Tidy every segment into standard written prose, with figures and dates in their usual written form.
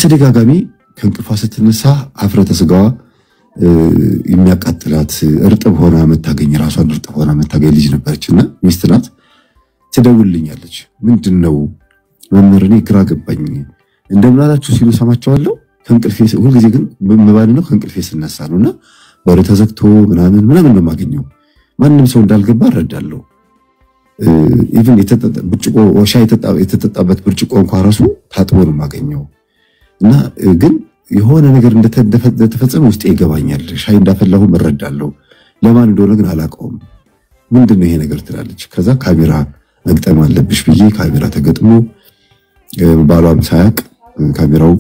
በተደጋጋሚ ከእንቅልፏ ስትነሳ አፍረተ ስጋዋ የሚያቃጥላት እርጥብ ሆና መታገኝ ራሷን እርጥብ ሆና መታገኝ ልጅ ነበርችና ሚስት ናት። ትደውልልኛለች። ምንድነው መምህር እኔ ግራ ገባኝ እንደምናላችሁ ሲሉ ሰማቸዋለሁ። ከእንቅልፌ ሁሉ ጊዜ ግን በመባንነው ከእንቅልፌ ስነሳ ነውና በር ተዘግቶ ምናምን ነው ማገኘው። ማንንም ሰው እንዳልገባ እረዳለሁ። ኢቭን ብርጭቆ ሻይ የተጠጣበት ብርጭቆ እንኳን ራሱ ታጥቦ ነው ማገኘው። እና ግን የሆነ ነገር እንደተፈጸመ ውስጤ ይገባኛል። ሻይ እንዳፈላሁ እረዳለሁ። ለማን እንደሆነ ግን አላውቀውም። ምንድነው ይሄ ነገር ትላለች። ከዛ ካሜራ መግጠም አለብሽ ብዬ ካሜራ ተገጥሞ ባሏም ሳያቅ ካሜራው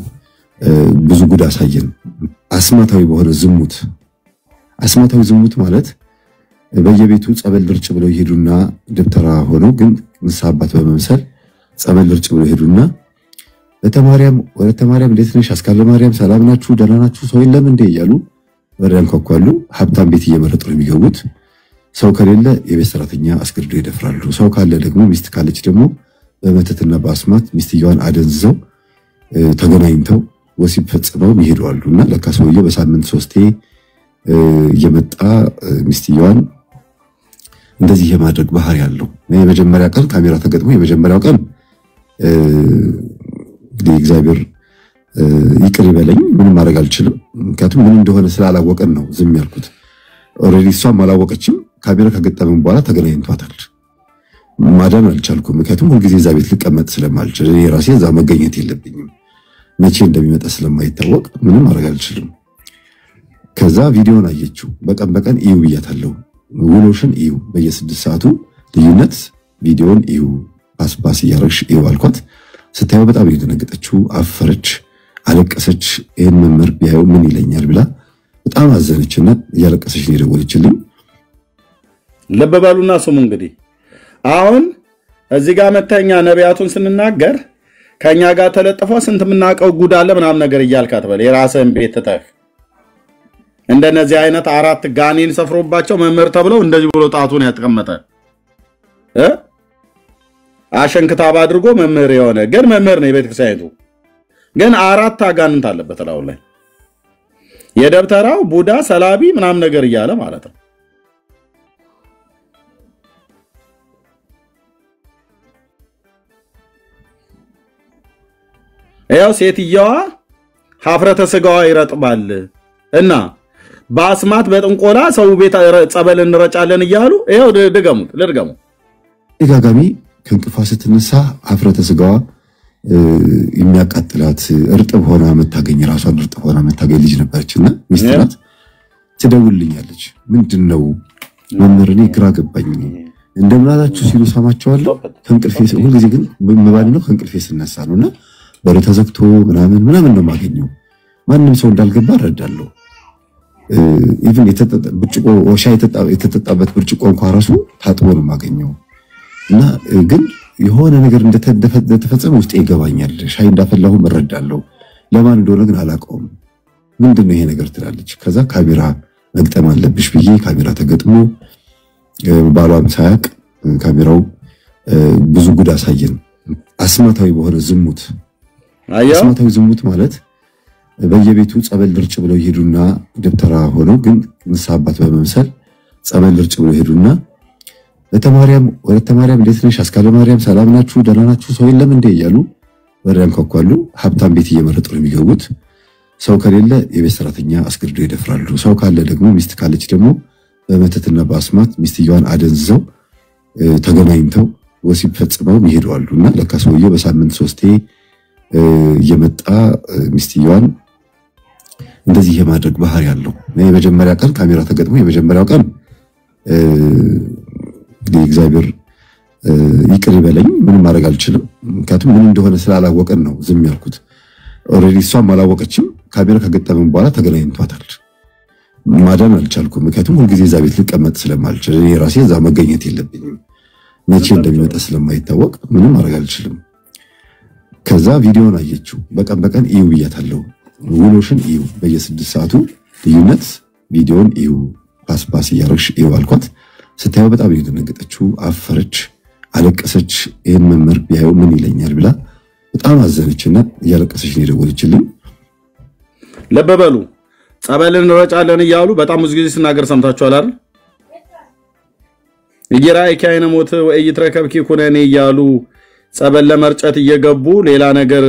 ብዙ ጉድ አሳየን። አስማታዊ በሆነ ዝሙት። አስማታዊ ዝሙት ማለት በየቤቱ ጸበል ልርጭ ብለው ይሄዱና ደብተራ ሆነው ግን ንስሐ አባት በመምሰል ጸበል ልርጭ ብለው ይሄዱና ለተማሪያም ወለተማሪያም እንዴት ነሽ አስካለ ማርያም ሰላም ናችሁ ደህና ናችሁ ሰው የለም እንዴ እያሉ በር ያንኳኳሉ። ሀብታም ቤት እየመረጡ ነው የሚገቡት። ሰው ከሌለ የቤት ሰራተኛ አስገድዶ ይደፍራሉ። ሰው ካለ ደግሞ ሚስት ካለች ደግሞ በመተትና በአስማት ሚስትየዋን አደንዝዘው ተገናኝተው ወሲብ ፈጽመው ይሄዳሉና ለካ ሰውየው በሳምንት 3 እየመጣ ሚስትየዋን እንደዚህ የማድረግ ባህሪ ያለው። የመጀመሪያ ቀን ካሜራ ተገጥሞ የመጀመሪያው ቀን እግዚአብሔር ይቅር ይበለኝ ምንም ማድረግ አልችልም። ምክንያቱም ምን እንደሆነ ስላላወቀን ነው ዝም ያልኩት። ኦሬዲ እሷም አላወቀችም። ካሜራ ከገጠመን በኋላ ተገናኝቷታል። ማዳን አልቻልኩም። ምክንያቱም ሁሉ ጊዜ እዛ ቤት ልቀመጥ ስለማልችል እኔ ራሴ እዛ መገኘት የለብኝም። መቼ እንደሚመጣ ስለማይታወቅ ምንም ማድረግ አልችልም። ከዛ ቪዲዮን አየችው። በቀን እዩ ብያታለሁ። ውሎሽን እዩ በየ6 ሰዓቱ ልዩነት ቪዲዮን እዩ ፓስፓስ ያረሽ እዩ አልኳት። ስታየው በጣም እየደነገጠችው አፈረች፣ አለቀሰች። ይሄን መምህር ቢያየው ምን ይለኛል ብላ በጣም አዘነችና እያለቀሰች ነው የደወለችልኝ። ለበባሉና ስሙ እንግዲህ አሁን እዚህ ጋር መተኛ ነቢያቱን ስንናገር ከኛ ጋር ተለጥፎ ስንት ምናቀው ጉድ አለ ምናም ነገር እያልካት በል የራስህን ቤት ተተህ እንደነዚህ አይነት 4 ጋኔን ሰፍሮባቸው መምህር ተብለው እንደዚህ ብሎ ጣቱን ያተቀመጠ አሸንክታብ አድርጎ መምህር የሆነ ግን መምህር ነው የቤተክርስቲያኒቱ ግን 4 አጋንንት አለበት ላው ላይ የደብተራው ቡዳ ሰላቢ ምናም ነገር እያለ ማለት ነው። ያው ሴትየዋ ሀፍረተ ስጋዋ ይረጥባል እና በአስማት በጥንቆላ ሰው ቤት ጸበል እንረጫለን እያሉ ያው ድገሙት ልድገሙ ደጋጋሚ ከእንቅልፏ ስትነሳ ሀፍረተ ስጋዋ የሚያቃጥላት እርጥብ ሆና መታገኝ ራሷን እርጥብ ሆና መታገኝ ልጅ ነበርችና ሚስት ናት። ትደውልልኛለች። ምንድነው መምህር እኔ ግራ ገባኝ እንደምናላችሁ ሲሉ ሰማቸዋለሁ። ከእንቅልፌ ሁሉ ጊዜ ግን በመባንነው ከእንቅልፌ ስነሳ ነውና በር ተዘግቶ ምናምን ነው ማገኘው። ማንንም ሰው እንዳልገባ እረዳለሁ። ኢቭን ብርጭቆ ሻይ የተጠጣበት ብርጭቆ እንኳን ራሱ ታጥቦ ነው ማገኘው። እና ግን የሆነ ነገር እንደተፈጸመ ውስጤ ይገባኛል። ሻይ እንዳፈላሁ እረዳለሁ። ለማን እንደሆነ ግን አላውቀውም። ምንድነው ይሄ ነገር ትላለች። ከዛ ካሜራ መግጠም አለብሽ ብዬ ካሜራ ተገጥሞ ባሏም ሳያቅ ካሜራው ብዙ ጉድ አሳየን። አስማታዊ በሆነ ዝሙት። አስማታዊ ዝሙት ማለት በየቤቱ ጸበል ልርጭ ብለው ይሄዱና ደብተራ ሆነው ግን ንስሐ አባት በመምሰል ጸበል ልርጭ ብለው ይሄዱና ለተማሪያም ወለተማሪያም እንዴት ነሽ አስካለ ማርያም ሰላም ናችሁ ደህና ናችሁ ሰው የለም እንዴ እያሉ በር ያንኳኳሉ። ሀብታም ቤት እየመረጡ ነው የሚገቡት። ሰው ከሌለ የቤት ሰራተኛ አስገድዶ ይደፍራሉ። ሰው ካለ ደግሞ ሚስት ካለች ደግሞ በመተትና በአስማት ሚስትየዋን አደንዝዘው ተገናኝተው ወሲብ ፈጽመው ይሄዳሉና ለካ ሰውየው በሳምንት 3 እየመጣ ሚስትየዋን እንደዚህ የማድረግ ባህሪ ያለው። የመጀመሪያ ቀን ካሜራ ተገጥሞ የመጀመሪያው ቀን እግዚአብሔር ይቅር ይበለኝ ምንም ማድረግ አልችልም። ምክንያቱም ምን እንደሆነ ስላላወቀን ነው ዝም ያልኩት። ኦሬዲ እሷም አላወቀችም። ካሜራ ከገጠመን በኋላ ተገናኝቷታል። ማዳን አልቻልኩም። ምክንያቱም ሁሉ ጊዜ እዛ ቤት ልቀመጥ ስለማልችል እኔ ራሴ እዛ መገኘት የለብኝም። መቼ እንደሚመጣ ስለማይታወቅ ምንም ማድረግ አልችልም። ከዛ ቪዲዮን አየችው። በቀን እዩ ብያታለሁ። ውሎሽን እዩ በየ6 ሰዓቱ ልዩነት ቪዲዮን እዩ ፓስፓስ ያረሽ እዩ አልኳት። ስታየው በጣም እየደነገጠችው አፈረች፣ አለቀሰች። ይሄን መምህር ቢያየው ምን ይለኛል ብላ በጣም አዘነችና እያለቀሰች ነው የደወለችልኝ። ለበበሉ ጸበልን እንረጫለን እያሉ በጣም ብዙ ጊዜ ሲናገር ሰምታችኋል አይደል? እየራይ ካይነ ሞት ወይ ይትረከብኪ ኩነኔ እያሉ ጸበል ለመርጨት እየገቡ ሌላ ነገር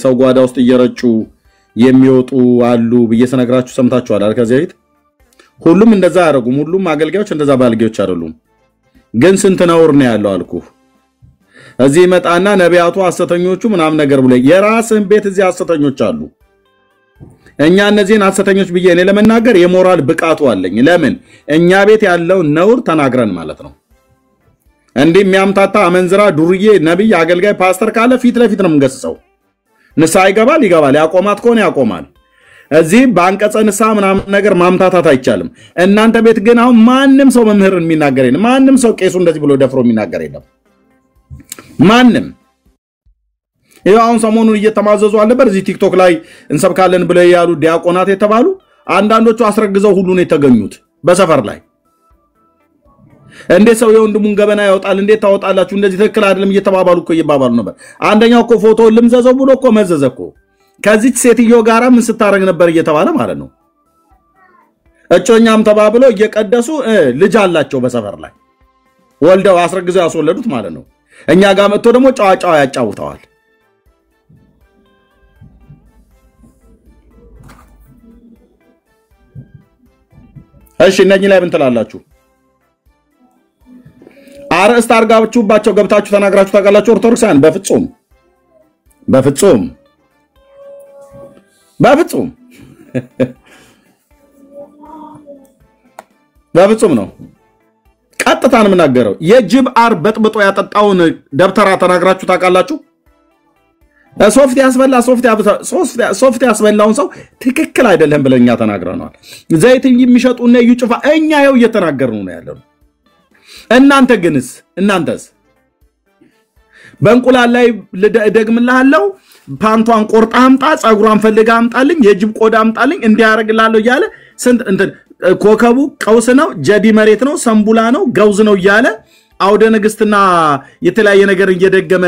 ሰው ጓዳ ውስጥ እየረጩ የሚወጡ አሉ ብዬ ሰነግራችሁ ሰምታችኋል አይደል? ከዚህ በፊት ሁሉም እንደዛ ያደርጉም። ሁሉም አገልጋዮች እንደዛ ባልጌዎች አይደሉም። ግን ስንት ነውር ነው ያለው አልኩ። እዚህ መጣና ነቢያቱ ሐሰተኞቹ ምናምን ነገር ብለ የራስን ቤት እዚህ ሐሰተኞች አሉ። እኛ እነዚህን ሐሰተኞች ብዬ እኔ ለመናገር የሞራል ብቃቱ አለኝ። ለምን እኛ ቤት ያለው ነውር ተናግረን ማለት ነው። እንዲህ የሚያምታታ አመንዝራ ዱርዬ ነብይ አገልጋይ ፓስተር ካለ ፊት ለፊት ነው የምንገስጸው። ንስሐ ይገባል፣ ያቆማት ከሆነ ያቆማል። እዚህ በአንቀጸ ንስሐ ምናምን ነገር ማምታታት አይቻልም። እናንተ ቤት ግን አሁን ማንም ሰው መምህርን የሚናገር የለም። ማንም ሰው ቄሱ እንደዚህ ብሎ ደፍሮ የሚናገር የለም። ማንም ይሄው አሁን ሰሞኑን እየተማዘዙ አልነበር? እዚህ ቲክቶክ ላይ እንሰብካለን ብለው ያሉ ዲያቆናት የተባሉ አንዳንዶቹ አስረግዘው ሁሉ ነው የተገኙት በሰፈር ላይ። እንዴት ሰው የወንድሙን ገበና ያወጣል? እንዴት ታወጣላችሁ? እንደዚህ ትክክል አይደለም እየተባባሉ እኮ እየባባሉ ነበር። አንደኛው እኮ ፎቶ ልምዘዘው ብሎ እኮ መዘዘ እኮ ከዚች ሴትዮ ጋራ ምን ስታረግ ነበር እየተባለ ማለት ነው። እጮኛም ተባብለው እየቀደሱ ልጅ አላቸው በሰፈር ላይ ወልደው አስረግዘው ያስወለዱት ማለት ነው። እኛ ጋር መጥቶ ደግሞ ጫዋጫው ያጫውተዋል። እሺ እነኚህ ላይ ምን ትላላችሁ? አርእስት አርጋችሁባቸው ገብታችሁ ተናግራችሁ ታውቃላችሁ? ኦርቶዶክሳን በፍጹም በፍጹም በፍጹም በፍጹም ነው። ቀጥታ ነው የምናገረው። የጅብ አር በጥብጦ ያጠጣውን ደብተራ ተናግራችሁ ታውቃላችሁ? ሶፍት ሶፍት ያስበላውን ሰው ትክክል አይደለም ብለኛ ተናግረናል። ዘይት የሚሸጡና ይጭፋ እኛ ያው እየተናገርኑ ነው ያለው። እናንተስ በእንቁላል ላይ ደግምልሃለሁ፣ ፓንቷን ቆርጣ አምጣ፣ ጸጉሯን ፈልጋ አምጣልኝ፣ የጅብ ቆዳ አምጣልኝ እንዲያረግልሃለሁ እያለ ስንት ኮከቡ ቀውስ ነው፣ ጀዲ መሬት ነው፣ ሰምቡላ ነው፣ ገውዝ ነው እያለ አውደ ንግስትና የተለያየ ነገር እየደገመ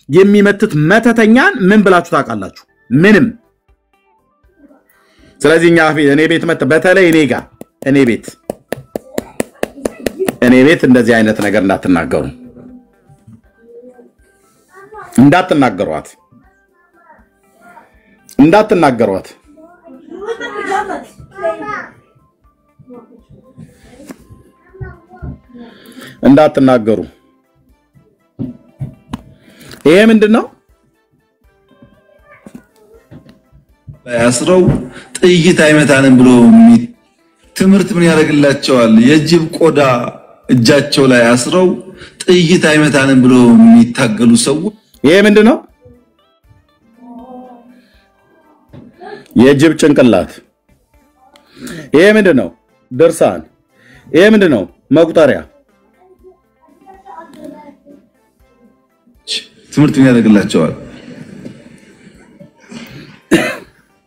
የሚመትት መተተኛን ምን ብላችሁ ታውቃላችሁ? ምንም። ስለዚህ እኔ ቤት በተለይ እኔ ቤት እንደዚህ አይነት ነገር እንዳትናገሯት እንዳትናገሩ። ይሄ ምንድነው? ያስረው ጥይት አይመታንም ብሎ ትምህርት ምን ያደርግላቸዋል? የጅብ ቆዳ እጃቸው ላይ አስረው ጥይት አይመታንም ብሎ የሚታገሉ ሰዎች። ይሄ ምንድነው? የጅብ ጭንቅላት። ይሄ ምንድነው? ድርሳን። ይሄ ምንድነው? መቁጠሪያ። ትምህርት ምን ያደርግላቸዋል?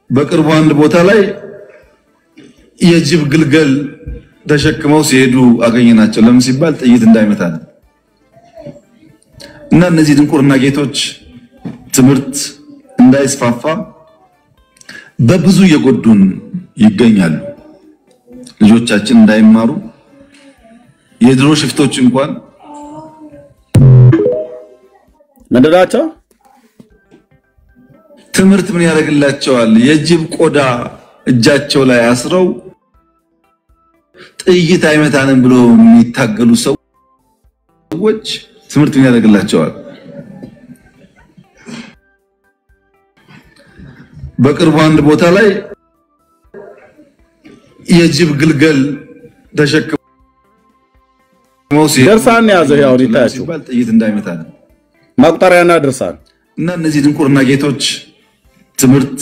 በቅርቡ አንድ ቦታ ላይ የጅብ ግልገል ተሸክመው ሲሄዱ አገኘናቸው። ለምን ሲባል ጥይት እንዳይመታ ነው። እና እነዚህ ድንቁርና ጌቶች ትምህርት እንዳይስፋፋ በብዙ እየጎዱን ይገኛሉ። ልጆቻችን እንዳይማሩ የድሮ ሽፍቶች እንኳን ምንድናቸው? ትምህርት ምን ያደርግላቸዋል? የጅብ ቆዳ እጃቸው ላይ አስረው ጥይት አይመታንም ብሎ የሚታገሉ ሰዎች ትምህርት ምን ያደርግላቸዋል? በቅርቡ አንድ ቦታ ላይ የጅብ ግልገል ተሸክመው ሲሄዱ ድርሳን ያዘ ያው ይታያችሁ ጥይት እንዳይመታ ነው። መቁጠሪያና ድርሳን። እና እነዚህ ድንቁርና ጌቶች ትምህርት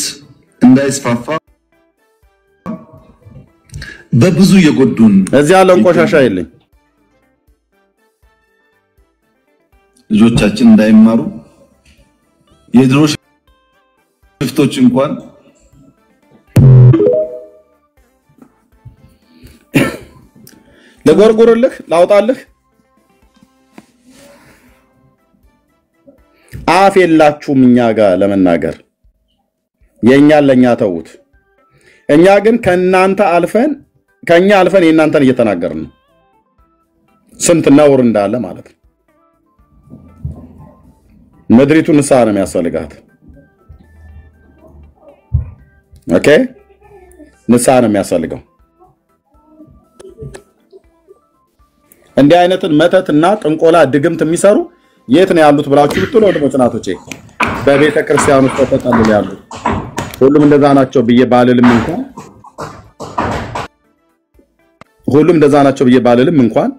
እንዳይስፋፋ በብዙ የጎዱን። እዚህ ያለው ቆሻሻ የለኝ። ልጆቻችን እንዳይማሩ የድሮ ሽፍቶች እንኳን ለጎርጎርልህ ላውጣልህ አፍ የላችሁም እኛ ጋር ለመናገር የኛን ለኛ ተውት። እኛ ግን ከኛ አልፈን የእናንተን እየተናገርን ነው። ስንት ነውር እንዳለ ማለት ነው። ምድሪቱ ንስሐ ነው የሚያስፈልጋት። ኦኬ ንስሐ ነው የሚያስፈልገው። እንዲህ አይነትን መተትና ጥንቆላ ድግምት የሚሰሩ የት ነው ያሉት ብላችሁ ብትሉ ወንድሞች ናቶቼ በቤተ ክርስቲያን ውስጥ ተጠቅልለው ያሉት ሁሉም እንደዛ ናቸው ብዬ ባልልም እንኳን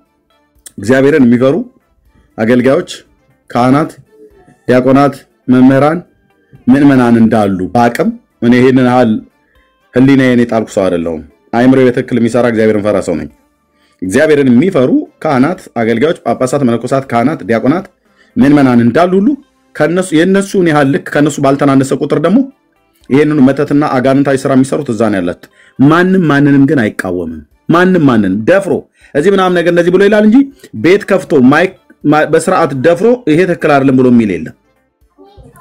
እግዚአብሔርን የሚፈሩ አገልጋዮች፣ ካህናት፣ ዲያቆናት፣ መምህራን፣ ምእመናን እንዳሉ ባቅም እኔ ይሄንን ህሊናዬን የጣልኩ ሰው አይደለሁም። አይምሮ በትክክል የሚሰራ እግዚአብሔርን ፈራ ሰው ነኝ። እግዚአብሔርን የሚፈሩ ካህናት፣ አገልጋዮች፣ ጳጳሳት፣ መነኮሳት፣ ካህናት፣ ዲያቆናት፣ ምእመናን እንዳሉ ሁሉ የነሱን ያህል ልክ ከነሱ ባልተናነሰ ቁጥር ደግሞ ይሄንን መተትና አጋንንታዊ ስራ የሚሰሩት እዛ ነው ያለት። ማንንም ግን አይቃወምም። ማንንም ደፍሮ እዚህ ምናምን ነገር እንደዚህ ብሎ ይላል እንጂ ቤት ከፍቶ ማይክ በስርዓት ደፍሮ ይሄ ትክክል አይደለም ብሎ የሚል የለም።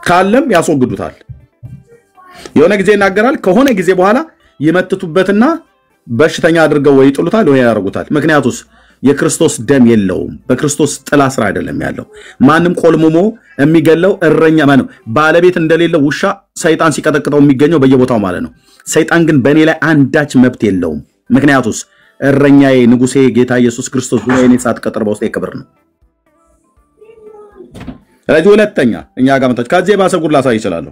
ካለም ያስወግዱታል። የሆነ ጊዜ ይናገራል፣ ከሆነ ጊዜ በኋላ ይመትቱበትና በሽተኛ አድርገው ወይ ይጥሉታል ወይ ያደርጉታል። ምክንያቱስ የክርስቶስ ደም የለውም። በክርስቶስ ጥላ ስራ አይደለም ያለው። ማንም ቆልሙሞ የሚገለው እረኛ ማለት ነው። ባለቤት እንደሌለው ውሻ ሰይጣን ሲቀጠቅጠው የሚገኘው በየቦታው ማለት ነው። ሰይጣን ግን በእኔ ላይ አንዳች መብት የለውም። ምክንያቱስ እረኛዬ ንጉሴ ጌታ ኢየሱስ ክርስቶስ ወይኔ ሳት ቀጥር በውስጤ ክብር ነው። ስለዚህ ሁለተኛ እኛ ጋር መጣች ከዚህ ባሰ ጉድ ላሳይ ይችላል።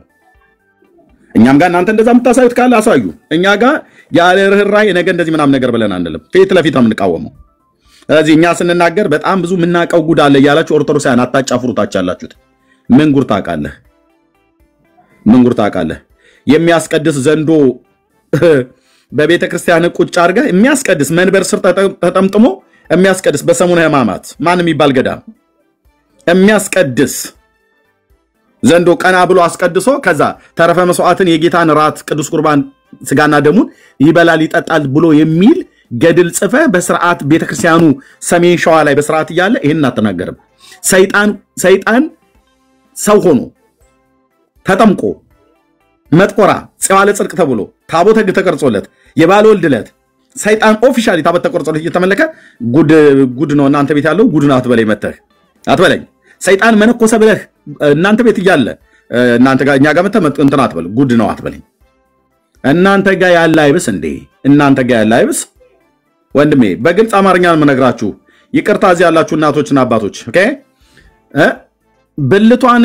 እኛም ጋር እናንተ እንደዛ የምታሳዩት ካለ አሳዩ። እኛ ጋር ያለ ርህራሄ ነገ እንደዚህ ምናምን ነገር ብለን አንልም። ፊት ለፊት ነው የምንቃወመው። ስለዚህ እኛ ስንናገር በጣም ብዙ የምናውቀው ጉድ አለ እያላችሁ ኦርቶዶክሳውያን አታጫፍሩታች አላችሁት። ምን ጉድ ታውቃለህ? የሚያስቀድስ ዘንዶ በቤተ ክርስቲያን ቁጭ አድርገህ የሚያስቀድስ መንበር ስር ተጠምጥሞ የሚያስቀድስ በሰሙነ ሕማማት ማን የሚባል ገዳም የሚያስቀድስ ዘንዶ ቀና ብሎ አስቀድሶ ከዛ ተረፈ መስዋዕትን የጌታን ራት ቅዱስ ቁርባን ስጋና ደሙን ይበላል ይጠጣል ብሎ የሚል ገድል ጽፈ በስርዓት ቤተክርስቲያኑ ሰሜን ሸዋ ላይ በስርዓት እያለ ይሄን አትናገርም። ሰይጣን ሰው ሆኖ ተጠምቆ መጥቆራ ጽዋለ ጽድቅ ተብሎ ታቦተ ሕግ ተቀርጾለት የባለ ወልድለት ሰይጣን ኦፊሻሊ ታቦተ ተቀርጾለት እየተመለከ ጉድ ነው እናንተ ቤት ያለው ጉድ ነው አትበለኝ። መተህ አትበለኝ። ሰይጣን መነኮሰ ብለህ እናንተ ቤት እያለ እናንተ ጋር እኛ ጋር መተህ እንትን አትበል ጉድ ነው አትበለኝ። እናንተ ጋር ያለ አይብስ እንዴ? እናንተ ጋር ያለ አይብስ ወንድሜ፣ በግልጽ አማርኛ ነው የምነግራችሁ። ይቅርታ እዚህ ያላችሁ እናቶችና አባቶች ኦኬ ብልቷን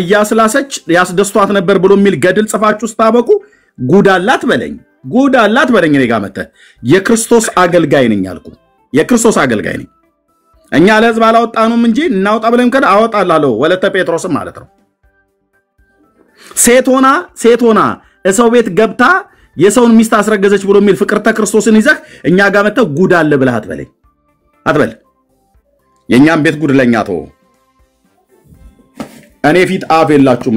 እያስላሰች ያስደስቷት ነበር ብሎ የሚል ገድል ጽፋችሁ ስታበቁ ጉድ አላት በለኝ እኔ ጋር መተህ የክርስቶስ አገልጋይ ነኝ አልኩ። የክርስቶስ አገልጋይ ነኝ። እኛ ለህዝብ አላወጣኑም እንጂ እናውጣ ብለን ከዳ አወጣላለሁ። ወለተ ጴጥሮስም ማለት ነው። ሴት ሆና እሰው ቤት ገብታ የሰውን ሚስት አስረገዘች ብሎ የሚል ፍቅርተ ክርስቶስን ይዘህ እኛ ጋር መተህ ጉድ አለ ብለህ አትበል። የኛም ቤት ጉድ ለኛ ተው። እኔ ፊት አፍ የላችሁም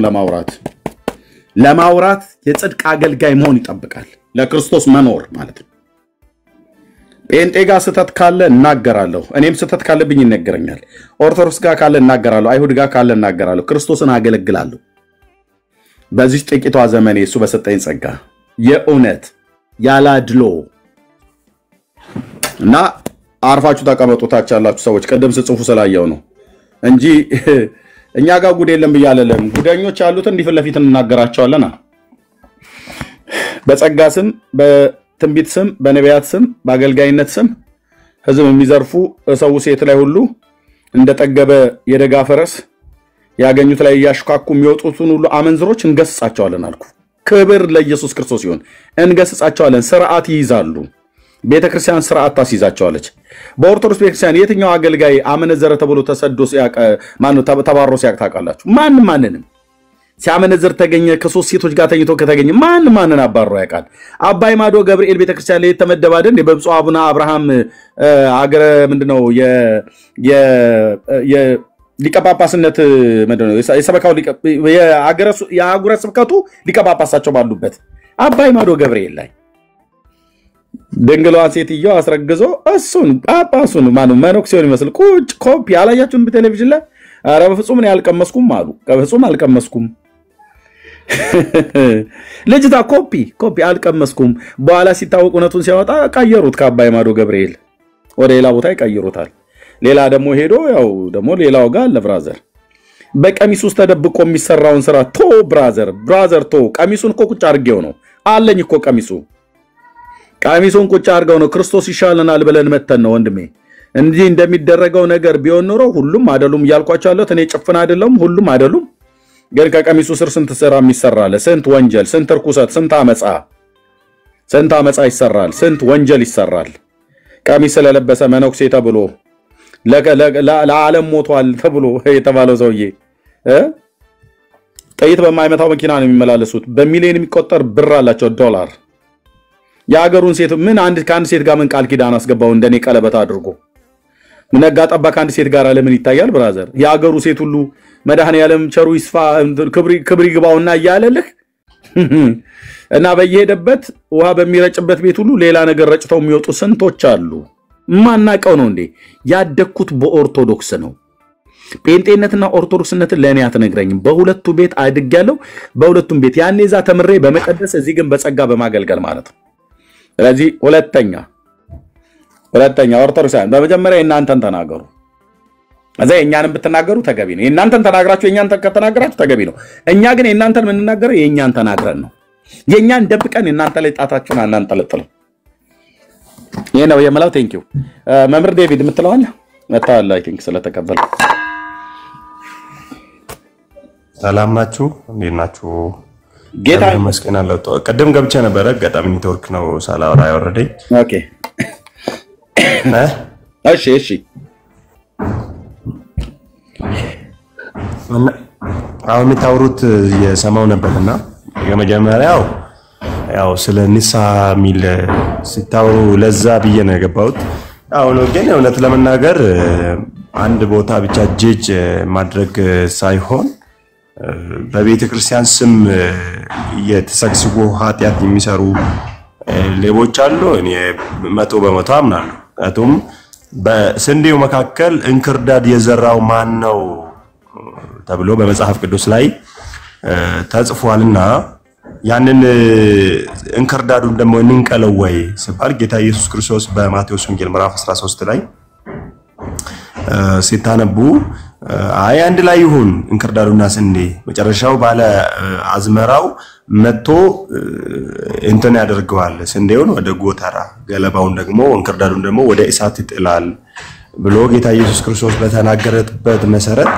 ለማውራት የጽድቅ አገልጋይ መሆን ይጠብቃል። ለክርስቶስ መኖር ማለት ነው። ጴንጤ ጋር ስተት ካለ እናገራለሁ። እኔም ስተት ካለብኝ ይነገረኛል። ኦርቶዶክስ ጋር ካለ እናገራለሁ። አይሁድ ጋር ካለ እናገራለሁ። ክርስቶስን አገለግላለሁ። በዚህ ጥቂቷ ዘመኔ እሱ በሰጠኝ ጸጋ የእውነት ያላድሎ እና አርፋችሁ ተቀመጡታች ያላችሁ ሰዎች ቀደም ስጽፉ ስላየው ነው እንጂ እኛ ጋር ጉድ የለም ብያለለም። ጉደኞች ያሉትን እንዲህ ለፊት እናገራቸዋለና በጸጋ ስም በትንቢት ስም በነቢያት ስም በአገልጋይነት ስም ህዝብ የሚዘርፉ ሰው ሴት ላይ ሁሉ እንደጠገበ የደጋ ፈረስ ያገኙት ላይ ያሽካኩ የሚወጡትን ሁሉ አመንዝሮች እንገስጻቸዋለን አልኩ። ክብር ለኢየሱስ ክርስቶስ ይሁን። እንገስጻቸዋለን። ስርዓት ይይዛሉ። ቤተክርስቲያን ስርዓት ታስይዛቸዋለች። በኦርቶዶክስ ቤተክርስቲያን የትኛው አገልጋይ አመነዘረ ተብሎ ተሰዶ ተባሮ ሲያቅ ታውቃላችሁ? ማንንም ሲያመነዘር ተገኘ ከሶስት ሴቶች ጋር ተኝቶ ከተገኘ ማንን አባሮ ያውቃል? አባይ ማዶ ገብርኤል ቤተክርስቲያን ላይ የተመደበ አይደል? በብፁዕ አቡነ አብርሃም አገረ ምንድነው ሊቀ ጳጳስነት ምንድነው የሰበካው የአገረ ስብከቱ ሊቀ ጳጳሳቸው ባሉበት አባይ ማዶ ገብርኤል ላይ ድንግሏን ሴትየው አስረግዞ እሱን ጳጳሱን መነኩሴውን ይመስል ቁጭ ኮፒ አላያችሁም? በቴሌቪዥን ላይ ኧረ በፍጹም እኔ አልቀመስኩም አሉ። በፍጹም አልቀመስኩም። ልጅታ ኮፒ አልቀመስኩም። በኋላ ሲታወቅ እውነቱን ሲያወጣ ቀየሩት። ከአባይ ማዶ ገብርኤል ወደ ሌላ ቦታ ይቀይሩታል። ሌላ ደግሞ ሄዶ ያው ደግሞ ሌላው ጋር አለ ብራዘር። በቀሚስ ውስጥ ተደብቆ የሚሰራውን ስራ ብራዘር ቶ ቀሚሱን እኮ ቁጭ አድርጌው ነው አለኝ እኮ ቀሚሱን ቁጭ አድርገው ነው ክርስቶስ ይሻለናል ብለን መተን ነው ወንድሜ። እንጂ እንደሚደረገው ነገር ቢሆን ኖሮ ሁሉም አይደሉም እያልኳቸው አለሁት። እኔ ጭፍን አይደለም ሁሉም አይደሉም። ግን ከቀሚሱ ስር ስንት ስራ የሚሰራል፣ ስንት ወንጀል፣ ስንት ርኩሰት፣ ስንት አመጻ ይሰራል፣ ስንት ወንጀል ይሰራል። ቀሚስ ስለለበሰ መነኩሴ ተብሎ ለዓለም ሞቷል ተብሎ የተባለው ሰውዬ ጥይት በማይመታው መኪና ነው የሚመላለሱት። በሚሊዮን የሚቆጠር ብር አላቸው ዶላር። የሀገሩን ሴት ከአንድ ሴት ጋር ምን ቃል ኪዳን አስገባው እንደኔ ቀለበት አድርጎ ነጋ ጠባ ከአንድ ሴት ጋር ለምን ይታያል ብራዘር? የሀገሩ ሴት ሁሉ መድኃኔዓለም ቸሩ ይስፋ ክብር ይግባውና እያለልህ እና በየሄደበት ውሃ በሚረጭበት ቤት ሁሉ ሌላ ነገር ረጭተው የሚወጡ ስንቶች አሉ። ማናቀው ነው እንዴ? ያደኩት በኦርቶዶክስ ነው። ጴንጤነትና ኦርቶዶክስነትን ለኔ አትነግረኝም። በሁለቱ ቤት አድጌያለሁ። በሁለቱም ቤት ያኔ ዛ ተምሬ በመቀደስ እዚህ ግን በጸጋ በማገልገል ማለት ነው። ስለዚህ ሁለተኛ ኦርቶዶክሳውያን በመጀመሪያ እናንተን ተናገሩ። እዛ የኛንም ብትናገሩ ተገቢ ነው። የእናንተን ተናግራችሁ የኛን ከተናገራችሁ ተገቢ ነው። እኛ ግን የእናንተን የምንናገረው የኛን ተናግረን ነው። የኛን ደብቀን እናንተ ላይ ጣታችሁን አናንጠለጥልም። ይሄ ነው የመላው። ቴንክ ዩ መምህር ዴቪድ የምትለዋል መጣላ አይ ቲንክ ስለተቀበለ። ሰላም ናችሁ? እንዴት ናችሁ? ጌታ ይመስገን አለው። ቀደም ገብቼ ነበረ ገጣሚ ኔትወርክ ነው ሳላወራ ያወረደኝ። ኦኬ እሺ አሁን የምታወሩት የሰማው ነበርና የመጀመሪያው ያው ስለ ንስሐ ሚል ሲታወሩ ለዛ ብዬ ነው የገባሁት። አሁን ግን እውነት ለመናገር አንድ ቦታ ብቻ ጀጅ ማድረግ ሳይሆን በቤተ ክርስቲያን ስም የተሰግስጎ ኃጢአት የሚሰሩ ሌቦች አሉ። እኔ 100% አምናለሁ። አቶም በስንዴው መካከል እንክርዳድ የዘራው ማን ነው ተብሎ በመጽሐፍ ቅዱስ ላይ ተጽፏልና ያንን እንክርዳዱን ደግሞ እንንቀለው ወይ ሲባል ጌታ ኢየሱስ ክርስቶስ በማቴዎስ ወንጌል ምዕራፍ 13 ላይ ሲታነቡ አይ አንድ ላይ ይሁን እንክርዳዱና ስንዴ መጨረሻው ባለ አዝመራው መጥቶ እንትን ያደርገዋል፣ ስንዴውን ወደ ጎተራ ገለባውን ደግሞ እንክርዳዱን ደግሞ ወደ እሳት ይጥላል ብሎ ጌታ ኢየሱስ ክርስቶስ በተናገረበት መሰረት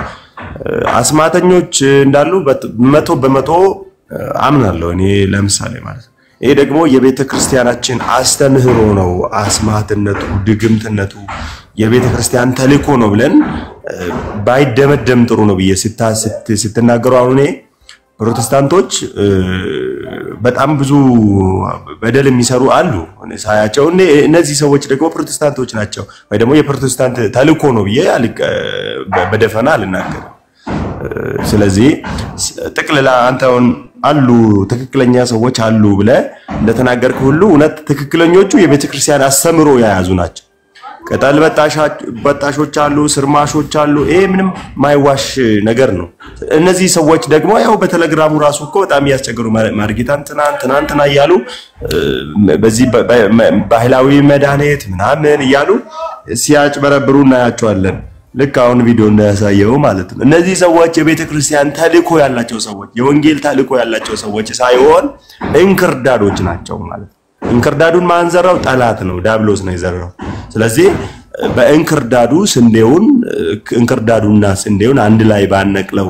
አስማተኞች እንዳሉ 100% አምናለሁ እኔ ለምሳሌ ማለት ነው። ይሄ ደግሞ የቤተ ክርስቲያናችን አስተምህሮ ነው። አስማትነቱ ድግምትነቱ የቤተ ክርስቲያን ተልእኮ ነው ብለን ባይደመደም ጥሩ ነው ብዬ ስትናገሩ አሁን ፕሮቴስታንቶች በጣም ብዙ በደል የሚሰሩ አሉ ሳያቸው እነዚህ ሰዎች ደግሞ ፕሮቴስታንቶች ናቸው ወይ ደግሞ የፕሮቴስታንት ተልእኮ ነው ብዬ በደፈና አልናገርም። ስለዚህ ጥቅልላ አንተውን አሉ ትክክለኛ ሰዎች አሉ ብለ እንደተናገርኩ ሁሉ እውነት ትክክለኞቹ የቤተ ክርስቲያን አስተምሮ ያያዙ ናቸው። ቅጠል በጣሾች አሉ፣ ስርማሾች አሉ። ይሄ ምንም ማይዋሽ ነገር ነው። እነዚህ ሰዎች ደግሞ ያው በቴሌግራሙ ራሱ እኮ በጣም ያስቸገሩ ማርጌታን ትናንትና እያሉ በዚህ ባህላዊ መድኃኒት ምናምን እያሉ ሲያጭበረብሩ እናያቸዋለን። ልክ አሁን ቪዲዮ እንዳያሳየው ማለት ነው። እነዚህ ሰዎች የቤተ ክርስቲያን ተልእኮ ያላቸው ሰዎች የወንጌል ተልእኮ ያላቸው ሰዎች ሳይሆን እንክርዳዶች ናቸው ማለት ነው። እንክርዳዱን ማን ዘራው? ጠላት ነው፣ ዲያብሎስ ነው የዘራው። ስለዚህ በእንክርዳዱ ስንዴውን እንክርዳዱና ስንዴውን አንድ ላይ ባነቅለው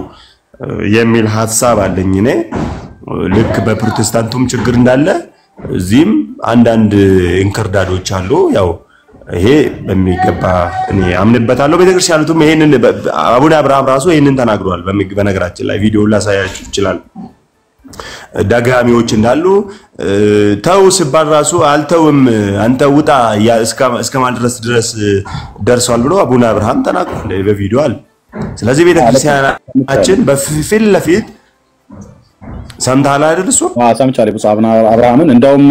የሚል ሐሳብ አለኝ እኔ። ልክ በፕሮቴስታንቱም ችግር እንዳለ እዚህም አንዳንድ እንክርዳዶች አሉ። ያው ይሄ በሚገባ እኔ አምንበታለሁ። ቤተክርስቲያኑም ይሄንን አቡነ አብርሃም ራሱ ይሄንን ተናግሯል። በነገራችን ላይ ቪዲዮ ላሳያችሁ ይችላል። ዳጋሚዎች እንዳሉ ተው ሲባል ራሱ አልተውም አንተ ውጣ እስከ ማድረስ ድረስ ደርሷል ብሎ አቡነ አብርሃም ተናግሯል በቪዲዮ አለ። ስለዚህ ቤተክርስቲያናችን በፊት ለፊት ሰምታላ አይደልሱ ሰምቻለሁ ብፁዕ አቡነ አብርሃምን። እንደውም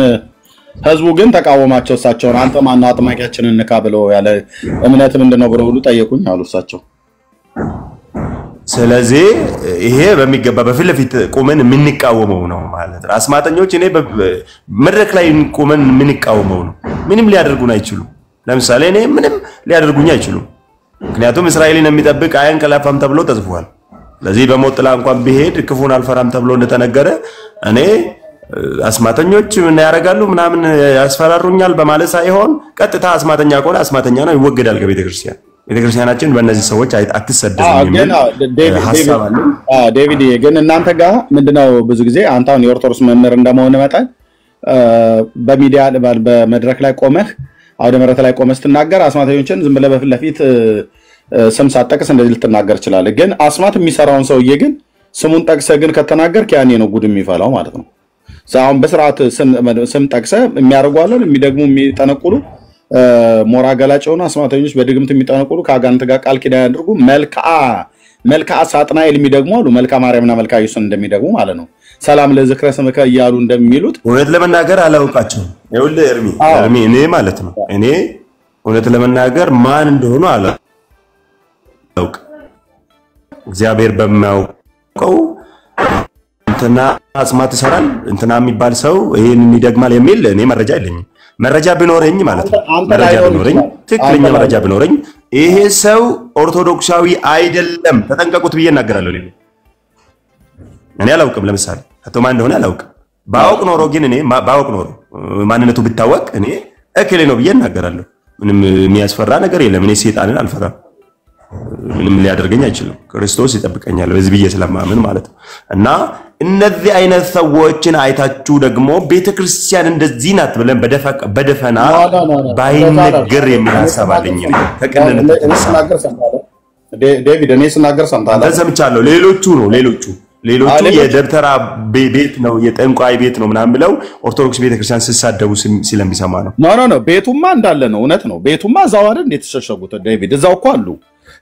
ህዝቡ ግን ተቃወማቸው። እሳቸውን አንተ ማን አጥማቂያችንን ንካ ብሎ ያለ እምነት ምንድነው ብሎ ሁሉ ጠየቁኝ አሉ እሳቸው። ስለዚህ ይሄ በሚገባ በፊት ለፊት ቆመን የምንቃወመው ነው ማለት ነው። አስማተኞች እኔ መድረክ ላይ ቆመን የምንቃወመው ነው። ምንም ሊያደርጉን አይችሉም። ለምሳሌ እኔ ምንም ሊያደርጉኝ አይችሉም። ምክንያቱም እስራኤልን የሚጠብቅ አያንቀላፋም ተብሎ ተጽፏል። ስለዚህ በሞት ጥላ እንኳን ቢሄድ ክፉን አልፈራም ተብሎ እንደተነገረ እኔ አስማተኞች ምን ያደርጋሉ ምናምን ያስፈራሩኛል በማለት ሳይሆን ቀጥታ አስማተኛ ከሆነ አስማተኛ ነው ይወገዳል ከቤተክርስቲያን። ቤተክርስቲያናችን በእነዚህ ሰዎች አትሰደድም የሚል ሐሳብ አለ። ዴቪድ ግን እናንተ ጋር ምንድነው ብዙ ጊዜ አንተ አሁን የኦርቶዶክስ መምህር እንደመሆነ መጣን በሚዲያ በመድረክ ላይ ቆመህ አውደ ምሕረት ላይ ቆመህ ስትናገር አስማተኞችን ዝም ብለህ በፊት ለፊት ስም ሳትጠቅስ እንደዚህ ልትናገር ይችላል። ግን አስማት የሚሰራውን ሰውዬ ግን ስሙን ጠቅሰህ ግን ከተናገርክ ያኔ ነው ጉድ የሚፈላው ማለት ነው። አሁን በስርዓት ስም ጠቅሰህ የሚያደርጉ አሉ የሚደግሙ የሚጠነቁሉ ሞራ ገላጭ ሆነ አስማተኞች በድግምት የሚጠነቁሉ ከአጋንንት ጋር ቃል ኪዳን ያድርጉ መልክዓ ሳጥናኤል የሚደግሙ አሉ መልክዓ ማርያምና መልክዓ ኢየሱስን እንደሚደግሙ ማለት ነው። ሰላም ለዝክረ ስምከ እያሉ እንደሚሉት እውነት ለመናገር አላውቃቸውም። ይኸውልህ ኤርሚ እኔ ማለት ነው እኔ እውነት ለመናገር ማን እንደሆኑ አላውቅ እግዚአብሔር በሚያውቀው እንትና አስማት ይሰራል እንትና የሚባል ሰው ይሄን ይደግማል የሚል እኔ መረጃ የለኝም። መረጃ ቢኖረኝ ማለት ነው መረጃ ቢኖረኝ ትክክለኛ መረጃ ቢኖረኝ ይሄ ሰው ኦርቶዶክሳዊ አይደለም ተጠንቀቁት ብዬ እናገራለሁ። እኔ አላውቅም። ለምሳሌ አቶማ እንደሆነ አላውቅም። ባውቅ ኖሮ ግን እኔ ባውቅ ኖሮ ማንነቱ ቢታወቅ እኔ እከሌ ነው ብዬ እናገራለሁ። ምንም የሚያስፈራ ነገር የለም። እኔ ሰይጣንን አልፈራም። ምንም ሊያደርገኝ አይችልም። ክርስቶስ ይጠብቀኛል በዚህ ብዬ ስለማምን ማለት ነው። እና እነዚህ አይነት ሰዎችን አይታችሁ ደግሞ ቤተክርስቲያን እንደዚህ ናት ብለን በደፈና ባይነገር የሚል ሐሳብ አለኝ። ተቀነነ ዴቪድ እኔ ስናገር ሰምታለህ? ሰምቻለሁ። ሌሎቹ የደብተራ ቤት ነው የጠንቋይ ቤት ነው ምናምን ብለው ኦርቶዶክስ ቤተክርስቲያን ሲሳደቡ ስለሚሰማ ነው። ኖ ቤቱማ እንዳለ ነው። እውነት ነው። ቤቱማ እዛው አይደል እንዴት ተሸሸጉት? ዴቪድ እዛው እኮ አሉ።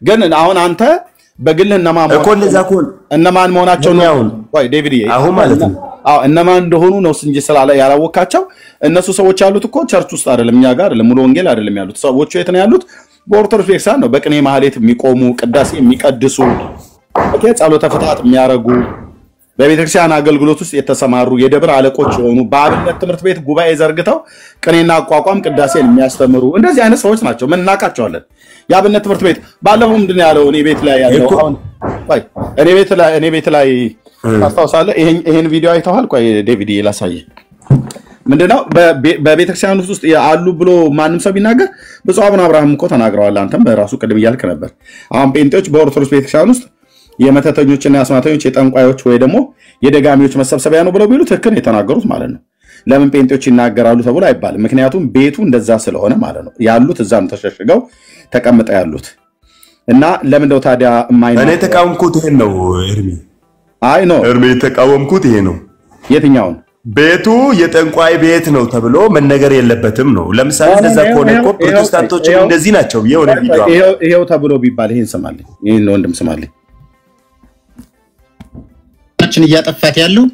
ግን አሁን አንተ በግልህ እነማን መሆናቸው ነው ወይ ዴቪድ? አሁን ማለት ነው እነማን እንደሆኑ ነው እንጂ ስላለ ያላወቃቸው እነሱ ሰዎች ያሉት እኮ ቸርች ውስጥ አይደለም፣ እኛ ጋር አይደለም፣ ሙሉ ወንጌል አይደለም ያሉት ሰዎቹ። የት ነው ያሉት? በኦርቶዶክስ ቤተክርስቲያን ነው። በቅኔ ማህሌት የሚቆሙ ቅዳሴ የሚቀድሱ ጸሎተ ፍትሐት የሚያረጉ በቤተክርስቲያን አገልግሎት ውስጥ የተሰማሩ የደብር አለቆች የሆኑ በአብነት ትምህርት ቤት ጉባኤ ዘርግተው ቅኔና አቋቋም ቅዳሴን የሚያስተምሩ እንደዚህ አይነት ሰዎች ናቸው። ምን እናቃቸዋለን? የአብነት ትምህርት ቤት ባለፈው ምንድነው ያለው? እኔ ቤት ላይ ያለው አሁን እኔ ቤት ላይ ታስታውሳለህ? ይሄን ቪዲዮ አይተዋል? ቆይ ዴቪድ ላሳየህ። ምንድነው በቤተክርስቲያን ውስጥ አሉ ብሎ ማንም ሰው ቢናገር ብፁዕ አቡነ አብርሃም እኮ ተናግረዋል። አንተም በራሱ ቅድም እያልክ ነበር። አሁን ጴንጤዎች በኦርቶዶክስ ቤተክርስቲያን ውስጥ የመተተኞችና የአስማተኞች የጠንቋዮች ወይ ደግሞ የደጋሚዎች መሰብሰቢያ ነው ብለው ቢሉ ትክክል የተናገሩት ማለት ነው። ለምን ጴንጤዎች ይናገራሉ ተብሎ አይባልም። ምክንያቱም ቤቱ እንደዛ ስለሆነ ማለት ነው። ያሉት እዛም ተሸሽገው ተቀምጠው ያሉት እና ለምን ነው ታዲያ እኔ ተቃወምኩት ይሄን ነው ኤርሚ። አይ ነው ኤርሚ ተቃወምኩት ይሄ ነው። የትኛውን? ቤቱ የጠንቋይ ቤት ነው ተብሎ መነገር የለበትም ነው። ለምሳሌ እንደዛ ከሆነ እኮ ፕሮቴስታንቶች እንደዚህ ናቸው የሆነ ቪዲዮ ይሄው ተብሎ ቢባል ይሄን ስማልኝ፣ ይሄን ወንድም ስማልኝ። ችን እያጠፋት ያለው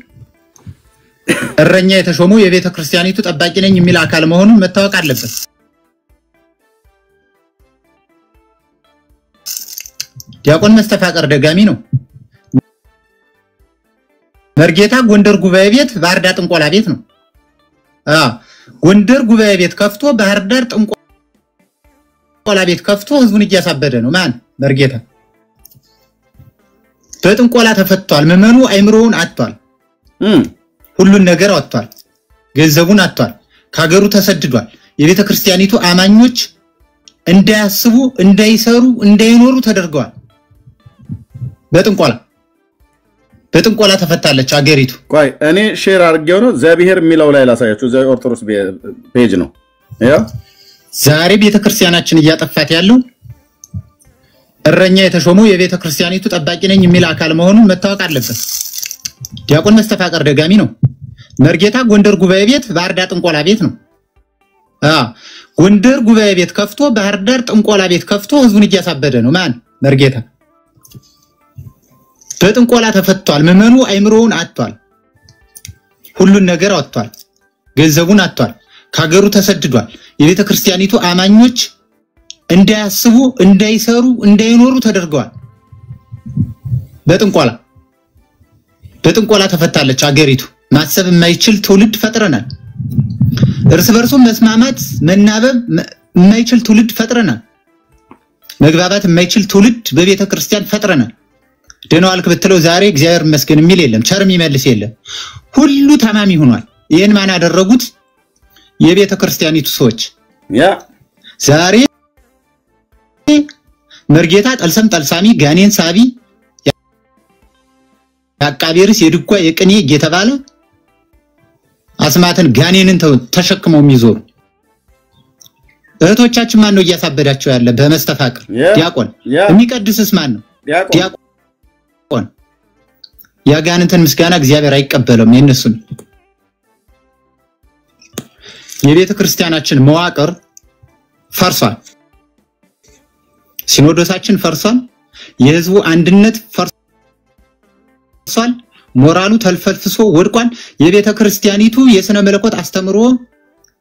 እረኛ የተሾሙ የቤተ ክርስቲያኒቱ ጠባቂ ነኝ የሚል አካል መሆኑን መታወቅ አለበት። ዲያቆን መስተፋቀር ደጋሚ ነው። መርጌታ ጎንደር ጉባኤ ቤት ባህር ዳር ጥንቆላ ቤት ነው። ጎንደር ጉባኤ ቤት ከፍቶ ባህር ዳር ጥንቆላ ቤት ከፍቶ ህዝቡን እያሳበደ ነው። ማን? መርጌታ በጥንቆላ ተፈቷል። መመኑ አይምሮውን አጥቷል። ሁሉን ነገር አጥቷል። ገንዘቡን አጥቷል። ከሀገሩ ተሰድዷል። የቤተ ክርስቲያኒቱ አማኞች እንዳያስቡ፣ እንዳይሰሩ፣ እንዳይኖሩ ተደርገዋል። በጥንቆላ ተፈታለች አገሪቱ። ቆይ እኔ ሼር አድርጌው ነው ዘብሔር የሚለው ላይ ላሳያችሁ። ዘ ኦርቶዶክስ ፔጅ ነው። ዛሬ ቤተ ክርስቲያናችን እያጠፋት ያለው እረኛ የተሾመው የቤተ ክርስቲያኒቱ ጠባቂ ነኝ የሚል አካል መሆኑን መታወቅ አለበት። ዲያቆን መስተፋቀር ደጋሚ ነው። መርጌታ ጎንደር ጉባኤ ቤት ባህር ዳር ጥንቆላ ቤት ነው። ጎንደር ጉባኤ ቤት ከፍቶ ባህር ዳር ጥንቆላ ቤት ከፍቶ ህዝቡን እያሳበደ ነው። ማን? መርጌታ በጥንቆላ ተፈቷል። መመኑ አይምሮውን አጥቷል። ሁሉን ነገር አጥቷል። ገንዘቡን አጥቷል። ከሀገሩ ተሰድዷል። የቤተ ክርስቲያኒቱ አማኞች እንዳያስቡ፣ እንዳይሰሩ፣ እንዳይኖሩ ተደርገዋል። በጥንቆላ ተፈታለች አገሪቱ። ማሰብ የማይችል ትውልድ ፈጥረናል። እርስ በርሱ መስማማት መናበብ የማይችል ትውልድ ፈጥረናል። መግባባት የማይችል ትውልድ በቤተ ክርስቲያን ፈጥረናል። ደህና ዋልክ ብትለው ዛሬ እግዚአብሔር ይመስገን የሚል የለም፣ ቸር የሚመልስ የለም። ሁሉ ታማሚ ሆኗል። ይሄን ማን ያደረጉት? የቤተ ክርስቲያኒቱ ሰዎች። ዛሬ መርጌታ ጠልሰም ጠልሳሚ ጋኔን ሳቢ ያቃቢርስ የድጓ የቅኔ እየተባለ አስማትን ጋኔንን ተሸክመው የሚዞሩ እህቶቻችን ማን ነው እያሳበዳቸው ያለ? በመስተፋቅር ዲያቆን የሚቀድስስ ማን ነው? ዲያቆን። ያጋንንትን ምስጋና እግዚአብሔር አይቀበለውም። የነሱን የቤተ ክርስቲያናችን መዋቅር ፈርሷል። ሲኖዶሳችን ፈርሷል። የህዝቡ አንድነት ፈርሷል። ሞራሉ ተልፈልፍሶ ወድቋል። የቤተ ክርስቲያኒቱ የሥነ መለኮት አስተምሮ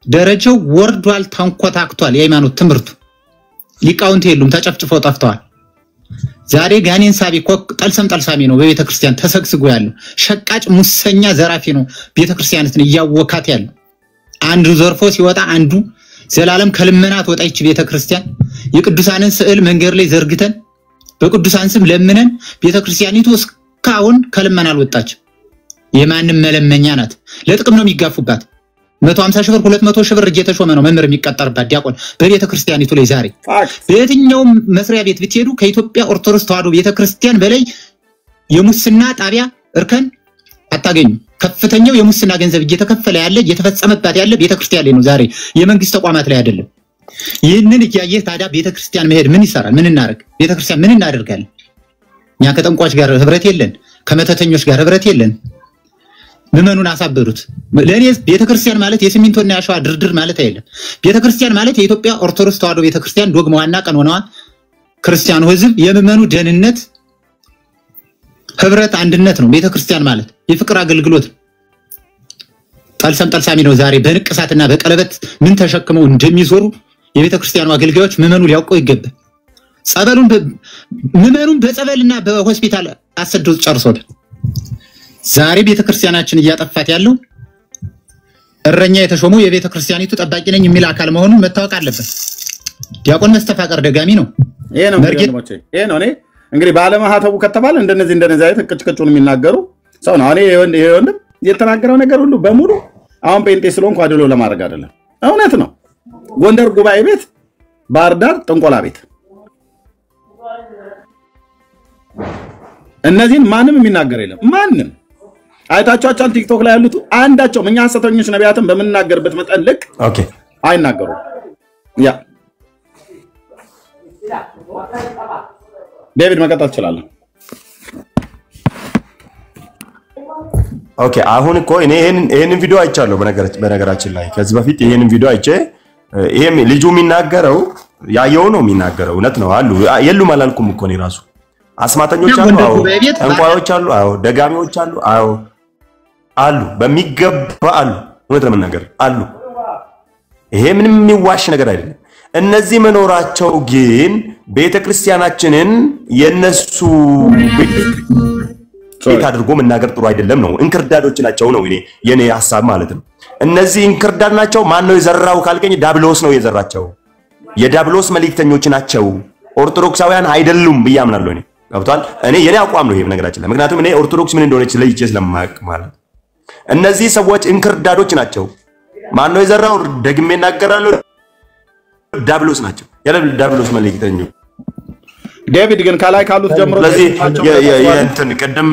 ደረጃው ወርዷል፣ ተንኮታክቷል። የሃይማኖት ትምህርቱ ሊቃውንት የሉም፣ ተጨፍጭፈው ጠፍተዋል። ዛሬ ጋኔን ሳቢ ጠልሰም ጠልሳሚ ነው በቤተ ክርስቲያን ተሰግስጎ ያለው። ሸቃጭ ሙሰኛ ዘራፊ ነው ቤተ ክርስቲያንን እያወካት ያለው። አንዱ ዘርፎ ሲወጣ አንዱ ዘላለም ከልመናት ወጣይች ቤተ ክርስቲያን የቅዱሳንን ስዕል መንገር ላይ ዘርግተን በቅዱሳን ስም ለምነን ቤተ ክርስቲያኒቱ እስካሁን ከልመና አልወጣች። የማንም መለመኛ ናት። ለጥቅም ነው የሚጋፉባት። 150 ሺህ ብር 200 ሺህ ብር እየተሾመ ነው መምህር የሚቀጠርባት ዲያቆን በቤተ ክርስቲያኒቱ ላይ። ዛሬ በየትኛው መስሪያ ቤት ብትሄዱ ከኢትዮጵያ ኦርቶዶክስ ተዋሕዶ ቤተ ክርስቲያን በላይ የሙስና ጣቢያ እርከን አታገኙ። ከፍተኛው የሙስና ገንዘብ እየተከፈለ ያለ እየተፈጸመባት ያለ ቤተ ክርስቲያን ላይ ነው ዛሬ፣ የመንግስት ተቋማት ላይ አይደለም። ይህንን እያየህ ታዲያ ቤተ ክርስቲያን መሄድ ምን ይሰራል? ምን እናደርግ? ቤተ ክርስቲያን ምን እናደርጋለን? እኛ ከጠንቋዮች ጋር ህብረት የለን፣ ከመተተኞች ጋር ህብረት የለን። ምዕመኑን አሳበዱት። ለኔ ቤተክርስቲያን ማለት የሲሚንቶና ያሸዋ ድርድር ማለት አይደለም። ቤተክርስቲያን ማለት የኢትዮጵያ ኦርቶዶክስ ተዋሕዶ ቤተክርስቲያን ዶግማዋና ቀኖናዋ ክርስቲያኑ ህዝብ የምዕመኑ ደህንነት ህብረት አንድነት ነው። ቤተክርስቲያን ማለት የፍቅር አገልግሎት ጠልሰም ጠልሳሚ ነው። ዛሬ በንቅሳትና በቀለበት ምን ተሸክመው እንደሚዞሩ የቤተክርስቲያኑ አገልጋዮች ምዕመኑ ሊያውቀው ይገባል። ጸበሉን ምዕመኑን በጸበልና በሆስፒታል አሰደው ጨርሶት ዛሬ ቤተክርስቲያናችን እያጠፋት ያለው እረኛ የተሾመው የቤተክርስቲያኒቱ ጠባቂ ነኝ የሚል አካል መሆኑን መታወቅ አለበት። ዲያቆን መስተፋቅር ደጋሚ ነው። ይሄ ነው ወንድሞቼ፣ ይሄ ነው። እኔ እንግዲህ ባለማህተቡ ከተባለ እንደነዚህ አይነት ቅጭቅጩን የሚናገሩ ሰው ነው። እኔ ይሄ ወንድም የተናገረው ነገር ሁሉ በሙሉ አሁን ጴንጤ ስለሆንኩ አድሎ ለማድረግ አይደለም፣ እውነት ነው። ጎንደር ጉባኤ ቤት፣ ባህር ዳር ጥንቆላ ቤት፣ እነዚህን ማንም የሚናገር የለም። ማንም አይታቻቻን ቲክቶክ ላይ ያሉት አንዳቸውም እኛ ሐሰተኞች ነቢያትን በመናገርበት መጠን ልክ አይናገሩም። ያ ዴቪድ መቀጠል ይችላል። ኦኬ አሁን እኮ እኔ ይሄንን ቪዲዮ አይቻለሁ። በነገራችን ላይ ከዚህ በፊት ይሄንን ቪዲዮ አይቼ ይሄም ልጁ የሚናገረው ያየው ነው የሚናገረው። እውነት ነው አሉ የሉም አላልኩም እኮ እኔ ራሱ አስማተኞች አሉ፣ አዎ ጠንቋዮች አሉ፣ አዎ ደጋሚዎች አሉ፣ አዎ አሉ፣ በሚገባ አሉ። እውነት ለመናገር አሉ። ይሄ ምንም የሚዋሽ ነገር አይደለም። እነዚህ መኖራቸው ግን ቤተክርስቲያናችንን የነሱ ቤት አድርጎ መናገር ጥሩ አይደለም ነው። እንክርዳዶች ናቸው ነው የኔ ሐሳብ ማለት ነው። እነዚህ እንክርዳድ ናቸው። ማን ነው የዘራው ካልከኝ ዳብሎስ ነው የዘራቸው። የዳብሎስ መልእክተኞች ናቸው። ኦርቶዶክሳውያን አይደሉም ብዬ አምናለሁ እኔ። ገብቷል? እኔ የኔ አቋም ነው ይሄ ነገራችን ላይ። ምክንያቱም እኔ ኦርቶዶክስ ምን እንደሆነች ለይቼ ስለማያውቅ ማለት እነዚህ ሰዎች እንክርዳዶች ናቸው። ማን ነው የዘራው? ደግሜ እናገራለሁ፣ ዳብሎስ ናቸው። ዳብሎስ መልእክተኞች ዴቪድ ግን ከላይ ካሉት ጀምሮ ስለዚህ የእንትን ቀደም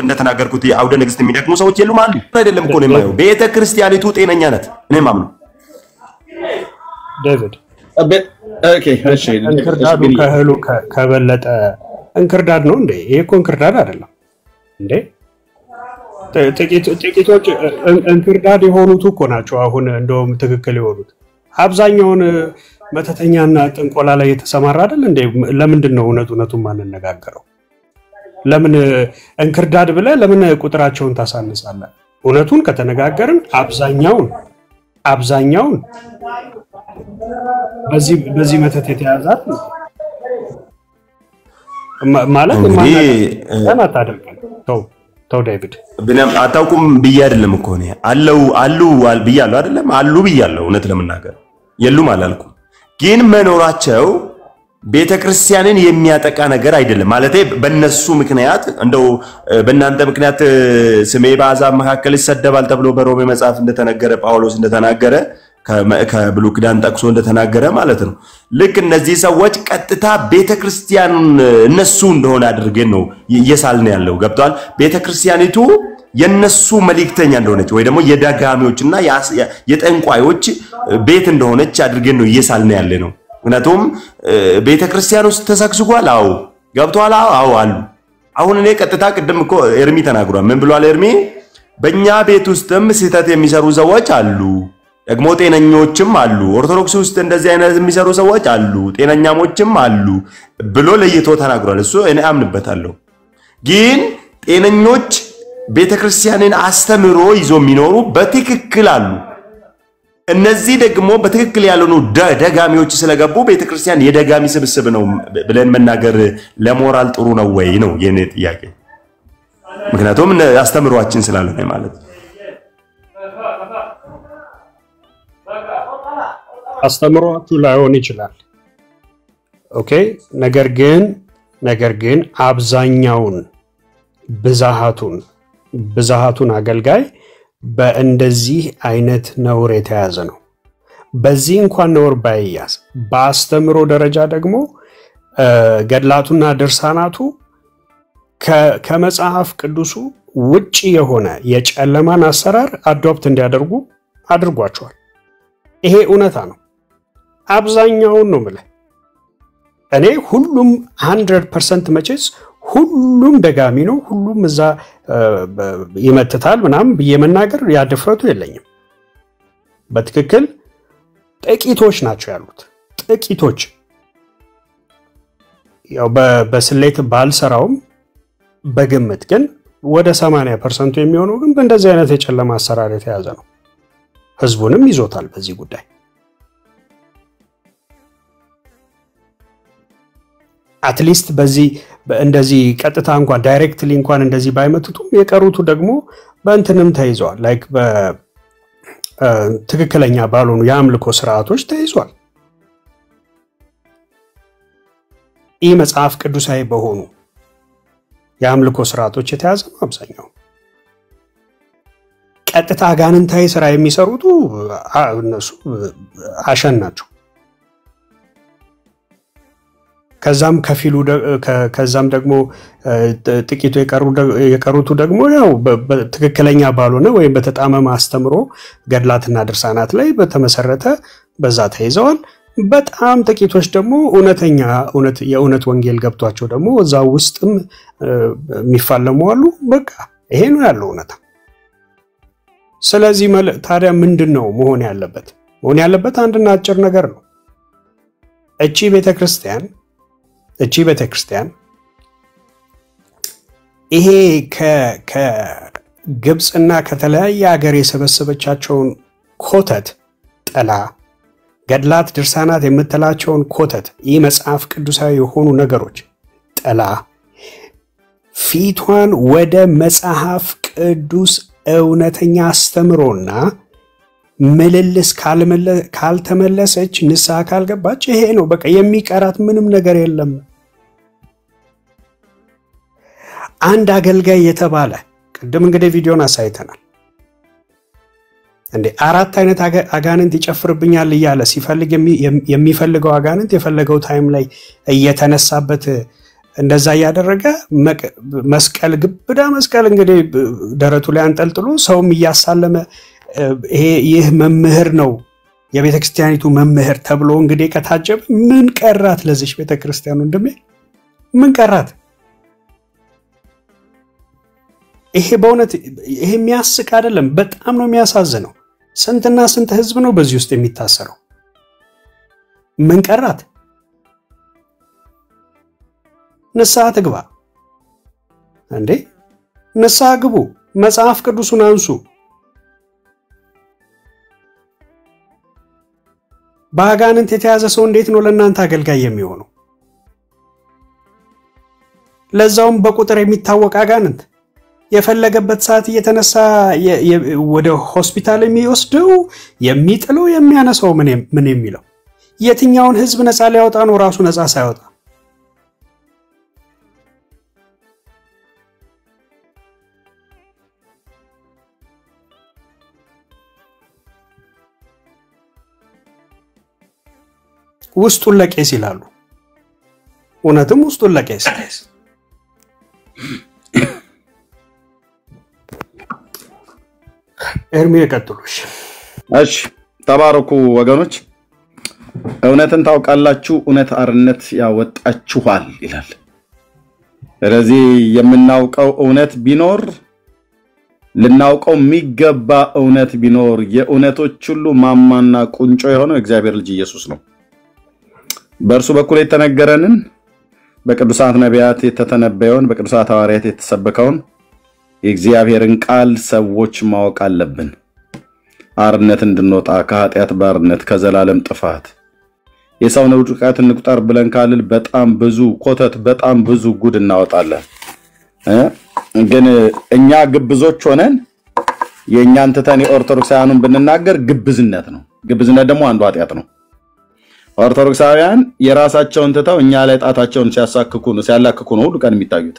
እንደተናገርኩት የአውደ ንግስት የሚደክሙ ሰዎች የሉም አሉ አይደለም እኮ ነው የማየው። ቤተክርስቲያኒቱ ጤነኛ ናት። እኔ ማምነው ዴቪድ ኦኬ እሺ እንክርዳዱ ከእህሉ ከበለጠ እንክርዳድ ነው እንዴ? ይሄ እኮ እንክርዳድ አይደለም እንዴ? ጥቂቶች እንክርዳድ የሆኑት እኮ ናቸው አሁን እንደውም ትክክል የሆኑት። አብዛኛውን መተተኛና ጥንቆላ ላይ የተሰማራ አይደል እንዴ? ለምንድን ነው እውነቱን ማንነጋገረው? ለምን እንክርዳድ ብለህ ለምን ቁጥራቸውን ታሳንሳለህ? እውነቱን ከተነጋገርን አብዛኛውን በዚህ መተት የተያዛት ማለት እንግዲህ አታደርገን ተው ዴቪድ ብለም አታውቁም ብዬ አይደለም እኮ ነው አሉ ብያለሁ አይደለም አሉ ብያለሁ እውነት ለምናገር የሉም አላልኩም ግን መኖራቸው ቤተክርስቲያንን የሚያጠቃ ነገር አይደለም ማለት በእነሱ ምክንያት እንደው በእናንተ ምክንያት ስሜ በአሕዛብ መካከል ይሰደባል ተብሎ በሮሜ መጽሐፍ እንደተነገረ ጳውሎስ እንደተናገረ ከብሉይ ኪዳን ጠቅሶ እንደተናገረ ማለት ነው ልክ እነዚህ ሰዎች ቀጥታ ቤተክርስቲያኑን እነሱ እንደሆነ አድርገን ነው እየሳልን ያለው ገብቷል ቤተክርስቲያኒቱ የነሱ መልእክተኛ እንደሆነች ወይ ደግሞ የዳጋሚዎችና የጠንቋዮች ቤት እንደሆነች አድርገን ነው እየሳልን ያለ ነው ምክንያቱም ቤተክርስቲያን ውስጥ ተሰክስጓል አው ገብቷል አው አሉ አሁን እኔ ቀጥታ ቀደም እኮ ኤርሚ ተናግሯል ምን ብሏል ኤርሚ በእኛ ቤት ውስጥም ስህተት የሚሰሩ ሰዎች አሉ ደግሞ ጤነኞችም አሉ ኦርቶዶክስ ውስጥ እንደዚህ አይነት የሚሰሩ ሰዎች አሉ ጤነኛሞችም አሉ ብሎ ለይቶ ተናግሯል እሱ እኔ አምንበታለሁ ግን ጤነኞች ቤተክርስቲያንን አስተምሮ ይዞ የሚኖሩ በትክክል አሉ እነዚህ ደግሞ በትክክል ያልሆኑ ደጋሚዎች ስለገቡ ቤተክርስቲያን የደጋሚ ስብስብ ነው ብለን መናገር ለሞራል ጥሩ ነው ወይ ነው የኔ ጥያቄ ምክንያቱም አስተምሯችን ስላልሆነ ማለት አስተምሯችሁ ላይሆን ይችላል ኦኬ ነገር ግን አብዛኛውን ብዛሃቱን አገልጋይ በእንደዚህ አይነት ነውር የተያዘ ነው በዚህ እንኳን ነውር ባይያዝ በአስተምሮ ደረጃ ደግሞ ገድላቱና ድርሳናቱ ከመጽሐፍ ቅዱሱ ውጪ የሆነ የጨለማን አሰራር አዶፕት እንዲያደርጉ አድርጓቸዋል ይሄ እውነታ ነው አብዛኛውን ነው ማለት እኔ ሁሉም 100% መቼስ ሁሉም ደጋሚ ነው ሁሉም እዛ ይመተታል ምናም በየመናገር ያድፍረቱ የለኝም በትክክል ጥቂቶች ናቸው ያሉት ጥቂቶች ያው በስሌት ባልሰራውም በግምት ግን ወደ 80% የሚሆነው ግን በእንደዚህ አይነት የጨለማ አሰራር የተያዘ ነው ህዝቡንም ይዞታል በዚህ ጉዳይ አትሊስት በዚህ እንደዚህ ቀጥታ እንኳን ዳይሬክትሊ እንኳን እንደዚህ ባይመቱቱም የቀሩቱ ደግሞ በእንትንም ተይዘዋል ላይክ በትክክለኛ ባልሆኑ የአምልኮ ስርዓቶች ተይዘዋል ይህ መጽሐፍ ቅዱሳዊ በሆኑ የአምልኮ ስርዓቶች የተያዘ ነው አብዛኛው ቀጥታ አጋንንታዊ ስራ የሚሰሩቱ እነሱ አሸን ናቸው ከዛም ደግሞ ጥቂቱ የቀሩቱ ደግሞ ያው በትክክለኛ ባልሆነ ወይም በተጣመመ አስተምሮ ገድላትና ድርሳናት ላይ በተመሰረተ በዛ ተይዘዋል በጣም ጥቂቶች ደግሞ የእውነት ወንጌል ገብቷቸው ደግሞ እዛ ውስጥም የሚፋለሙ አሉ በቃ ይሄ ነው ያለው እውነታ ስለዚህ ታዲያ ምንድነው መሆን ያለበት አንድና አጭር ነገር ነው እቺ ቤተክርስቲያን ይሄ ከግብጽና ከተለያየ ሀገር የሰበሰበቻቸውን ኮተት ጠላ ገድላት ድርሳናት የምትላቸውን ኮተት ይህ መጽሐፍ ቅዱሳዊ የሆኑ ነገሮች ጠላ ፊቷን ወደ መጽሐፍ ቅዱስ እውነተኛ አስተምሮና ምልልስ ካልተመለሰች ንስሐ ካልገባች ይሄ ነው በቃ የሚቀራት ምንም ነገር የለም አንድ አገልጋይ የተባለ ቅድም እንግዲህ ቪዲዮን አሳይተናል እንዴ አራት አይነት አጋንንት ይጨፍርብኛል ይያለ ሲፈልግ የሚፈልገው አጋንንት የፈለገው ታይም ላይ እየተነሳበት እንደዛ ያደረገ መስቀል ግብዳ መስቀል እንግዲህ ደረቱ ላይ አንጠልጥሎ ሰውም ያሳለመ ይህ መምህር ነው የቤተክርስቲያኒቱ መምህር ተብሎ እንግዲህ ከታጀበ ምን ቀራት ለዚህ ቤተክርስቲያኑ እንደምን ምን ቀራት ይሄ በእውነት ይሄ የሚያስቅ አይደለም በጣም ነው የሚያሳዝነው ስንትና ስንት ህዝብ ነው በዚህ ውስጥ የሚታሰረው ምን ቀራት ንስሐ ትግባ እንዴ ንስሐ ግቡ መጽሐፍ ቅዱስን አንሱ በአጋንንት የተያዘ ሰው እንዴት ነው ለእናንተ አገልጋይ የሚሆነው ለዛውም በቁጥር የሚታወቅ አጋንንት የፈለገበት ሰዓት እየተነሳ ወደ ሆስፒታል የሚወስደው የሚጥለው የሚያነሳው ምን የሚለው የትኛውን ህዝብ ነፃ ሊያወጣ ነው ራሱ ነፃ ሳይወጣ? ውስጡን ለቄስ ይላሉ። እውነትም ውስጡን ለቄስ ኤርሚ ይቀጥሉሽ። እሺ ተባረኩ ወገኖች። እውነትን ታውቃላችሁ፣ እውነት አርነት ያወጣችኋል ይላል። ስለዚህ የምናውቀው እውነት ቢኖር ልናውቀው የሚገባ እውነት ቢኖር የእውነቶች ሁሉ ማማና ቁንጮ የሆነው እግዚአብሔር ልጅ ኢየሱስ ነው። በእርሱ በኩል የተነገረንን በቅዱሳት ነቢያት የተተነበየውን በቅዱሳት ሐዋርያት የተሰበከውን የእግዚአብሔርን ቃል ሰዎች ማወቅ አለብን። አርነት እንድንወጣ ከኃጢአት ባርነት ከዘላለም ጥፋት የሰውን ውድቀት እንቁጠር ብለን ካልን በጣም ብዙ ኮተት በጣም ብዙ ጉድ እናወጣለን። ግን እኛ ግብዞች ሆነን የእኛን ትተን የኦርቶዶክሳውያኑን ብንናገር ግብዝነት ነው። ግብዝነት ደግሞ አንዱ ኃጢአት ነው። ኦርቶዶክሳውያን የራሳቸውን ትተው እኛ ላይ ጣታቸውን ሲያላክኩ ነው ሁሉ ቀን የሚታዩት።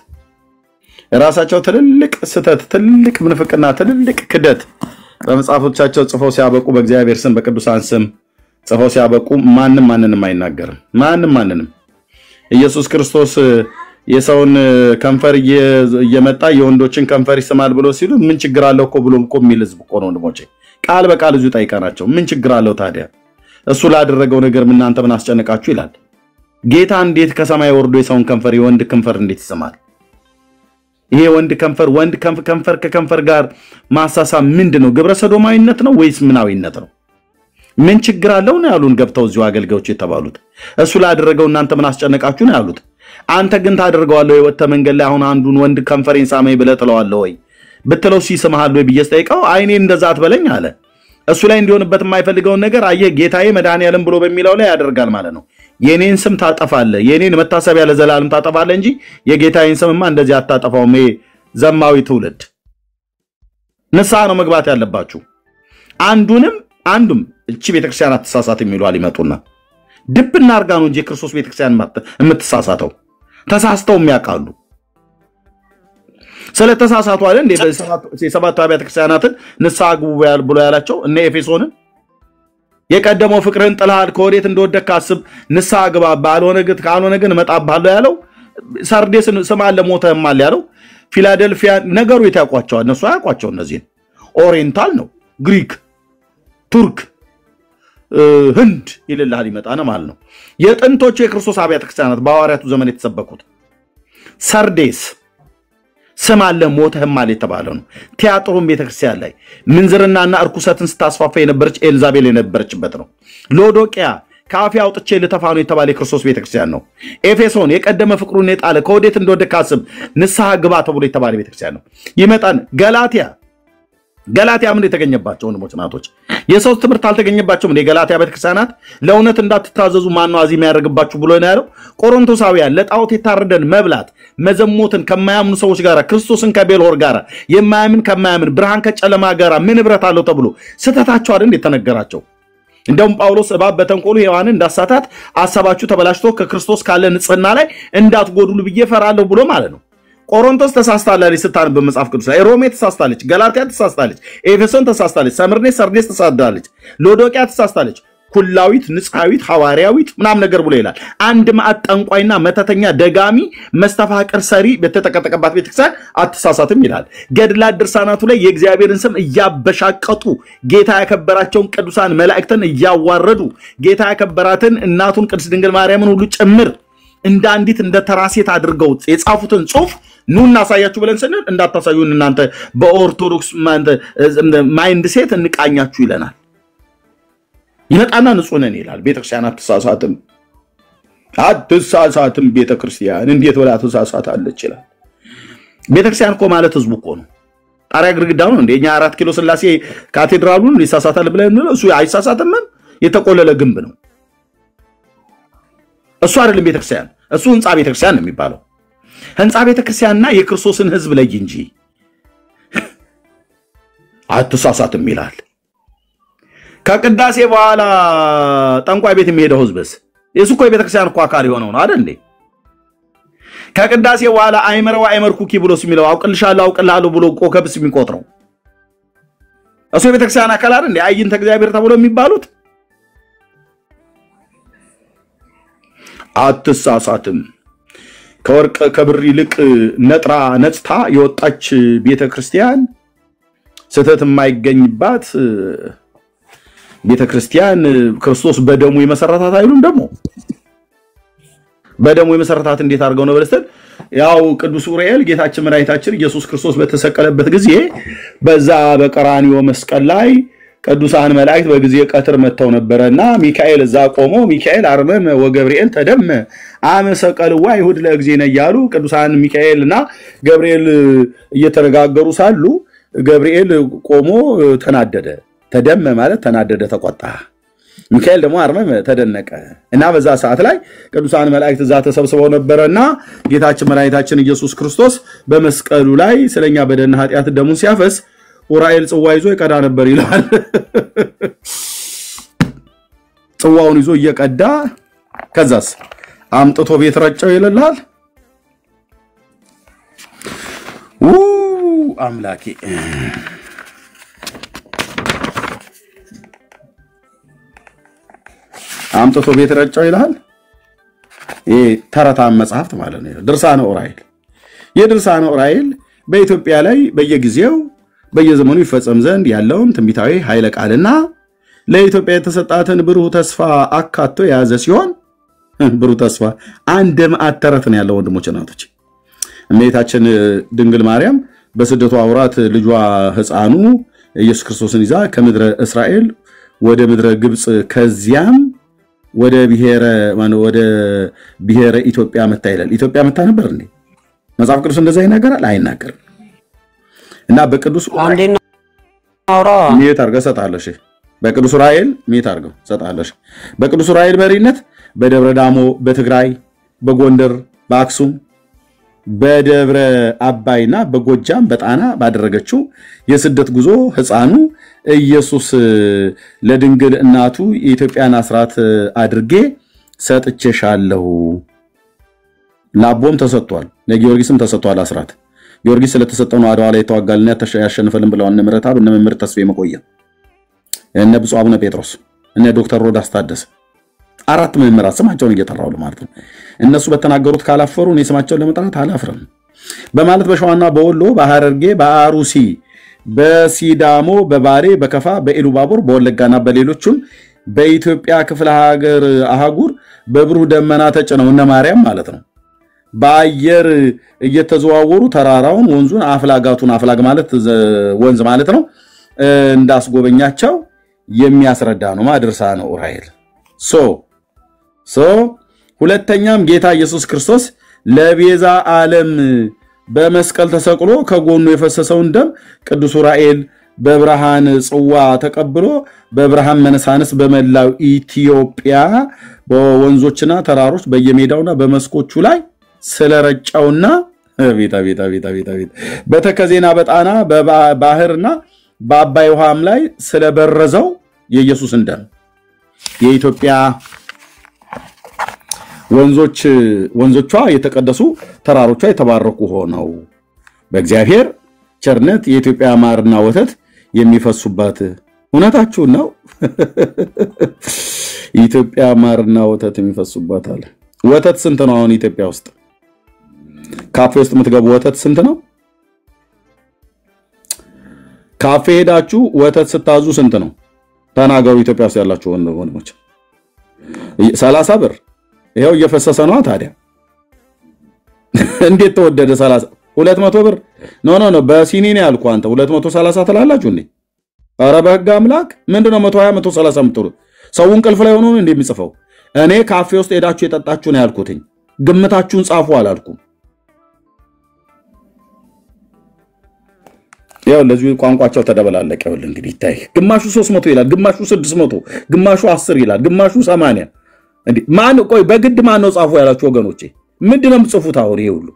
የራሳቸው ትልልቅ ስተት ትልልቅ ምንፍቅና ትልልቅ ክደት በመጽሐፎቻቸው ጽፈው ሲያበቁ በእግዚአብሔር ስም በቅዱሳን ስም ጽፈው ሲያበቁ ማንንም አይናገርም። ማንንም ኢየሱስ ክርስቶስ የሰውን ከንፈር እየመጣ የወንዶችን ከንፈር ይስማል ብሎ ሲሉ ምን ችግር አለው እኮ ብሎ እኮ የሚል ህዝብ እኮ ነው ወንድሞቼ። ቃል በቃል እዚሁ ጠይቀናቸው ምን ችግር አለው ታዲያ? እሱ ላደረገው ነገር እናንተ ምን አስጨነቃችሁ ይላል። ጌታ እንዴት ከሰማይ ወርዶ የሰውን ከንፈር የወንድ ከንፈር እንዴት ይስማል? ይሄ ወንድ ከንፈር ከከንፈር ጋር ማሳሳም ምንድነው? ግብረ ሰዶማዊነት ነው ወይስ ምናዊነት ነው? ምን ችግር አለው ነው ያሉን ገብተው እዚሁ አገልጋዮች የተባሉት። እሱ ላደረገው እናንተ ምን አስጨነቃችሁ ነው ያሉት። አንተ ግን ታደርገዋለህ ወይ? ወጥተ መንገድ ላይ አሁን አንዱን ወንድ ከንፈሬን ሳመኝ ብለህ ትለዋለህ ወይ? ብትለው ሲስምሃል ወይ ብዬ ስጠይቀው አይኔ እንደዛ አትበለኝ አለ። እሱ ላይ እንዲሆንበት የማይፈልገውን ነገር አየህ ጌታዬ መድኃኒዓለም ብሎ በሚለው ላይ ያደርጋል ማለት ነው። የኔን ስም ታጠፋለህ፣ የኔን መታሰቢያ ለዘላለም ታጠፋለህ እንጂ የጌታዬን ስምማ እንደዚህ አታጠፋውም። ዘማዊ ትውልድ ንስሐ ነው መግባት ያለባችሁ። አንዱም እቺ ቤተክርስቲያን አትሳሳት የሚሉአል ይመጡና ድብና አርጋ ነው እንጂ ክርስቶስ ቤተክርስቲያን የምትሳሳተው ተሳስተው የሚያውቃሉ። ስለተሳሳቱ አይደል እንደ የሰባቱ አብያተ ክርስቲያናትን ንስሐ ግቡ ብሎ ያላቸው እነ ኤፌሶንን የቀደመው ፍቅርን ጥላል ከወዴት እንደወደክ አስብ ንስሐ ግባ ካልሆነ ግን እመጣብሃለሁ ያለው። ሰርዴስን ስማለ ሞተህማል ያለው። ፊላደልፊያ ነገሩ የታቋቸው እነሱ አያቋቸው። እነዚህ ኦሪየንታል ነው ግሪክ ቱርክ ህንድ ይልልሃል ይመጣና ማለት ነው። የጥንቶቹ የክርስቶስ አብያተ ክርስቲያናት በሐዋርያቱ ዘመን የተሰበኩት ሰርዴስ ስማለ ሞተህማል የተባለው ነው። ቲያጥሮን ቤተክርስቲያን ላይ ምንዝርናና እርኩሰትን ስታስፋፋ የነበረች ኤልዛቤል የነበረችበት ነው። ሎዶቅያ ካፌ አውጥቼ ልተፋ ነው የተባለ የክርስቶስ ቤተክርስቲያን ነው። ኤፌሶን የቀደመ ፍቅሩን የጣለ ከወዴት እንደወደክ አስብ ንስሐ ግባ ተብሎ የተባለ ቤተክርስቲያን ነው። ይመጣን ገላትያ ምን የተገኘባቸው ወንድሞች ናቶች የሰው ትምህርት አልተገኘባቸውም። ገላትያ ቤተክርስቲያናት ለእውነት እንዳትታዘዙ ማን ነው አዚም ያደርግባችሁ ብሎ ነው ያለው። ቆሮንቶሳውያን ለጣዖት የታረደን መብላት መዘሞትን ከማያምኑ ሰዎች ጋር ክርስቶስን ከቤልሆር ጋር የማያምን ከማያምን ብርሃን ከጨለማ ጋር ምን ህብረት አለው ተብሎ ስተታቸው አይደል የተነገራቸው። እንደውም ጳውሎስ እባብ በተንኮሉ ሔዋንን እንዳሳታት አሳባችሁ ተበላሽቶ ከክርስቶስ ካለ ንጽህና ላይ እንዳትጎድሉ ብዬ ፈራለሁ ብሎ ማለት ነው። ቆሮንቶስ ተሳስታለች ስታን በመጽሐፍ ቅዱስ ላይ ሮሜ ተሳስታለች፣ ገላትያ ተሳስታለች፣ ኤፌሶን ተሳስታለች፣ ሰምርኔ ሰርዴስ ተሳስታለች፣ ሎዶቅያ ተሳስታለች፣ ኩላዊት ንጽሐዊት ሐዋርያዊት ምናም ነገር ብሎ ይላል። አንድ ማዕት ጠንቋይና መተተኛ ደጋሚ መስተፋቅር ሰሪ በተጠቀጠቀባት ቤተክርስቲያን አትሳሳትም ይላል። ገድላት ድርሳናቱ ላይ የእግዚአብሔርን ስም እያበሻቀጡ ጌታ ያከበራቸውን ቅዱሳን መላእክትን እያዋረዱ ጌታ ያከበራትን እናቱን ቅድስት ድንግል ማርያምን ሁሉ ጭምር እንደ አንዲት እንደ ተራሴት አድርገው የጻፉትን ጽሑፍ ኑ እናሳያችሁ ብለን ስንል እንዳታሳዩን እናንተ በኦርቶዶክስ ማይንድ ሴት እንቃኛችሁ ይለናል። ይመጣና ንጹህ ነን ይላል። ቤተክርስቲያን አትሳሳትም ቤተክርስቲያን እንዴት ወላ ተሳሳታለች ይላል። ቤተክርስቲያን እኮ ማለት ህዝቡ እኮ ነው። ጣሪያ ግድግዳው ነው እንደኛ 4 ኪሎ ስላሴ ካቴድራሉን ሊሳሳታል ብለን እሱ አይሳሳትም። የተቆለለ ግንብ ነው እሱ አይደለም ቤተክርስቲያን። እሱ ህንጻ ቤተክርስቲያን ነው የሚባለው። ህንጻ ቤተክርስቲያንና የክርስቶስን ህዝብ ለይ እንጂ አትሳሳትም ይላል። ከቅዳሴ በኋላ ጠንቋይ ቤት የሚሄደው ህዝብስ የሱኮ የቤተክርስቲያን እኮ አካል የሆነው ነው አይደል እንዴ? ከቅዳሴ በኋላ አይመርኩኪ ብሎስ የሚለው አውቅልሻለሁ ብሎ ኮከብስ የሚቆጥረው እሱ የቤተክርስቲያን አካል አይደል እንዴ? አይንተ እግዚአብሔር ተብሎ የሚባሉት አትሳሳትም። ከወርቅ ከብር ይልቅ ነጽታ የወጣች ቤተክርስቲያን ስተት የማይገኝባት ቤተክርስቲያን ክርስቶስ በደሙ የመሰረታት አይሉም። ደግሞ በደሙ የመሰረታት እንዴት አድርገው ነው በለስተን? ያው ቅዱስ ኡራኤል ጌታችን መድኃኒታችን ኢየሱስ ክርስቶስ በተሰቀለበት ጊዜ በዛ በቀራንዮ መስቀል ላይ ቅዱሳን መላእክት በጊዜ ቀትር መተው ነበርና ሚካኤል እዛ ቆሞ ሚካኤል አርመም ወገብርኤል ተደመ አመሰቀልዋ ይሁድ ለእግዚእነ እያሉ ቅዱሳን ሚካኤልና ገብርኤል እየተነጋገሩ ሳሉ ገብርኤል ቆሞ ተናደደ። ተደመ ማለት ተናደደ፣ ተቆጣ። ሚካኤል ደግሞ አርመም ተደነቀ። እና በዛ ሰዓት ላይ ቅዱሳን መላእክት እዛ ተሰብስበው ነበርና ጌታችን መድኃኒታችን ኢየሱስ ክርስቶስ በመስቀሉ ላይ ስለኛ በደልና ኃጢአት ደሙን ሲያፈስ ኡራኤል ጽዋ ይዞ ይቀዳ ነበር ይላል። ጽዋውን ይዞ እየቀዳ ከዛስ አምጥቶ ቤት ረጨው ይላል። አምላኬ አምጥቶ ቤት ረጨው ይላል። ይሄ ተረታ መጽሐፍት ማለት ነው። ድርሳነ ኡራኤል የድርሳነ ኡራኤል በኢትዮጵያ ላይ በየጊዜው በየዘመኑ ይፈጸም ዘንድ ያለውን ትንቢታዊ ኃይለ ቃልና ለኢትዮጵያ የተሰጣትን ብሩህ ተስፋ አካቶ የያዘ ሲሆን ብሩህ ተስፋ አንድ ማዕተረት ነው ያለው። ወንድሞች እናቶች እመቤታችን ድንግል ማርያም በስደቷ አውራት ልጇ ሕፃኑ ኢየሱስ ክርስቶስን ይዛ ከምድረ እስራኤል ወደ ምድረ ግብጽ ከዚያም ወደ ብሔረ ኢትዮጵያ መታ ይላል። ኢትዮጵያ መታ ነበር እንዴ? መጽሐፍ ቅዱስ እንደዛ ይናገራል? አይናገርም። እና በቅዱስ ኡራኤል ሚት አርገ ሰጣለሽ። በቅዱስ ኡራኤል ሚት አርገው ሰጣለሽ። በቅዱስ ኡራኤል መሪነት በደብረ ዳሞ በትግራይ በጎንደር በአክሱም በደብረ አባይና በጎጃም በጣና ባደረገችው የስደት ጉዞ ሕፃኑ ኢየሱስ ለድንግል እናቱ የኢትዮጵያን አስራት አድርጌ ሰጥቼሻለሁ። ላቦም ተሰጥቷል፣ ለጊዮርጊስም ተሰጥቷል አስራት። ጊዮርጊስ ስለተሰጠው ነው አድዋ ላይ ተዋጋልና ያሸነፈልን ብለው እነ ምረታ እነ መምህር ተስፋዬ መቆያ እነ ብፁዕ አቡነ ጴጥሮስ እነ ዶክተር ሮዳስ ታደሰ አራት መምህራን ስማቸውን እየጠራው ማለት ነው። እነሱ በተናገሩት ካላፈሩ እኔ ስማቸውን ለመጥራት አላፍርም በማለት በሸዋና በወሎ በሐረርጌ በአሩሲ በሲዳሞ በባሬ በከፋ በኢሉባቦር በወለጋና በሌሎችም በኢትዮጵያ ክፍለ ሀገር አህጉር በብሩህ ደመና ተጭነው እነ ማርያም ማለት ነው በአየር እየተዘዋወሩ ተራራውን ወንዙን አፍላጋቱን አፍላግ ማለት ወንዝ ማለት ነው እንዳስጎበኛቸው የሚያስረዳ ነው ድርሳነ ኡራኤል። ሁለተኛም ጌታ ኢየሱስ ክርስቶስ ለቤዛ ዓለም በመስቀል ተሰቅሎ ከጎኑ የፈሰሰውን ደም ቅዱስ ኡራኤል በብርሃን ጽዋ ተቀብሎ በብርሃን መነሳንስ በመላው ኢትዮጵያ በወንዞችና ተራሮች በየሜዳውና በመስኮቹ ላይ ስለረጫውና ቤታ በተከዜና በጣና በባህርና በአባይ ውሃም ላይ ስለበረዘው የኢየሱስን ደም የኢትዮጵያ ወንዞቿ የተቀደሱ ተራሮቿ የተባረኩ ሆነው በእግዚአብሔር ቸርነት የኢትዮጵያ ማርና ወተት የሚፈሱባት እውነታችሁ ነው። ኢትዮጵያ ማርና ወተት የሚፈሱባት አለ። ወተት ስንት ነው አሁን ኢትዮጵያ ውስጥ? ካፌ ውስጥ የምትገቡ ወተት ስንት ነው? ካፌ ሄዳችሁ ወተት ስታዙ ስንት ነው? ተናገሩ። ኢትዮጵያ ውስጥ ያላችሁ ወንድሞች 30 ብር ይሄው እየፈሰሰ ነው። ታዲያ እንዴት ተወደደ? 30 200 ብር ኖ በሲኒ ነው ያልኩ። አንተ 230 ትላላችሁ እንዴ? ኧረ በሕግ አምላክ ምንድነው 120 130 የምትሉት? ሰው እንቅልፍ ላይ ሆኖ ነው እንደሚጽፈው። እኔ ካፌ ውስጥ ሄዳችሁ የጠጣችሁ ነው ያልኩትኝ። ግምታችሁን ጻፉ አላልኩም። ያው ለዚህ ቋንቋቸው ተደበላለቀ። ይኸውልህ እንግዲህ ይታይ። ግማሹ 300 ይላል፣ ግማሹ 600፣ ግማሹ 10 ይላል፣ ግማሹ 80 እንዴ ማን ቆይ በግድ ማን ነው ጻፉ ያላችሁ ወገኖቼ? ምንድነው የምጽፉት? አሁን ይሄ ሁሉ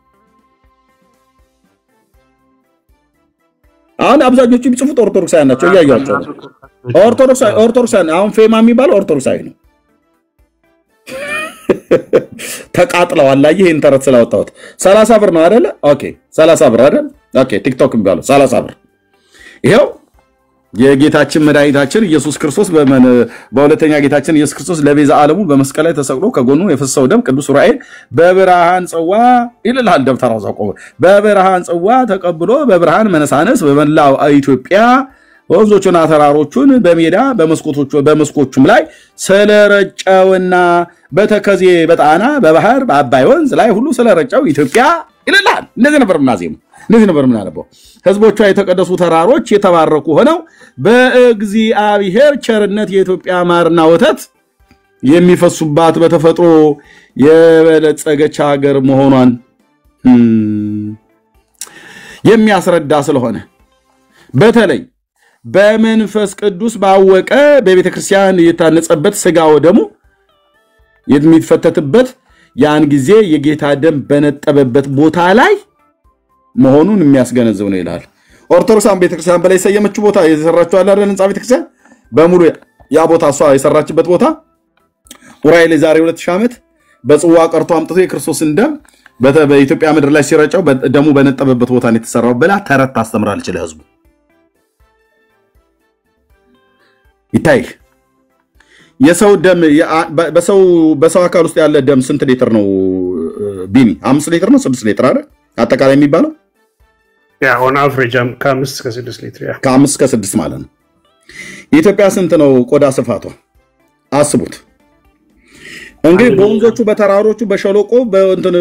አሁን አብዛኞቹ የሚጽፉት ኦርቶዶክሳውያን ናቸው እያያቸው ኦርቶዶክሳውያን አሁን ፌማ የሚባለው ኦርቶዶክሳዊ ነው ተቃጥለዋል ላይ ይሄን ተረት ስላወጣሁት 30 ብር ነው አይደለ ኦኬ 30 ብር አይደል ኦኬ ቲክቶክ የሚባለው 30 ብር ይሄው የጌታችን መድኃኒታችን ኢየሱስ ክርስቶስ በሁለተኛ ጌታችን ኢየሱስ ክርስቶስ ለቤዛ ዓለሙ በመስቀል ላይ ተሰቅሎ ከጎኑ የፈሰሰው ደም ቅዱስ ዑራኤል በብርሃን ጽዋ ይልላል ደብተራው ዘቆ በብርሃን ጽዋ ተቀብሎ በብርሃን መነሳነስ በመላው ኢትዮጵያ ወንዞቹና ተራሮቹን በሜዳ በመስኮቹም ላይ ስለረጨውና በተከዜ በጣና በባህር በአባይ ወንዝ ላይ ሁሉ ስለረጨው ኢትዮጵያ ይልላል እንደዚህ ነበር ምናዜም እንደዚህ ነበር ምናነበው ህዝቦቿ የተቀደሱ ተራሮች የተባረኩ ሆነው በእግዚአብሔር ቸርነት የኢትዮጵያ ማርና ወተት የሚፈሱባት በተፈጥሮ የበለጸገች ሀገር መሆኗን የሚያስረዳ ስለሆነ በተለይ በመንፈስ ቅዱስ ባወቀ በቤተክርስቲያን የታነጸበት ስጋው ደሙ የሚፈተትበት ያን ጊዜ የጌታ ደም በነጠበበት ቦታ ላይ መሆኑን የሚያስገነዝብ ነው ይላል ኦርቶዶክሳን ቤተክርስቲያን በላይ ሰየመችው ቦታ የሰራችው አለ አይደል ህንጻ ቤተክርስቲያን በሙሉ ያ ቦታ እሷ የሰራችበት ቦታ ዑራኤል ዛሬ 2000 ዓመት በጽዋ ቀርቶ አምጥቶ የክርስቶስን ደም በኢትዮጵያ ምድር ላይ ሲረጨው ደሙ በነጠበበት ቦታ ነው የተሰራው ብላ ተረት ታስተምራለች ለህዝቡ ይታይ የሰው ደም በሰው አካል ውስጥ ያለ ደም ስንት ሊትር ነው ቢኒ 5 ሊትር ነው 6 ሊትር አይደል አጠቃላይ የሚባለው ያ ኦን አቨሬጅ ከ5 እስከ 6 ሊትር ያ ከ5 እስከ 6 ማለት ነው የኢትዮጵያ ስንት ነው ቆዳ ስፋቷ አስቡት እንግዲህ በወንዞቹ በተራሮቹ በሸለቆ በእንትን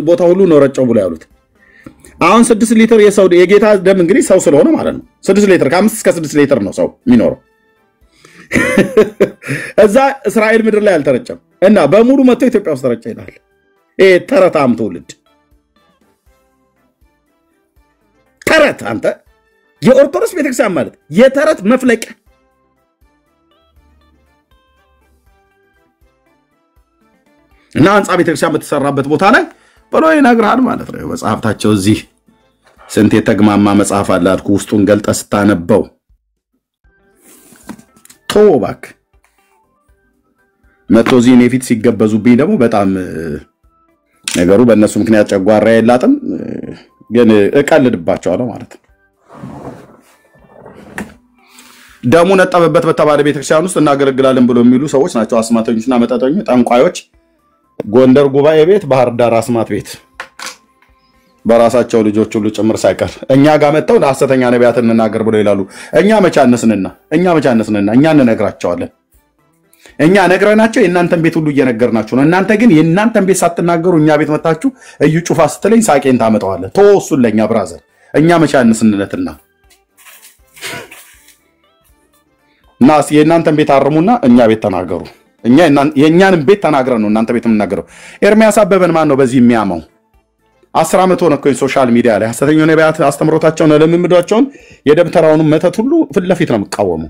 ቦታ ሁሉ ነው ረጨው ብሎ ያሉት አሁን 6 ሊትር የሰው የጌታ ደም እንግዲህ ሰው ስለሆነ ማለት ነው 6 ሊትር ከ5 እስከ 6 ሊትር ነው ሰው የሚኖረው እዛ እስራኤል ምድር ላይ አልተረጨም እና በሙሉ መጥቶ ኢትዮጵያ ውስጥ ተረጨ ይላል ተረታም ትውልድ ተረት አንተ የኦርቶዶክስ ቤተክርስቲያን ማለት የተረት መፍለቅ እና አንጻ ቤተክርስቲያን በተሰራበት ቦታ ላይ ብሎ ይነግራል ማለት ነው መጽሐፍታቸው እዚህ ስንት የተግማማ መጽሐፍ አላልኩ ውስጡን ገልጠ ስታነበው ቶባክ መቶዚ ነፊት ሲገበዙብኝ ደግሞ በጣም ነገሩ በእነሱ ምክንያት ጨጓራ የላጥም ግን እቀልድባቸዋለሁ ማለት ነው ደሙ ነጠበበት በተባለ ቤተክርስቲያን ውስጥ እናገለግላለን ብሎ የሚሉ ሰዎች ናቸው አስማተኞችና መጣጣኞች ጠንቋዮች ጎንደር ጉባኤ ቤት ባህር ዳር አስማት ቤት በራሳቸው ልጆች ሁሉ ጭምር ሳይቀር እኛ ጋር መጣው ለሐሰተኛ ነቢያትን እናገር ብለው ይላሉ እኛ መቻነስንና እኛ እንነግራቸዋለን እኛ ነግረናቸው የእናንተን ቤት ሁሉ እየነገርናችሁ ነው እናንተ ግን የእናንተን ቤት ሳትናገሩ እኛ ቤት መጣችሁ እዩ ጩፋ ስትለኝ ሳቄን ታመጣዋለህ ተወሱን ለኛ ብራዘር እኛ መቻነስንነትና ናስ የእናንተን ቤት አርሙና እኛ ቤት ተናገሩ እኛ የእኛን ቤት ተናግረን ነው እናንተ ቤት የምናገረው ኤርሚያስ አበበን ማን ነው በዚህ የሚያመው 10 ዓመት ሆነ እኮ ሶሻል ሚዲያ ላይ ሐሰተኛ ነቢያት አስተምሮታቸውን ለምምዷቸውን የደብተራውን መተት ሁሉ ፍል ለፊት ነው የሚቃወሙ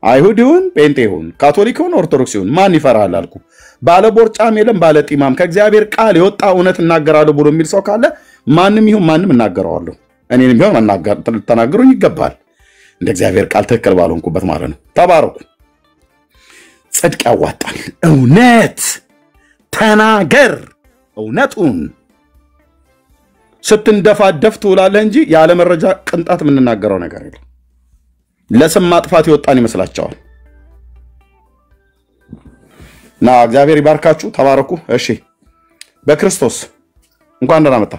አይሁዲውን ጴንጤውን ካቶሊኩን ኦርቶዶክሱን ማን ይፈራል አልኩ ባለ ቦርጫም የለም ባለ ጢማም ከእግዚአብሔር ቃል የወጣ እውነት እናገራለሁ ብሎ የሚል ሰው ካለ ማንም ይሁን ማንም እናገራለሁ እኔንም ቢሆን ተናገሩኝ ይገባል እንደ እግዚአብሔር ቃል ተከል ባልሆንኩበት ማለት ነው ተባረኩ ጽድቅ ያዋጣል እውነት ተናገር እውነቱን ስትንደፋደፍ ትውላለህ እንጂ ያለ መረጃ ቅንጣት የምንናገረው ነገር የለም ለስም ማጥፋት ይወጣን ይመስላችኋል ና እግዚአብሔር ይባርካችሁ ተባረኩ እሺ በክርስቶስ እንኳን ደህና መጣ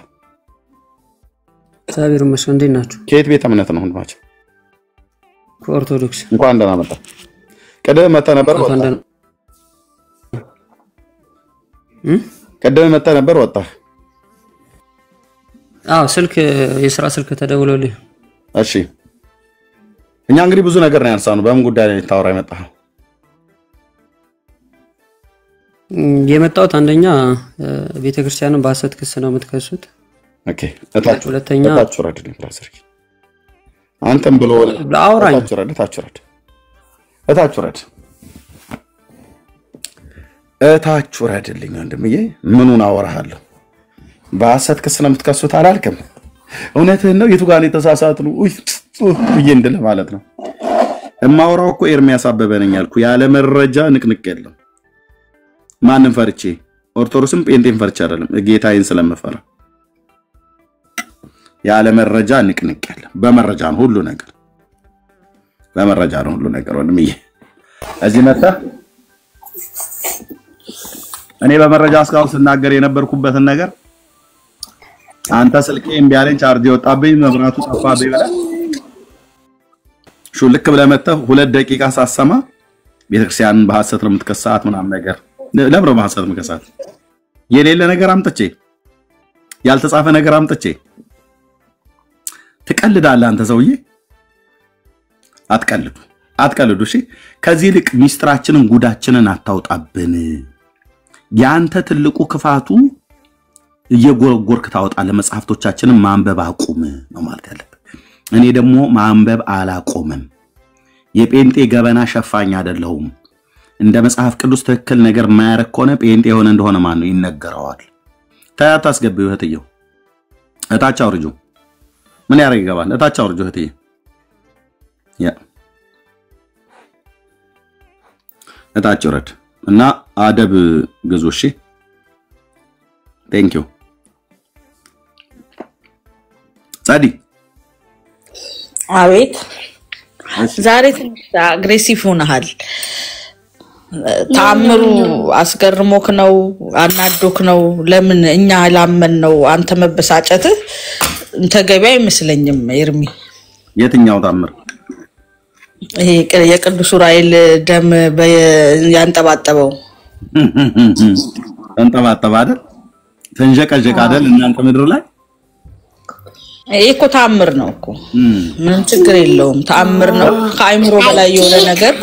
እግዚአብሔር ይመስገን እንዴት ናችሁ ከየት ቤተ እምነት ነው ወንድማችን ከኦርቶዶክስ እንኳን ደህና መጣ ቀደም መጣ ነበር ወጣ ስልክ የሥራ ስልክ ተደውሎልኝ እሺ እኛ እንግዲህ ብዙ ነገር ነው ያንሳነው በምን ጉዳይ ላይ ታወራ የመጣው የመጣሁት አንደኛ ቤተክርስቲያንን በሐሰት ክስ ነው የምትከሱት ኦኬ እታችሁ ረድልኝ ብራዘር አንተም ብሎ አውራኝ እታችሁ ረድልኝ ወንድምዬ ምኑን አወራሃለሁ በሐሰት ክስ ነው የምትከሱት አላልከም እውነትህን ነው የቱ ጋር ነው የተሳሳት ነው ብዬ እንድል ማለት ነው። እማወራው እኮ ኤርሚያስ አበበ ነኝ ያልኩ ያለ መረጃ ንቅንቅ የለም። ማንም ፈርቼ ኦርቶዶክስም ጴንጤም ፈርቼ አይደለም፣ ጌታዬን ስለምፈራ ያለ መረጃ ንቅንቅ የለም። በመረጃ ነው ሁሉ ነገር፣ በመረጃ ነው ሁሉ ነገር። ወንድምዬ እዚህ መጣ እኔ በመረጃ እስካሁን ስናገር የነበርኩበትን ነገር አንተ ስልኬ እምቢ አለኝ፣ ቻርጅ ወጣብኝ፣ መብራቱ ጠፋብኝ ብለህ ሹልክ ብለህ መተህ 2 ደቂቃ ሳሰማ ቤተክርስቲያንን በሐሰት ነው የምትከሳት ምናምን ነገር ለምሮ በሐሰት የምትከሳት የሌለ ነገር አምጥቼ ያልተጻፈ ነገር አምጥቼ ትቀልዳለህ አንተ ሰውዬ። አትቀልዱ እሺ። ከዚህ ልቅ ሚስጥራችንን ጉዳችንን አታውጣብን። ያንተ ትልቁ ክፋቱ እየጎርጎርክ ታወጣለህ። መጽሐፍቶቻችንን ማንበብ አቁም ነው ማለት ያለብህ። እኔ ደግሞ ማንበብ አላቆምም። የጴንጤ ገበና ሸፋኝ አይደለሁም። እንደ መጽሐፍ ቅዱስ ትክክል ነገር ማያረክ ሆነ ጴንጤ የሆነ እንደሆነ ማን ነው ይነገረዋል። ታያት አስገቢው እህትየው እታች አውርጁ። ምን ያረግ ይገባል? እታች አውርጁ እህትዬ። ያ እታች ወረድ እና አደብ ግዙ እሺ። ቴንክ ዩ ጻዲ። አቤት ዛሬ ትንሽ አግሬሲቭ ሆነሃል። ታምሩ አስገርሞክ ነው አናዶክ ነው? ለምን እኛ ላመን ነው አንተ መበሳጨት ተገቢ አይመስለኝም። ኤርሚ የትኛው ታምር? ይሄ የቅዱስ ዑራኤል ደም ያንጠባጠበው አንጠባጠባ አይደል? ተንጀቀጀቀ አይደል? እናንተ ምድር ላይ እኮ ታምር ነው እኮ ምንም ችግር የለውም። ታምር ነው። ከአይምሮ በላይ የሆነ ነገር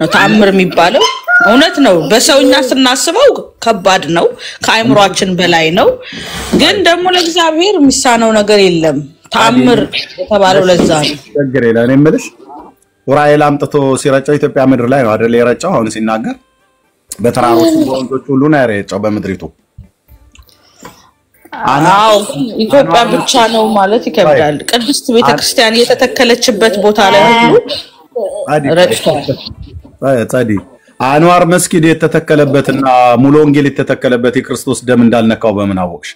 ነው ታምር የሚባለው። እውነት ነው። በሰውኛ ስናስበው ከባድ ነው፣ ከአይምሮአችን በላይ ነው። ግን ደግሞ ለእግዚአብሔር የሚሳነው ነገር የለም። ታምር የተባለው ለዛ ነው። ችግር የለም። እኔ የምልሽ ዑራኤል አምጥቶ ሲረጨው ኢትዮጵያ ምድር ላይ ነው አይደል የረጨው? አሁን ሲናገር በተራሮች በወንዞች ሁሉ ነው የረጨው በምድሪቱ። አዎ ኢትዮጵያ ብቻ ነው ማለት ይከብዳል። ቅድስት ቤተክርስቲያን የተተከለችበት ቦታ ላይ ሁሉ ረጭቷል። ጻዲ አንዋር መስጊድ የተተከለበትና ሙሉ ወንጌል የተተከለበት የክርስቶስ ደም እንዳልነካው በምን አወቅሽ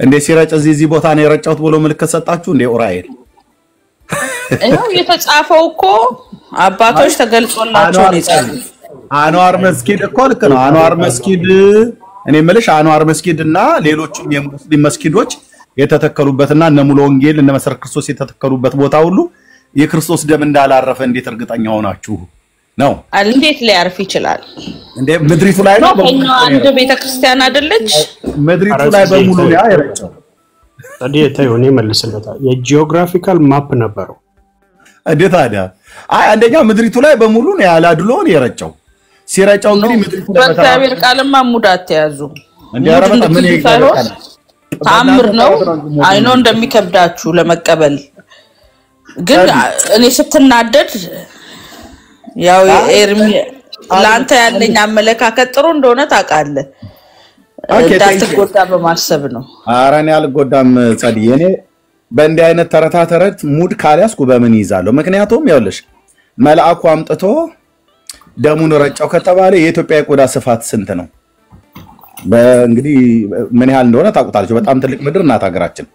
እንዴ? ሲረጭ እዚህ ቦታ ነው የረጨውት ብሎ ምልክት ሰጣችሁ እንዴ? ዑራኤል ነው የተጻፈው እኮ አባቶች ተገልጾላቸው ነው የጻፈው። አንዋር መስጊድ እኮ ልክ ነው። አንዋር መስጊድ እኔ የምልሽ አንዋር መስጊድና ሌሎችም የሙስሊም መስጊዶች የተተከሉበትና እነ ሙሉ ወንጌል እነ መሰረት ክርስቶስ የተተከሉበት ቦታ ሁሉ የክርስቶስ ደም እንዳላረፈ እንዴት እርግጠኛ ሆናችሁ ነው? እንዴት ሊያርፍ ይችላል እንዴ? ምድሪቱ ላይ ነው። አንድ ቤተክርስቲያን አይደለች? ምድሪቱ ላይ በሙሉ ነው ያረጨው። ታዲያ ታዩኔ መልስለታል። የጂኦግራፊካል ማፕ ነበረው እንዴ ታዲያ? አይ አንደኛ ምድሪቱ ላይ በሙሉ ነው ያላድሎን የረጨው። ሲረጨው እንግዲህ ምድሪቱ ላይ በእግዚአብሔር ቃልማ ሙዳት ተያዙ እንዴ? አረመጣ ምን ይገርማል? ታምር ነው። አይኖ እንደሚከብዳችሁ ለመቀበል ግን እኔ ስትናደድ ያው ኤርሚ ላንተ ያለኝ አመለካከት ጥሩ እንደሆነ ታውቃለህ። እንዳትጎዳ በማሰብ ነው። ኧረ እኔ አልጎዳም ጻዲዬ። እኔ በእንዲህ አይነት ተረት ሙድ ካልያዝኩ በምን ይዛለሁ? ምክንያቱም ያውልሽ መልአኩ አምጥቶ ደሙን ረጨው ከተባለ የኢትዮጵያ የቆዳ ስፋት ስንት ነው? በእንግዲህ ምን ያህል እንደሆነ ታውቁታላችሁ። በጣም ትልቅ ምድር እናት ሀገራችን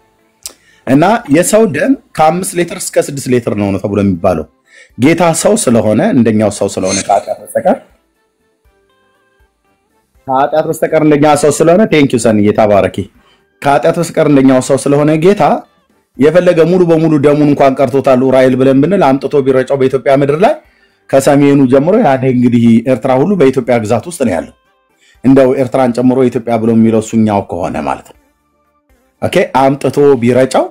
እና የሰው ደም ከ5 ሊትር እስከ 6 ሊትር ነው ተብሎ የሚባለው ጌታ ሰው ስለሆነ እንደኛው ሰው ስለሆነ ከኃጢአት በስተቀር እንደኛ ሰው ስለሆነ ቴንኪው ሰንዬ ተባረኪ። ከኃጢአት በስተቀር እንደኛው ሰው ስለሆነ ጌታ የፈለገ ሙሉ በሙሉ ደሙን እንኳን ቀርቶታል ዑራኤል ብለን ብንል አምጥቶ ቢረጨው በኢትዮጵያ ምድር ላይ ከሰሜኑ ጀምሮ ያኔ እንግዲህ ኤርትራ ሁሉ በኢትዮጵያ ግዛት ውስጥ ነው ያለው። እንደው ኤርትራን ጨምሮ ኢትዮጵያ ብሎ የሚለው ሱኛው ከሆነ ማለት ነው። ኦኬ አምጥቶ ቢረጨው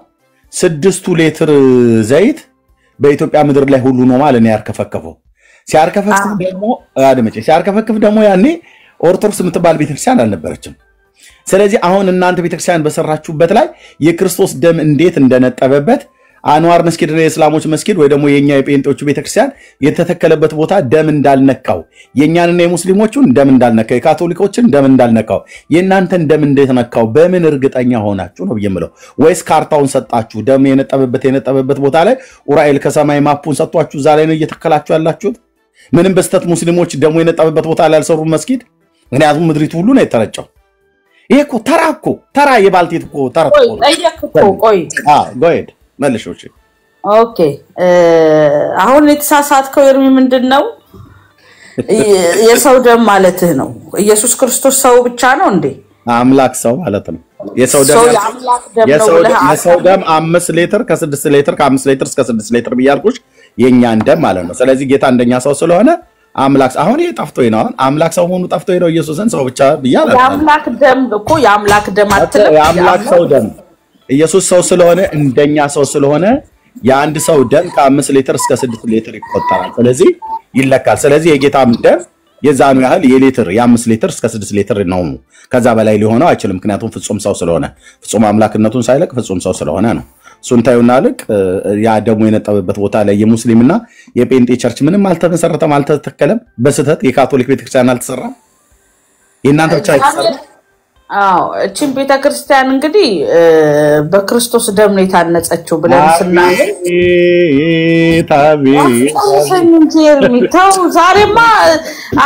6 ሊትር ዘይት በኢትዮጵያ ምድር ላይ ሁሉ ነው ማለት ነው ያርከፈከፈው። ሲያርከፈክፍ ደግሞ ያኔ ኦርቶዶክስ የምትባል ቤተክርስቲያን አልነበረችም። ስለዚህ አሁን እናንተ ቤተክርስቲያን በሰራችሁበት ላይ የክርስቶስ ደም እንዴት እንደነጠበበት አንዋር መስጊድ ነው የእስላሞች መስጊድ ወይ ደግሞ የኛ የጴንጤዎቹ ቤተክርስቲያን የተተከለበት ቦታ ደም እንዳልነካው የኛንና የሙስሊሞቹን ደም እንዳልነካው የካቶሊኮችን ደም እንዳልነካው የእናንተን ደም እንደተነካው በምን እርግጠኛ ሆናችሁ ነው ብየምለው? ወይስ ካርታውን ሰጣችሁ? ደም የነጠበበት ቦታ ላይ ኡራኤል ከሰማይ ማፑን ሰጥቷችሁ እዛ ላይ ነው እየተከላችሁ ያላችሁት? ምንም በስተት ሙስሊሞች ደሙ የነጠበበት ቦታ ላይ ያልሰሩ መስጊድ? ምክንያቱም ምድሪቱ ሁሉ ነው የተረጨው። ይሄ እኮ ተራ የባልቴት እኮ ተረት እኮ ጎይድ መልሾች። ኦኬ አሁን የተሳሳትከው ኤርሚ ምንድነው? የሰው ደም ማለትህ ነው። ኢየሱስ ክርስቶስ ሰው ብቻ ነው እንዴ? አምላክ ሰው ማለት ነው። የሰው ደም 5 ሊትር ከ6 ሊትር ከ5 ሊትር እስከ 6 ሊትር ብያልኩሽ የኛን ደም ማለት ነው። ስለዚህ ጌታ እንደኛ ሰው ስለሆነ አምላክ አሁን ይሄ ጠፍቶኝ ነው። አሁን አምላክ ሰው ሆኖ ጠፍቶኝ ነው ኢየሱስን ሰው ብቻ ብያለሁ። የአምላክ ደም እኮ የአምላክ ደም አትልም። የአምላክ ሰው ደም ኢየሱስ ሰው ስለሆነ እንደኛ ሰው ስለሆነ የአንድ ሰው ደም ከ5 ሊትር እስከ 6 ሊትር ይቆጠራል። ስለዚህ ይለካል። ስለዚህ የጌታም ደም የዛኑ ያህል የሊትር የ5 ሊትር እስከ 6 ሊትር ነው። ከዛ በላይ ሊሆነው አይችልም። ምክንያቱም ፍጹም ሰው ስለሆነ ፍጹም አምላክነቱን ሳይለቅ ፍጹም ሰው ስለሆነ ነው። እሱን ታዩና ልቅ ያ ደሙ የነጠበበት ቦታ ላይ የሙስሊምና የጴንጤ ቸርች ምንም አልተመሰረተም፣ አልተተከለም። በስተት የካቶሊክ ቤተክርስቲያን አልተሰራም። የእናንተ ብቻ አይተሰራ። እቺን ቤተክርስቲያን እንግዲህ በክርስቶስ ደም ነው የታነጸችው ብለን ስናገር ታው ዛሬማ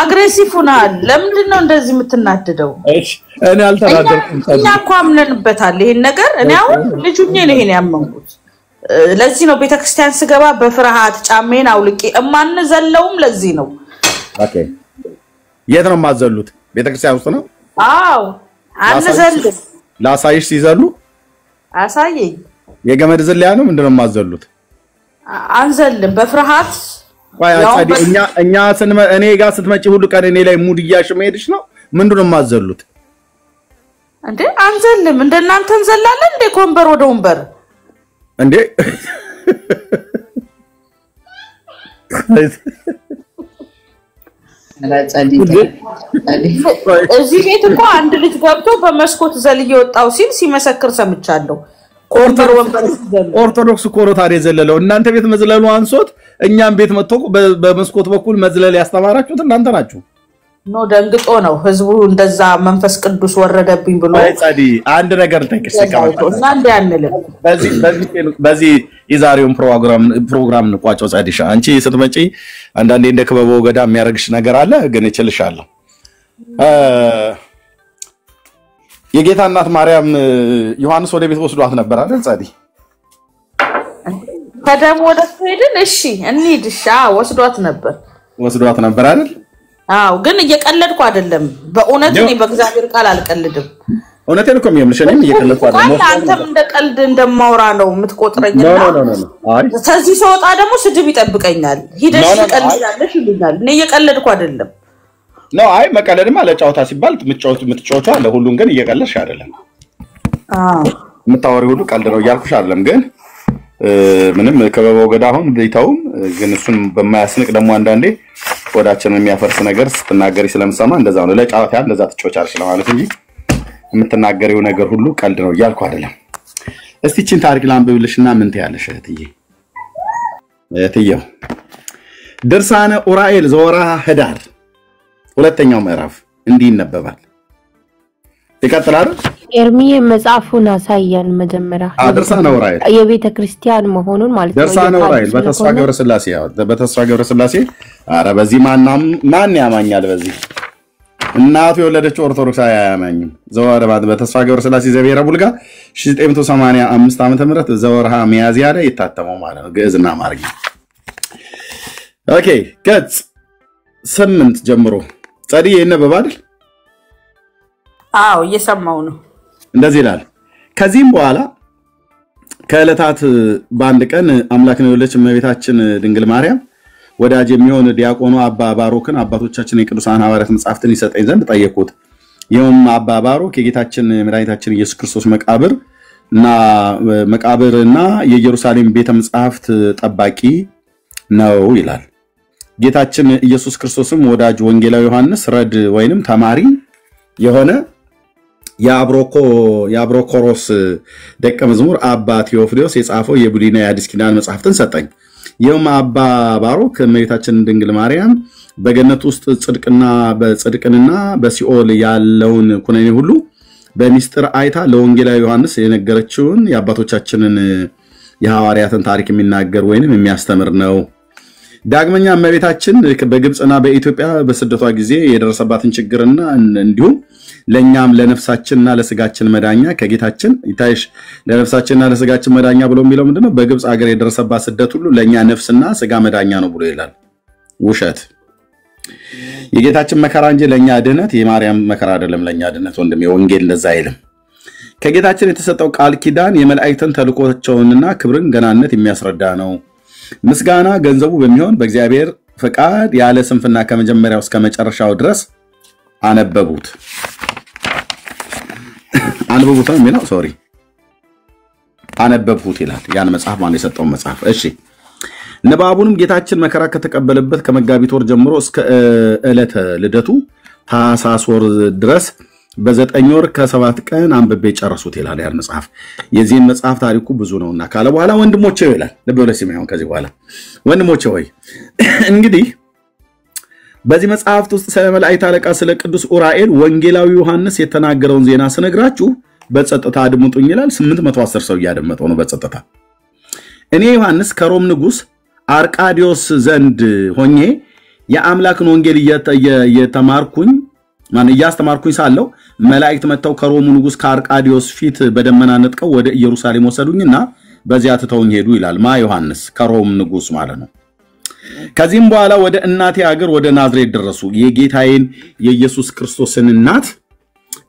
አግሬሲቭ ሆናል። ለምንድን ነው እንደዚህ የምትናደደው? እኔ አልተናደድኩም። እኛ እኮ አምነንበታል ይሄን ነገር። እኔ አሁን ልጁኝ ነው ይሄን ያመንኩት። ለዚህ ነው ቤተክርስቲያን ስገባ በፍርሃት ጫሜን አውልቄ እማንዘለውም። ለዚህ ነው። ኦኬ የት ነው የማዘሉት? ቤተክርስቲያን ውስጥ ነው? አዎ አንዘልም። ላሳይሽ ሲዘሉ አሳየኝ። የገመድ ዝልያ ነው ምንድነው የማዘሉት? አንዘልም በፍርሃት እኛ እኔ ጋር ስትመጪ ሁሉ ቀን እኔ ላይ ሙድ እያሽመሄድሽ ነው። ምንድነው የማዘሉት እንዴ? አንዘልም። እንደናንተ እንዘላለን እንዴ? ኮንበር ወደ ወንበር እንዴ? እዚህ ቤት እኮ አንድ ልጅ ገብቶ በመስኮት ዘልዬ ወጣው ሲል ሲመሰክር ሰምቻለሁ። ኦርቶዶክስ እኮ ነው ታዲያ ዘለለው። እናንተ ቤት መዝለሉ አንሶት እኛም ቤት መጥቶ በመስኮት በኩል መዝለል ያስተማራችሁት እናንተ ናችሁ። ኖ ደንግጦ ነው ህዝቡ እንደዛ መንፈስ ቅዱስ ወረደብኝ ብሎ። ጻዲ አንድ ነገር ልጠይቅሽ እና እንደ ያንልም በዚህ የዛሬውን ፕሮግራም እንቋጨው። ጻዲሻ አንቺ ስትመጪ አንዳንዴ እንደ ክበበው ገዳ የሚያረግሽ ነገር አለ፣ ግን እችልሻለሁ። የጌታ እናት ማርያም ዮሐንስ ወደ ቤት ወስዷት ነበር አይደል? ጻዲ ከደም ወደ ሄድን። እሺ እንሂድሻ ወስዷት ነበር አይደል? አው ግን እየቀለድኩ አይደለም። በእውነት እኔ በእግዚአብሔር ቃል አልቀልድም። እውነቴን እኮ የሚያምልሽ እኔም እየቀለድኩ አይደለም። አንተም እንደ ቀልድ እንደማውራ ነው የምትቆጥረኝና ከዚህ ሰውጣ ደግሞ ስድብ ይጠብቀኛል። ሂደሽ ትቀልጃለሽ ይሉኛል። እኔ እየቀለድኩ አይደለም። ነው አይ መቀለድማ ለጫውታ ሲባል የምትጫወቱ አለ። ሁሉን ግን እየቀለድሽ አይደለም። የምታወሪ ሁሉ ቀልድ ነው እያልኩሽ አይደለም። ግን ምንም ከበበው ገዳ አሁን ቢታውም ግን እሱን በማያስንቅ ደግሞ አንዳንዴ ወዳችንን የሚያፈርስ ነገር ስትናገሪ ስለምሰማ እንደዛ ነው። ለጫውታ እንደዛ ትጫወቻለሽ ለማለት እንጂ የምትናገሪው ነገር ሁሉ ቀልድ ነው እያልኩ አይደለም። እስቲ እቺን ታሪክ ላንብብልሽና ምን ትያለሽ እህትዬው? ድርሳነ ኡራኤል ዘወርሃ ህዳር ሁለተኛው ምዕራፍ እንዲህ ይነበባል። ይቀጥላል። ኤርሚዬ መጽሐፉን አሳየን መጀመሪያ። ድርሳነ ኡራኤል የቤተ ክርስቲያን መሆኑን ማለት ነው። ድርሳነ ኡራኤል በተስፋ ገብረስላሴ ኧረ በዚህ ማን ያማኛል? በዚህ እናቱ የወለደችው ኦርቶዶክስ አያማኝም። በተስፋ ገብረስላሴ ዘብሔረ ቡልጋ 1985 ዓ.ም ዘወርሃ ሚያዝያ ላይ የታተመው ማለት ነው። ግዕዝና አማርኛ። ኦኬ ገጽ 8 ጀምሮ ጻዲ ይነበባል። አዎ እየሰማው ነው። እንደዚህ ይላል። ከዚህም በኋላ ከዕለታት በአንድ ቀን አምላክን የወለደች እመቤታችን ድንግል ማርያም ወዳጅ የሚሆን ዲያቆኑ አባ ባሮክን አባቶቻችን የቅዱሳን ሐዋርያት መጻሕፍትን ይሰጠኝ ዘንድ ጠየቁት። ይኸውም አባ ባሮክ የጌታችን መድኃኒታችን ኢየሱስ ክርስቶስ መቃብርና የኢየሩሳሌም ቤተ መጻሕፍት ጠባቂ ነው ይላል። ጌታችን ኢየሱስ ክርስቶስም ወዳጅ ወንጌላዊ ዮሐንስ ረድ ወይንም ተማሪ የሆነ የአብሮኮሮስ ደቀ መዝሙር አባ ቴዎፍሎስ የጻፈው የብሉይና የአዲስ ኪዳን መጽሐፍትን ሰጠኝ። ይህም አባ ባሮክ እመቤታችን ድንግል ማርያም በገነት ውስጥ ጽድቅንና በሲኦል ያለውን ኩነኔ ሁሉ በሚስጥር አይታ ለወንጌላዊ ዮሐንስ የነገረችውን የአባቶቻችንን የሐዋርያትን ታሪክ የሚናገር ወይንም የሚያስተምር ነው። ዳግመኛ እመቤታችን በግብጽና በኢትዮጵያ በስደቷ ጊዜ የደረሰባትን ችግርና እንዲሁም ለኛም ለነፍሳችንና ለስጋችን መዳኛ ከጌታችን ይታይሽ ለነፍሳችንና ለስጋችን መዳኛ ብሎ የሚለው ምንድነው? በግብጽ ሀገር የደረሰባት ስደት ሁሉ ለኛ ነፍስና ስጋ መዳኛ ነው ብሎ ይላል። ውሸት። የጌታችን መከራ እንጂ ለኛ ድህነት የማርያም መከራ አይደለም። ለኛ ድህነት ወንድሜ ወንጌል እንደዛ አይልም። ከጌታችን የተሰጠው ቃል ኪዳን የመላእክትን ተልእኮቸውንና ክብርን ገናነት የሚያስረዳ ነው። ምስጋና ገንዘቡ በሚሆን በእግዚአብሔር ፈቃድ ያለ ስንፍና ከመጀመሪያው እስከ መጨረሻው ድረስ አነበቡት ነው የሚለው አነበቡት ይላል። ያን መጽሐፍ ማን የሰጠው መጽሐፍ? እሺ ንባቡንም ጌታችን መከራ ከተቀበለበት ከመጋቢት ወር ጀምሮ እስከ ዕለተ ልደቱ ታኅሳስ ወር ድረስ በ9 ወር ከ7 ቀን አንብቤ ጨረሱት ይላል ያን መጽሐፍ። የዚህን መጽሐፍ ታሪኩ ብዙ ነውና ካለ በኋላ ወንድሞቼ ይላል። ልብ ብለህ ሲማየው ከዚህ በኋላ ወንድሞቼ ሆይ እንግዲህ በዚህ መጽሐፍት ውስጥ ስለ መላእክት አለቃ ስለ ቅዱስ ኡራኤል ወንጌላዊ ዮሐንስ የተናገረውን ዜና ስነግራችሁ በጸጥታ አድምጡኝ ይላል። 810 ሰው እያደመጠው ነው በጸጥታ። እኔ ዮሐንስ ከሮም ንጉስ አርቃዲዮስ ዘንድ ሆኜ የአምላክን ወንጌል እያስተማርኩኝ ሳለው መላእክት መጥተው ከሮሙ ንጉስ ከአርቃዲዮስ ፊት በደመና ነጥቀው ወደ ኢየሩሳሌም ወሰዱኝና በዚያ ትተውኝ ሄዱ ይላል። ዮሐንስ ከሮም ንጉስ ማለት ነው። ከዚህም በኋላ ወደ እናቴ ሀገር ወደ ናዝሬት ደረሱ። የጌታዬን የኢየሱስ ክርስቶስን እናት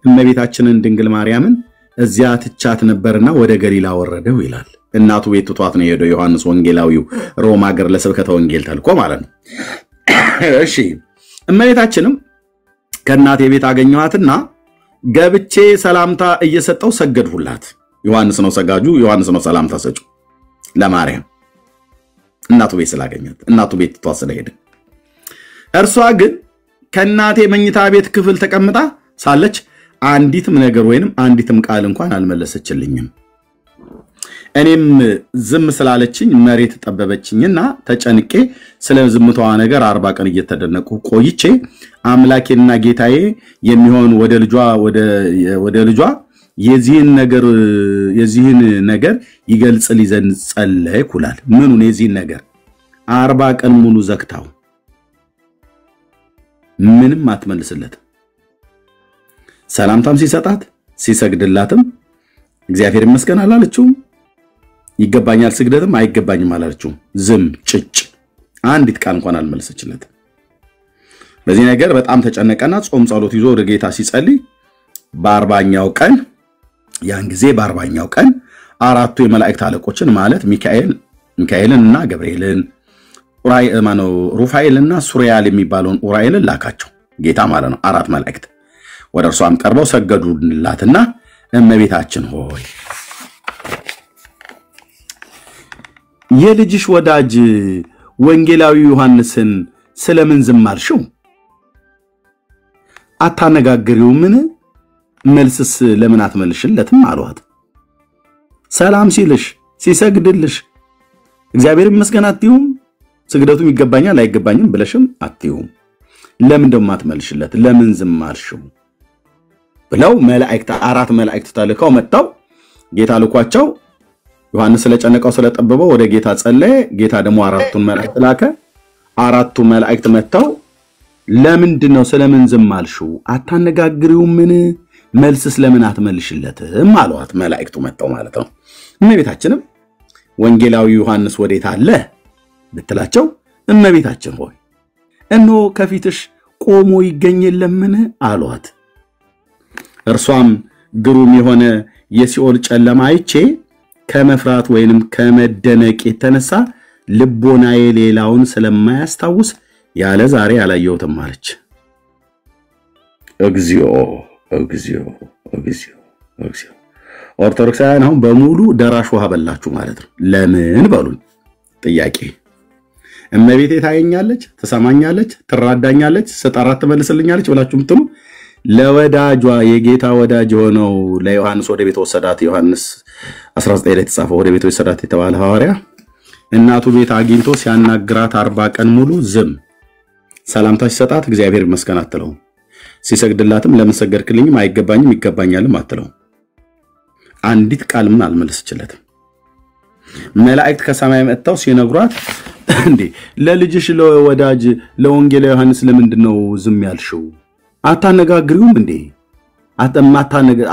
እመቤታችንን ድንግል ማርያምን እዚያ ትቻት ነበርና ወደ ገሊላ ወረደው ይላል። እናቱ ቤት ትቷት ነው የሄደው ዮሐንስ ወንጌላዊው ሮም ሀገር ለስብከተ ወንጌል ተልኮ ማለት ነው። እሺ እመቤታችንም ከእናቴ ቤት አገኘኋትና ገብቼ ሰላምታ እየሰጠው ሰገድሁላት። ዮሐንስ ነው ሰጋጁ፣ ዮሐንስ ነው ሰላምታ ሰጩ ለማርያም እናቱ ቤት ስላገኛት፣ እናቱ ቤት ትቷት ስለሄደ። እርሷ ግን ከእናቴ መኝታ ቤት ክፍል ተቀምጣ ሳለች አንዲትም ነገር ወይንም አንዲትም ቃል እንኳን አልመለሰችልኝም። እኔም ዝም ስላለችኝ መሬት ጠበበችኝና ተጨንቄ ስለ ዝምታዋ ነገር 40 ቀን እየተደነቁ ቆይቼ አምላኬና ጌታዬ የሚሆን ወደ ልጇ የዚህን ነገር ይገልጽልኝ ዘንድ ጸለይኩ ይላል። ምኑን የዚህን ነገር 40 ቀን ሙሉ ዘግታው ምንም አትመልስለት። ሰላምታም ሲሰጣት ሲሰግድላትም እግዚአብሔር ይመስገን አላለችውም። ይገባኛል ስግደትም አይገባኝም አላለችውም። ዝም ጭጭ አንዲት ቃል እንኳን አልመለሰችለት። በዚህ ነገር በጣም ተጨነቀና ጾም ጸሎት ይዞ ወደ ጌታ ሲጸልይ በ40ኛው ቀን ያን ጊዜ በ40ኛው ቀን አራቱ የመላእክት አለቆችን ማለት ሚካኤልንና ገብርኤልን ሩፋኤልና ሱሪያል የሚባለውን ኡራኤልን ላካቸው ጌታ ማለት ነው። አራት መላእክት ወደ እርሷም ቀርበው ሰገዱላትና እመቤታችን ሆይ የልጅሽ ወዳጅ ወንጌላዊ ዮሐንስን ስለምን ዝም አልሽው? አታነጋግሪውምን? መልስስ ለምን አትመልሽለትም አሏት። ሰላም ሲልሽ ሲሰግድልሽ እግዚአብሔር ይመስገን አትዩም? ስግደቱም ይገባኛል አይገባኝም ብለሽም አትዩም? ለምን ደሞ አትመልሽለት? ለምን ዝም አልሽው? ብለው መላእክት አራት መላእክት ተልከው መጣው ጌታ ልኳቸው ዮሐንስ ስለጨነቀው ስለጠበበው ወደ ጌታ ጸለየ። ጌታ ደግሞ አራቱን መላእክት ላከ። አራቱ መላእክት መጣው ለምንድነው ስለምን ዝም አልሽው? አታነጋግሪውምን? መልስስ ለምን አትመልሽለትም አሏት። መላእክቱ መጣው ማለት ነው። እመቤታችንም ወንጌላዊ ዮሐንስ ወዴት አለ ብትላቸው እመቤታችን ሆይ እነሆ ከፊትሽ ቆሞ ይገኝ የለምን አሏት። እርሷም ግሩም የሆነ የሲኦል ጨለማ አይቼ ከመፍራት ወይንም ከመደነቅ የተነሳ ልቦናዬ ሌላውን ስለማያስታውስ ያለ ዛሬ አላየሁትም አለች። እግዚኦ እግዚኦ እግዚኦ እግዚኦ። ኦርቶዶክሳውያን አሁን በሙሉ ደራሽ ውሃ በላችሁ ማለት ነው። ለምን በሉኝ ጥያቄ። እመቤቴ ታየኛለች፣ ትሰማኛለች፣ ትራዳኛለች፣ ስጠራት ትመልስልኛለች ብላችሁ ምትሉ ለወዳጇ የጌታ ወዳጅ ሆነው ለዮሐንስ ወደ ቤት ወሰዳት። ዮሐንስ 19 ላይ ተጻፈው ወደ ቤት ወሰዳት የተባለ ሐዋርያ እናቱ ቤት አግኝቶ ሲያናግራት 40 ቀን ሙሉ ዝም ሰላምታ ሲሰጣት እግዚአብሔር ይመስገን አትለው። ሲሰግድላትም ለምን ሰገድክልኝም አይገባኝም ይገባኛልም አትለው። አንዲት ቃልም አልመለሰችለትም። መላእክት ከሰማይ መጥተው ሲነግሯት እንዴ ለልጅሽ ለወዳጅ ለወንጌል ዮሐንስ ለምንድነው ዝም ያልሽው? አታነጋግሪውም እንዴ?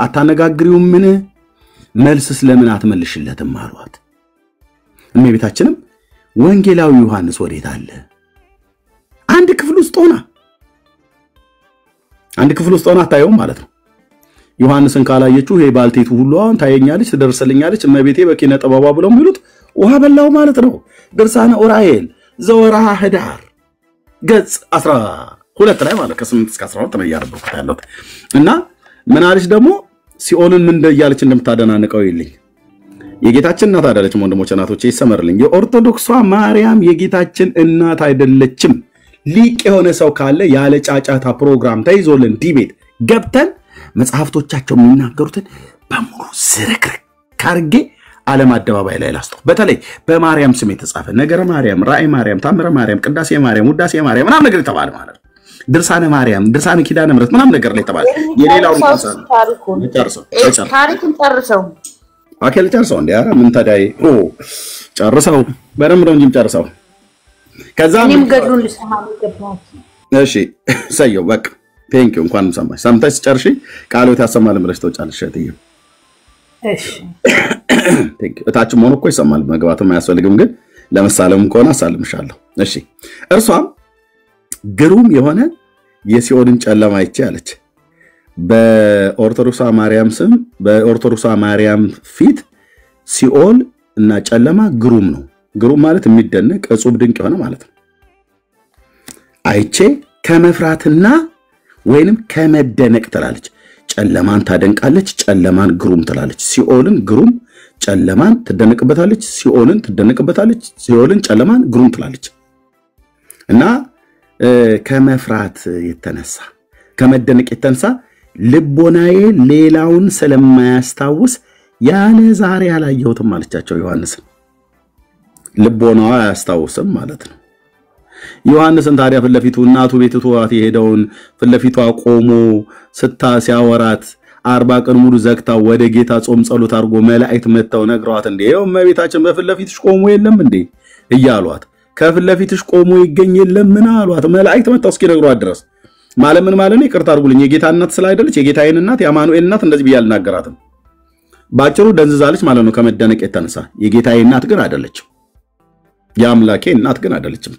አታነጋግሪውም? ምን መልስስ ለምን አትመልሽለትም አሏት። እመቤታችንም ወንጌላዊ ዮሐንስ ወዴት አለ? አንድ ክፍል ውስጥ ሆና አታየውም ማለት ነው። ዮሐንስን ካላየችው ይሄ ባልቴቱ ሁሉ አሁን ታየኛለች ትደርሰልኛለች እመቤቴ በኪነ ጥበቧ ብለው የሚሉት ውሃ በላው ማለት ነው። ድርሳነ ኡራኤል ዘወርሃ ህዳር ገጽ 12 ላይ ማለት ከ8 እስከ 12 ነው ያነበብኩት ያለው እና ምን አለች ደግሞ ሲኦልን ምን እንደያለች እንደምታደናንቀው ይልኝ የጌታችን እናት አይደለችም። ወንድሞች እናቶቼ ይሰመርልኝ። የኦርቶዶክሷ ማርያም የጌታችን እናት አይደለችም። ሊቅ የሆነ ሰው ካለ ያለ ጫጫታ ፕሮግራም ተይዞልን ዲቤት ገብተን መጽሐፍቶቻቸው የሚናገሩትን በሙሉ ዝርክርክ ካርጌ ዓለም አደባባይ ላይ ላስተው። በተለይ በማርያም ስም የተጻፈ ነገረ ማርያም፣ ራእይ ማርያም፣ ታምረ ማርያም፣ ቅዳሴ ማርያም፣ ውዳሴ ማርያም ምናምን ነገር የተባለ ማለት ነው። ድርሳነ ማርያም፣ ድርሳነ ኪዳነ ምሕረት ምናምን ነገር ላይ የተባለ የሌላውን ታሪኩን ጨርሰው አከለ ጨርሰው እንዴ? ኧረ ምን ታዲያ ጨርሰው በደንብ ነው እንጂ ጨርሰው ከዛ እኔም ገድሉን ልሰማ ይገባል። እሺ ሰየው በቃ ቴንክ ዩ እንኳን ሰማሽ። ሰምተሽ ጨርሺ ቃሎት ያሰማል ብለሽ ተወጫለሽ እህትዬ። እሺ ቴንክ ዩ። እታችን ሆኖ እኮ ይሰማል መግባትም አያስፈልግም፣ ግን ለምሳሌም ከሆነ አሳልምሻለሁ። እሺ እርሷም ግሩም የሆነ የሲኦልን ጨለማ አይቼ አለች። በኦርቶዶክስ ማርያም ስም በኦርቶዶክስ ማርያም ፊት ሲኦል እና ጨለማ ግሩም ነው። ግሩም ማለት የሚደነቅ እጹብ ድንቅ የሆነ ማለት ነው። አይቼ ከመፍራትና ወይንም ከመደነቅ ትላለች። ጨለማን ታደንቃለች፣ ጨለማን ግሩም ትላለች። ሲኦልን ግሩም፣ ጨለማን ትደነቅበታለች። ሲኦልን ትደነቅበታለች፣ ሲኦልን ጨለማን ግሩም ትላለች። እና ከመፍራት የተነሳ ከመደነቅ የተነሳ ልቦናዬ ሌላውን ስለማያስታውስ ያለ ዛሬ ያላየሁትም አለቻቸው ዮሐንስን። ልቦናዋ አያስታውስም ማለት ነው። ዮሐንስን ታዲያ ፍለፊቱ እናቱ ቤት ተዋት የሄደውን ፍለፊቷ ቆሞ ሲያወራት 40 ቀን ሙሉ ዘግታ ወደ ጌታ ጾም ጸሎት አድርጎ መላእክት መተው ነግረዋት እንዴ ይኸው እመቤታችን በፍለፊትሽ ቆሞ የለም እንዴ እያሏት ከፍለፊትሽ ቆሞ ይገኝ የለም ምን አሏት። መላእክት መተው እስኪ ነግሯት ድረስ ማለምን ማለት ነው። ይቅርታ አድርጉልኝ የጌታ እናት ስላይደለች የጌታዬን እናት የአማኑኤል እናት እንደዚህ ብዬ አልናገራትም። ባጭሩ ደንዝዛለች ማለት ነው ከመደነቅ የተነሳ። የጌታዬ እናት ግን አይደለችም፣ የአምላኬ እናት ግን አይደለችም።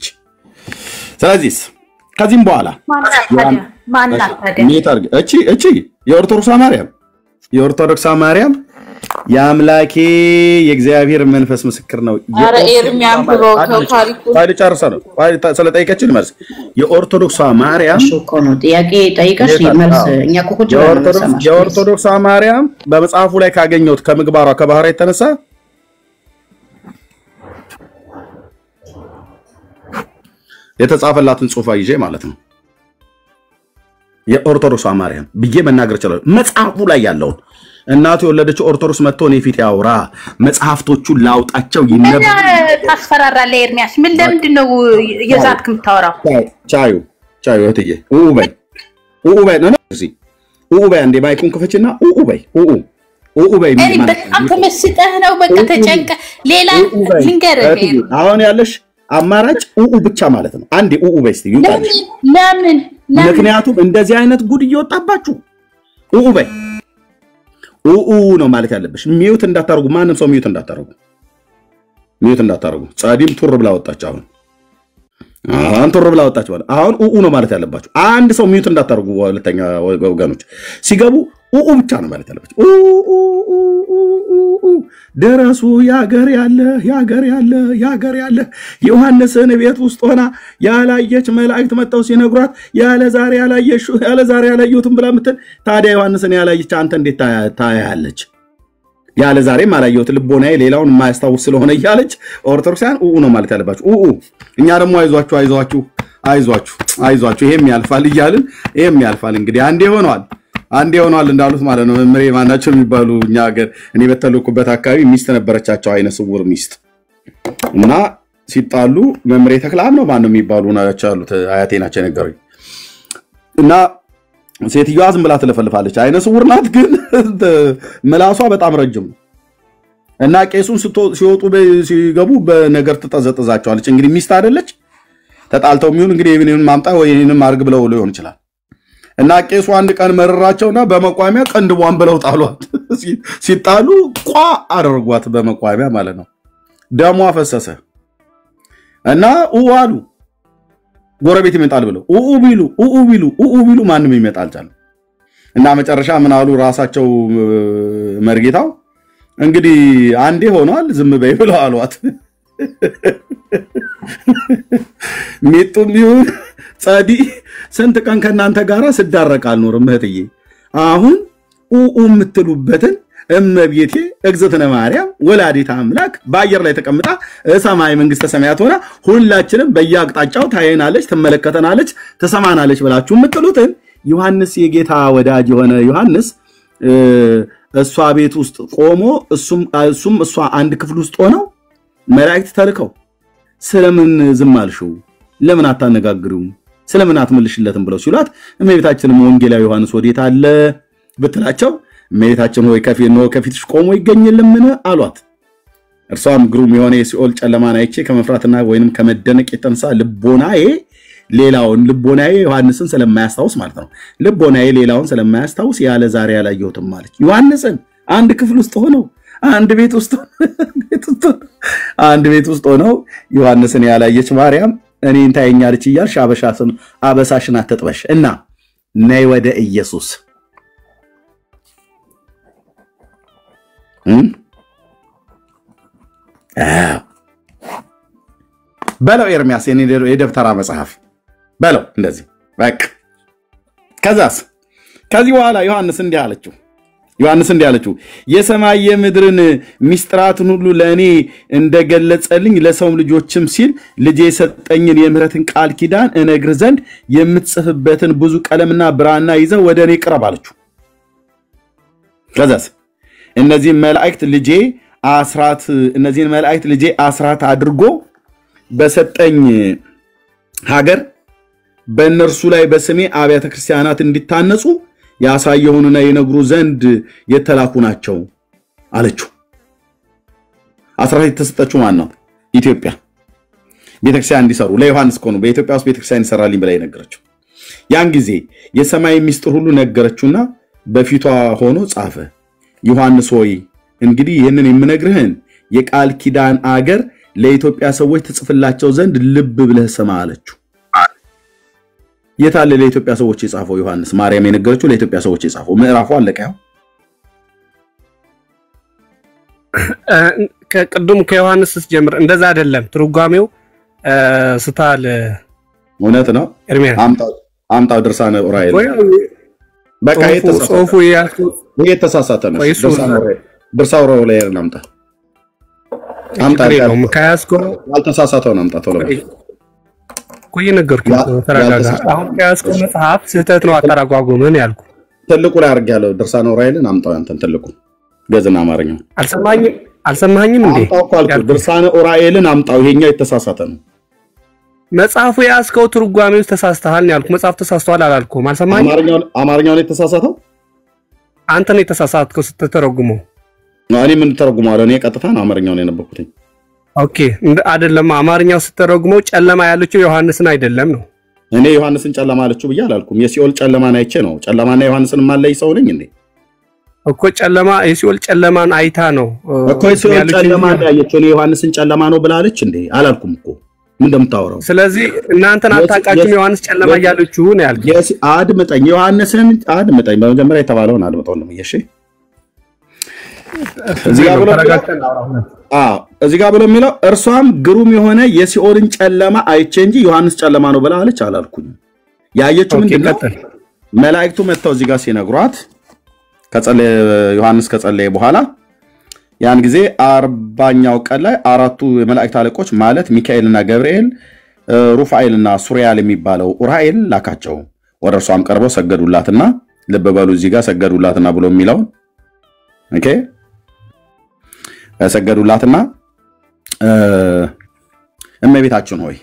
ስለዚህ ከዚህም በኋላ እቺ የኦርቶዶክስ ማርያም የአምላኬ የእግዚአብሔር መንፈስ ምስክር ነው። አረ ኤርሚያም ብለው ታሪኩ ጨርሰ ነው ስለጠይቀችን መልስ የኦርቶዶክስ ማርያም እኮ ነው ጥያቄ ጠይቀሽ መልስ እኛ እኮ ቁጭ ብለን የኦርቶዶክስ ማርያም በመጽሐፉ ላይ ካገኘሁት ከምግባሯ ከባህራ የተነሳ የተጻፈላትን ጽሑፍ ይዤ ማለት ነው የኦርቶዶክስ ማርያም ብዬ መናገር ይችላል። መጽሐፉ ላይ ያለውን እናቱ የወለደችው ኦርቶዶክስ መጥቶ ነው ፊት ያውራ መጽሐፍቶቹን ላውጣቸው ይነበብ ታስፈራራለህ ኤርሚያስ። ምን ለምንድን ነው የዛትክ የምታወራው? ቻዩ እህትዬ በይ ነው እዚህ በይ አንዴ ባይኩን ክፈችና በይ በይ እኔ በጣም ተመስጠህ ነው በቃ ተጨንቀ ሌላ ልንገርህ አሁን ያለሽ አማራጭ ብቻ ማለት ነው። አንዴ በይ እስቲ ይውጣልሽ። ለምን ምክንያቱም እንደዚህ አይነት ጉድ እየወጣባችሁ በይ ነው ማለት ያለብሽ። ሚዩት እንዳታረጉ፣ ማንንም ሰው ሚዩት እንዳታረጉ። ጻዲም ቱር ብላ ወጣች። አሁን ቱር ብላ ወጣች ማለት አሁን ነው ማለት ያለባችሁ። አንድ ሰው ሚዩት እንዳታረጉ። ሁለተኛ ወገኖች ሲገቡ ብቻ ነው ማለት ያለባችሁ። ደረሱ ያገር ያለ ዮሐንስን ቤት ውስጥ ሆና ያላየች መላእክት መጣው ሲነግሯት ያለ ዛሬ ያላየሁትም ብላ ምትል ታዲያ ዮሐንስን ያላየች አንተ እንዴት ታያለች? ያለ ዛሬም አላየሁት ልቦናዬ ሌላውን የማያስታውስ ስለሆነ እያለች ኦርቶዶክሳን ነው ማለት ያለባችሁ። እኛ ደግሞ አይዟችሁ አይዟችሁ ይሄም ያልፋል እያልን ይሄም ያልፋል እንግዲህ አንዴ ሆኗል እንዳሉት ማለት ነው መምሬ ማናቸው የሚባሉ እኛ ሀገር እኔ በተለኩበት አካባቢ ሚስት ነበረቻቸው አይነ ስውር ሚስት እና ሲጣሉ መምሬ ተክላም ነው ማን ነው የሚባሉ ናቸው ያሉት አያቴ ናቸው ነገሩኝ እና ሴትዮዋ ዝም ብላ ትለፈልፋለች አይነ ስውር ናት ግን ምላሷ በጣም ረጅም እና ቄሱን ሲወጡ ሲገቡ በነገር ተጠዘጠዛቸዋለች እንግዲህ ሚስት አይደለች ተጣልተው የሚሆን እንግዲህ ይሄንን ማምጣ ወይ ይሄንን ማርግ ብለው ሊሆን ይችላል እና ቄሱ አንድ ቀን መረራቸውና በመቋሚያ ቀንድቧን ብለው ጣሏት ሲጣሉ ቋ አደረጓት በመቋሚያ ማለት ነው ደሟ ፈሰሰ እና አሉ ጎረቤት ይመጣል ብለው ቢሉ ማንንም ይመጣል ቻለ እና መጨረሻ ምን አሉ ራሳቸው መርጌታው እንግዲህ አንዴ ሆኗል ዝም በይ ብለው አሏት ሚጡም ይሁን ጻዲ ስንት ቀን ከናንተ ጋራ ስዳረቃል ኖር እህትዬ አሁን የምትሉበትን እመቤቴ እግዝእትነ ማርያም ወላዲተ አምላክ በአየር ላይ ተቀምጣ ሰማይ መንግስተ ሰማያት ሆና ሁላችንም በየአቅጣጫው ታየናለች ትመለከተናለች ተሰማናለች ብላችሁ የምትሉትን ዮሐንስ የጌታ ወዳጅ የሆነ ዮሐንስ እሷ ቤት ውስጥ ቆሞ እሱም እሷ አንድ ክፍል ውስጥ ሆነው መላእክት ተልከው ስለምን ዝም አልሽው ለምን አታነጋግሩም ስለምን አትመልሽለትም ብለው ሲሏት እመቤታችንም ወንጌላዊ ዮሐንስ ወዴት አለ ብትላቸው እመቤታችን ሆይ ከፊትሽ ቆሞ ይገኝልምን አሏት እርሷም ግሩም የሆነ የሲኦል ጨለማን አይቼ ከመፍራትና ወይንም ከመደነቅ የተነሳ ልቦናዬ ዮሐንስን ስለማያስታውስ ማለት ነው ልቦናዬ ሌላውን ስለማያስታውስ ያለ ዛሬ ያላየሁትም ማለት ዮሐንስን አንድ ክፍል ውስጥ ሆነው አንድ ቤት ውስጥ ሆነው ዮሐንስን ያላየች ማርያም እኔን ታየኛለች ይያልሽ አበሳሽን አትጥበሽ እና ነይ ወደ ኢየሱስ በለው ኤርሚያስ የደብተራ መጽሐፍ በለው እንደዚህ በቃ ከዚህ በኋላ ዮሐንስ እንዲህ አለችው የሰማይ የምድርን ሚስጥራትን ሁሉ ለኔ እንደገለጸልኝ ለሰውም ልጆችም ሲል ልጄ የሰጠኝን የምህረትን ቃል ኪዳን እነግር ዘንድ የምትጽፍበትን ብዙ ቀለምና ብራና ይዘህ ወደኔ ቅረብ አለችው እነዚህን መላእክት ልጄ አስራት አድርጎ በሰጠኝ ሀገር በእነርሱ ላይ በስሜ አብያተ ክርስቲያናት እንዲታነጹ ያሳየውንና የነግሩ ዘንድ የተላኩ ናቸው አለችው አስራት የተሰጠችው ማን ነው ኢትዮጵያ ቤተክርስቲያን እንዲሰሩ ለዮሐንስ ኮኑ በኢትዮጵያ ውስጥ ቤተክርስቲያን ይሰራልኝ ብላ የነገረችው ያን ጊዜ የሰማይ ሚስጥር ሁሉ ነገረችውና በፊቷ ሆኖ ጻፈ ዮሐንስ ሆይ እንግዲህ ይሄንን የምነግርህን የቃል ኪዳን አገር ለኢትዮጵያ ሰዎች ተጽፍላቸው ዘንድ ልብ ብለህ ሰማ አለችው የታለ ለኢትዮጵያ ሰዎች የጻፈው ዮሐንስ ማርያም የነገረችው ለኢትዮጵያ ሰዎች የጻፈው ምዕራፉ አለቀው ከቅዱም ከዮሐንስ ጀምር እንደዛ አይደለም ትርጓሜው ስታል እውነት ነው አምጣው ድርሳነ ዑራኤል በቃ የተሳሳተ ነው ድርሳነ ዑራኤል አምጣ ያልተሳሳተው ነው አምጣ ቶሎ ቆይ ነገርኩ ተረጋጋ አሁን ከያዝኩ መጽሐፍ ስህተት ነው አተረጓጎምን ያልኩ ትልቁ ላይ አርግ ያለው ድርሳነ ዑራኤልን አምጣው አንተን ትልቁ ገዝና አማርኛው አልሰማኝም እንዴ ድርሳነ ዑራኤልን አምጣው ይሄኛው የተሳሳተ ነው መጽሐፉ ያስከው ትርጓሜው ተሳስተሃል ያልኩ መጽሐፍ ተሳስተዋል አላልኩም አልሰማኝ አማርኛው ነው የተሳሳተው አንተ ነው የተሳሳተው ስትተረጉመው እኔ ምን ተረጉማለሁ እኔ ቀጥታ ነው አማርኛው ነው የነበርኩት ኦኬ አደለም አማርኛው ስትተረጉመው ጨለማ ያለችው ዮሐንስን አይደለም ነው እኔ ዮሐንስን ጨለማ ያለችው ብያላልኩም የሲኦል ጨለማን አይቼ ነው ጨለማና ዮሐንስን ማለይ ሰው ነኝ እንዴ እኮ ጨለማ የሲኦል ጨለማን አይታ ነው እኮ የሲኦል ጨለማን ያየችው ነው ዮሐንስን ጨለማ ነው ብላለች እንዴ አላልኩም እኮ ምን እንደምታወራው ስለዚህ እናንተን አጣቃችሁ ዮሐንስ ጨለማ ያለችው ነው ያልኩት አድምጠኝ ዮሐንስን አድምጠኝ በመጀመሪያ የተባለውን አድምጠው ነው እሺ እዚህ ጋር ብሎ የሚለው እርሷም ግሩም የሆነ የሲኦልን ጨለማ አይቼ እንጂ ዮሐንስ ጨለማ ነው ብላለች አላልኩኝ ያየችው ምንድነው መላእክቱ መተው እዚህ ጋር ሲነግሯት ዮሐንስ ከጸለየ በኋላ ያን ጊዜ 40ኛው ቀን ላይ አራቱ የመላእክት አለቆች ማለት ሚካኤልና ገብርኤል ሩፋኤልና ሱሪያል የሚባለው ኡራኤል ላካቸው ወደ እርሷም ቀርበው ሰገዱላትና ልብ በሉ እዚህ ጋር ሰገዱላትና ብሎ የሚለው ኦኬ ሰገዱላትና እመቤታችን ሆይ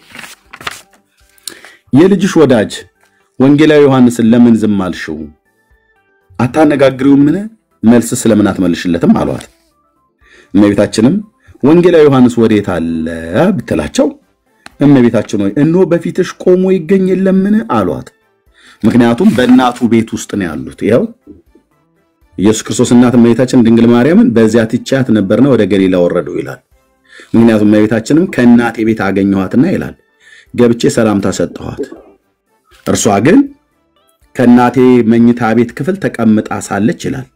የልጅሽ ወዳጅ ወንጌላዊ ዮሐንስን ለምን ዝም አልሽው? አታነጋግሪውምን? መልስ ስለምን አትመልሽለትም አሏት። እመቤታችንም ወንጌላዊ ዮሐንስ ወዴት አለ ብትላቸው እመቤታችን ሆይ እነሆ በፊትሽ ቆሞ ይገኝ የለምን አሏት። ምክንያቱም በእናቱ ቤት ውስጥ ነው ያሉት። ይሄው ኢየሱስ ክርስቶስ እናት እመቤታችን ድንግል ማርያምን በዚያ ትቻት ነበርና ወደ ገሊላ ወረደው ይላል። ምክንያቱም እመቤታችንም ከእናቴ ቤት አገኘኋትና ይላል ገብቼ ሰላምታ ሰጠኋት። እርሷ ግን ከእናቴ መኝታ ቤት ክፍል ተቀምጣ ሳለች ይላል።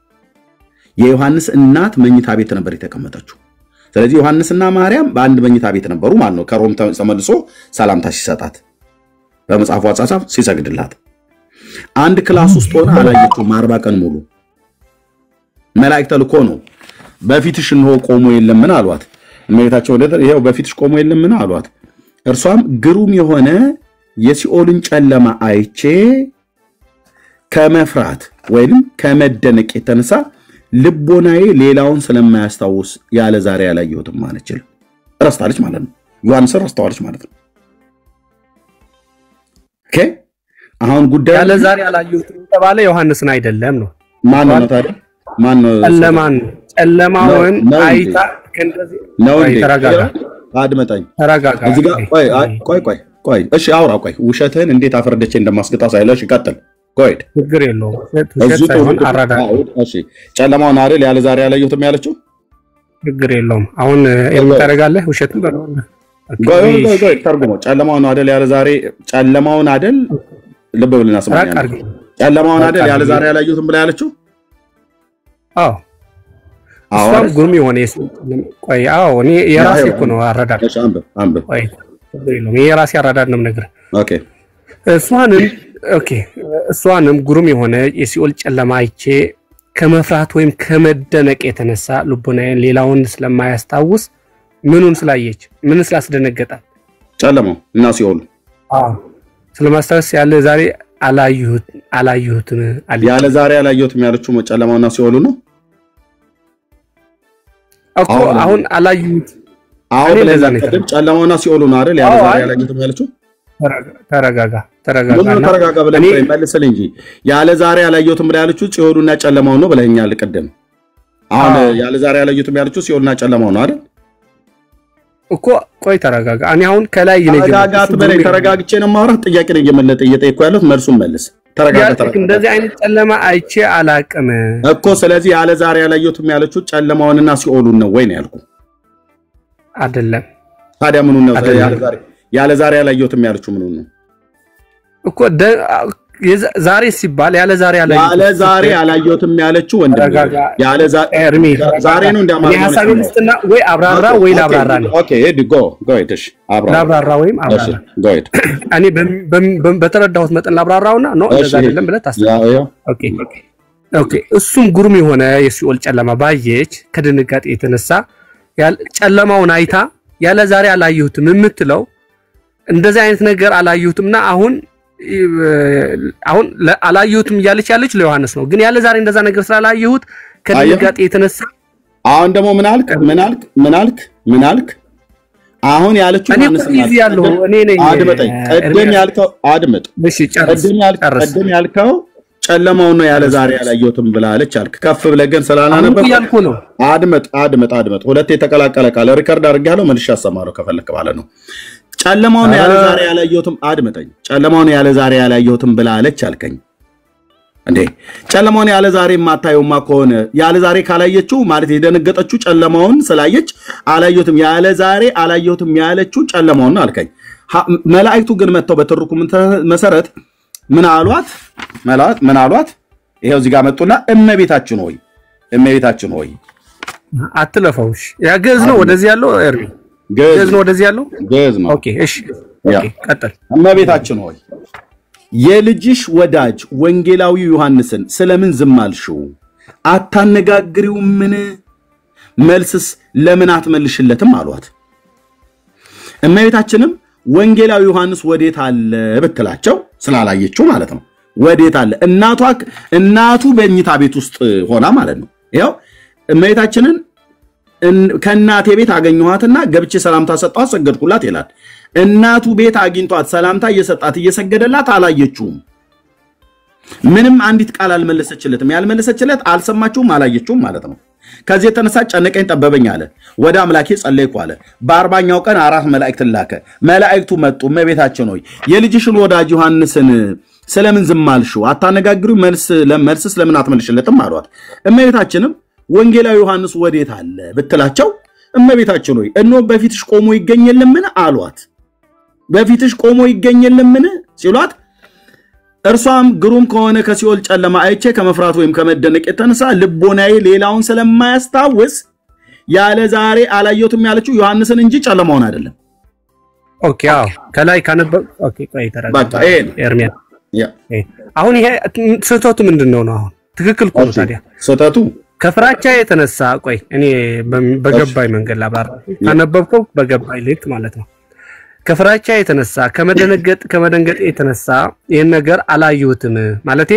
የዮሐንስ እናት መኝታ ቤት ነበር የተቀመጠችው። ስለዚህ ዮሐንስና ማርያም በአንድ መኝታ ቤት ነበሩ ማለት ነው። ከሮም ተመልሶ ሰላምታ ሲሰጣት በመጽሐፉ አጻጻፍ ሲሰግድላት አንድ ክላስ ውስጥ ሆነ አላየችውም 40 ቀን ሙሉ። መላእክት ልኮ ነው በፊትሽ ነው ቆሞ የለምን አሏት። እመቤታቸው ይሄው በፊትሽ ቆሞ የለምን አሏት። እርሷም ግሩም የሆነ የሲኦልን ጨለማ አይቼ ከመፍራት ወይንም ከመደነቅ የተነሳ ልቦናዬ ሌላውን ስለማያስታውስ ያለ ዛሬ ያላየሁትም ማለች። ረስታለች ማለት ነው። ዮሐንስ ረስታለች ማለት ነው። ኦኬ አሁን ጉዳይ ያለ ዛሬ ያላየሁትም ተባለ ዮሐንስን አይደለም ነው። ማን ነው ታዲያ? ማን ነው? ጨለማውን አይታ ከእንደዚህ ነው። ተረጋጋ፣ አድመጣኝ፣ ተረጋጋ። እዚህ ጋር ቆይ እሺ አውራ ቆይ ውሸትህን እንዴት አፈርደቼ እንደማስገጣ ሳይለሽ ይቀጥል። ቆይድ ችግር የለውም። ውሸት ሳይሆን አራዳ። እሺ ጨለማውን አይደል ያለ ዛሬ ያላየሁትም ያለችው? ችግር የለውም። አሁን የምታረጋለህ ውሸትን በለውና ቆይ ተርጉሞ ጨለማውን አይደል ያለ ዛሬ ጨለማውን አይደል ልብ ብለና ስማኛ ጨለማውን አይደል ያለ ዛሬ ያላየሁትም ብላ ያለችው? አዎ እሷም ጉርም የሆነ ቆይ አዎ እኔ የራሴ እኮ ነው አራዳ። እሺ አንብብ ቆይ ችግር የለውም። የራሴ አራዳድ ነው ነገር። ኦኬ እሷንም ጉሩም የሆነ የሲኦል ጨለማ አይቼ ከመፍራት ወይም ከመደነቅ የተነሳ ልቦናዬን ሌላውን ስለማያስታውስ ምኑን ስላየች ምን ስላስደነገጣት ጨለማው እና ሲኦል ስለማስታወስ ያለ ዛሬ አላየሁትም ያለ ዛሬ አላየሁትም ያለችው ጨለማውና ሲኦሉ ነው እኮ አሁን አላየሁት አሁን ለዛ ነው ጨለማውና ሲኦሉ ነው አይደል ያለ ዛሬ አላየሁትም ያለችው ተረጋጋ ብለህ መልስልኝ እንጂ ያለ ዛሬ ያላየሁትም ብለህ ያለችው ሲኦሉና ጨለማው ነው ብለኛል ቀደም። አሁን ያለ ዛሬ ያላየሁትም ያለችው ሲኦሉና ጨለማው ነው አይደል እኮ። ቆይ ተረጋጋ። እኔ አሁን ከላይ ተረጋጋት በላይ ተረጋግቼ ነው ማውራት። ጥያቄ ነው እየጠየቅኩ ያለሁት መልሱን መልስ። ተረጋጋ። እንደዚህ አይነት ጨለማ አይቼ አላቅም እኮ። ስለዚህ ያለ ዛሬ ያላየሁትም ያለችው ጨለማውንና ሲኦሉን ነው ወይ ነው ያልኩ አይደለም። ታዲያ ምኑን ነው ያለ ዛሬ ያላየሁትም ያለችው ምኑን ነው እኮ? ዛሬ ሲባል ያለ ዛሬ ያላየሁትም ያለችው ወንድም ያለ ዛሬ ነው እንደማለት ነው። ሐሳቤን ስትና ወይ አብራራ ወይ ላብራራ ነው። ኦኬ go ahead እሺ ላብራራ ወይም አብራራ go ahead። እኔ በተረዳሁት መጠን ላብራራውና ነው እንደዛ አይደለም ብለህ ታስብ። ኦኬ እሱም ጉርም የሆነ የሲኦል ጨለማ ባየች ከድንጋጤ የተነሳ ጨለማውን አይታ ያለ ዛሬ አላየሁትም የምትለው እንደዚህ አይነት ነገር አላየሁትምና አሁን አላየሁትም እያለች ያለች ለዮሐንስ ነው። ግን ያለ ዛሬ እንደዛ ነገር ስላላየሁት ከድንጋጤ የተነሳ አሁን ደግሞ ምን አልክ አሁን ያለችው ዮሐንስ ነው። እኔ ነኝ አድመጠኝ። ቀደም ያልከው አድመጥ። እሺ ቀደም ያልከው ጨለማው ነው ያለ ዛሬ ያላየሁትም ብላለች አልክ። ከፍ ብለህ ግን ስላላነበብክ ያልኩ ነው። አድመጥ። ሁለቴ የተቀላቀለ ቃል ሪከርድ አድርጌያለሁ መልሼ አሰማለሁ ከፈለክ ማለት ነው። ጨለማው ነው ያለ ዛሬ ያላየሁትም አድመጠኝ። ጨለማው ነው ያለ ዛሬ ያላየሁትም ብላለች አልከኝ እንዴ? ጨለማውን ያለ ዛሬ ማታየውማ ከሆነ ያለ ዛሬ ካላየችው ማለት የደነገጠችው ጨለማውን ስላየች አላየሁትም ያለ ዛሬ አላየሁትም ያለችው ጨለማውን ነው አልከኝ። መላእክቱ ግን መተው በትርኩ መሰረት ምን አሏት? ይሄው እዚህ ጋር መጡና እመቤታችን ሆይ አትለፈውሽ። ያ ገዝ ነው ወደዚህ ያለው ኤርሚ ገዝ ነው ወደዚህ ያለው ገዝ ነው። ኦኬ እሺ ቀጥል። እመቤታችን ሆይ የልጅሽ ወዳጅ ወንጌላዊው ዮሐንስን ስለምን ዝም አልሽው? አታነጋግሪውምን? መልስስ ለምን አትመልሽለትም አሏት። እመቤታችንም ወንጌላዊ ዮሐንስ ወዴት አለ ብትላቸው ስላላየችው ማለት ነው። ወዴት አለ? እናቱ በእኝታ ቤት ውስጥ ሆና ማለት ነው። ያው እመቤታችንን ከእናቴ ቤት አገኘኋትና ገብቼ ሰላምታ ሰጣኋት፣ ሰገድኩላት ይላል። እናቱ ቤት አግኝቷት ሰላምታ እየሰጣት እየሰገደላት አላየችውም። ምንም አንዲት ቃል አልመለሰችለትም። ያልመለሰችለት አልሰማችውም፣ አላየችውም ማለት ነው። ከዚህ የተነሳ ጨነቀኝ ጠበበኝ አለ። ወደ አምላኬ ጸለይኩ አለ። በ40ኛው ቀን 4 መላእክት ላከ። መላእክቱ መጡ። እመቤታችን ሆይ የልጅሽን ወዳጅ ዮሐንስን ስለምን ዝም አልሽው? አታነጋግሪው? መልስ ስለምን አትመልሽለትም አሏት። እመቤታችንም ወንጌላዊ ዮሐንስ ወዴት አለ ብትላቸው እመቤታችን ሆይ እነሆ በፊትሽ ቆሞ ይገኝልምን አሏት። በፊትሽ ቆሞ ይገኝልምን ሲሏት እርሷም ግሩም ከሆነ ከሲኦል ጨለማ አይቼ ከመፍራት ወይም ከመደነቅ የተነሳ ልቦናዬ ሌላውን ስለማያስታውስ ያለ ዛሬ አላየሁትም ያለችው ዮሐንስን እንጂ ጨለማውን አይደለም። ኦኬ አዎ ከላይ ካነበብ ኦኬ ቆይ ተረጋጋ ኤርሚያ አሁን ይሄ ስህተቱ ምንድነው ነው? አሁን ትክክል እኮ ነው። ታዲያ ስህተቱ ከፍራቻ የተነሳ ቆይ እኔ በገባይ መንገድ ላባር ካነበብከው በገባይ ልክ ማለት ነው። ከፍራቻ የተነሳ ከመደንገጥ የተነሳ ይሄን ነገር አላየሁትም ማለቴ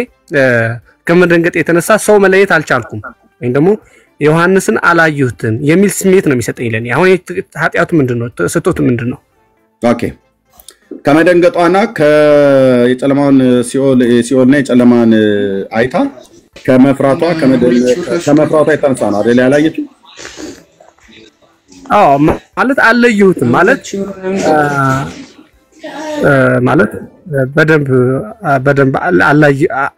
ከመደንገጥ የተነሳ ሰው መለየት አልቻልኩም ወይም ደግሞ ዮሐንስን አላየሁትም የሚል ስሜት ነው የሚሰጠኝ ለኔ። አሁን ኃጢያቱ ምንድነው? ስህተቱ ምንድነው? ኦኬ ከመደንገጧና ከጨለማውን ሲኦልና የጨለማን አይታ ከመፍራቷ የተነሳ ነው አይደል ያላየችው? አዎ ማለት አለየሁትም ማለት በደንብ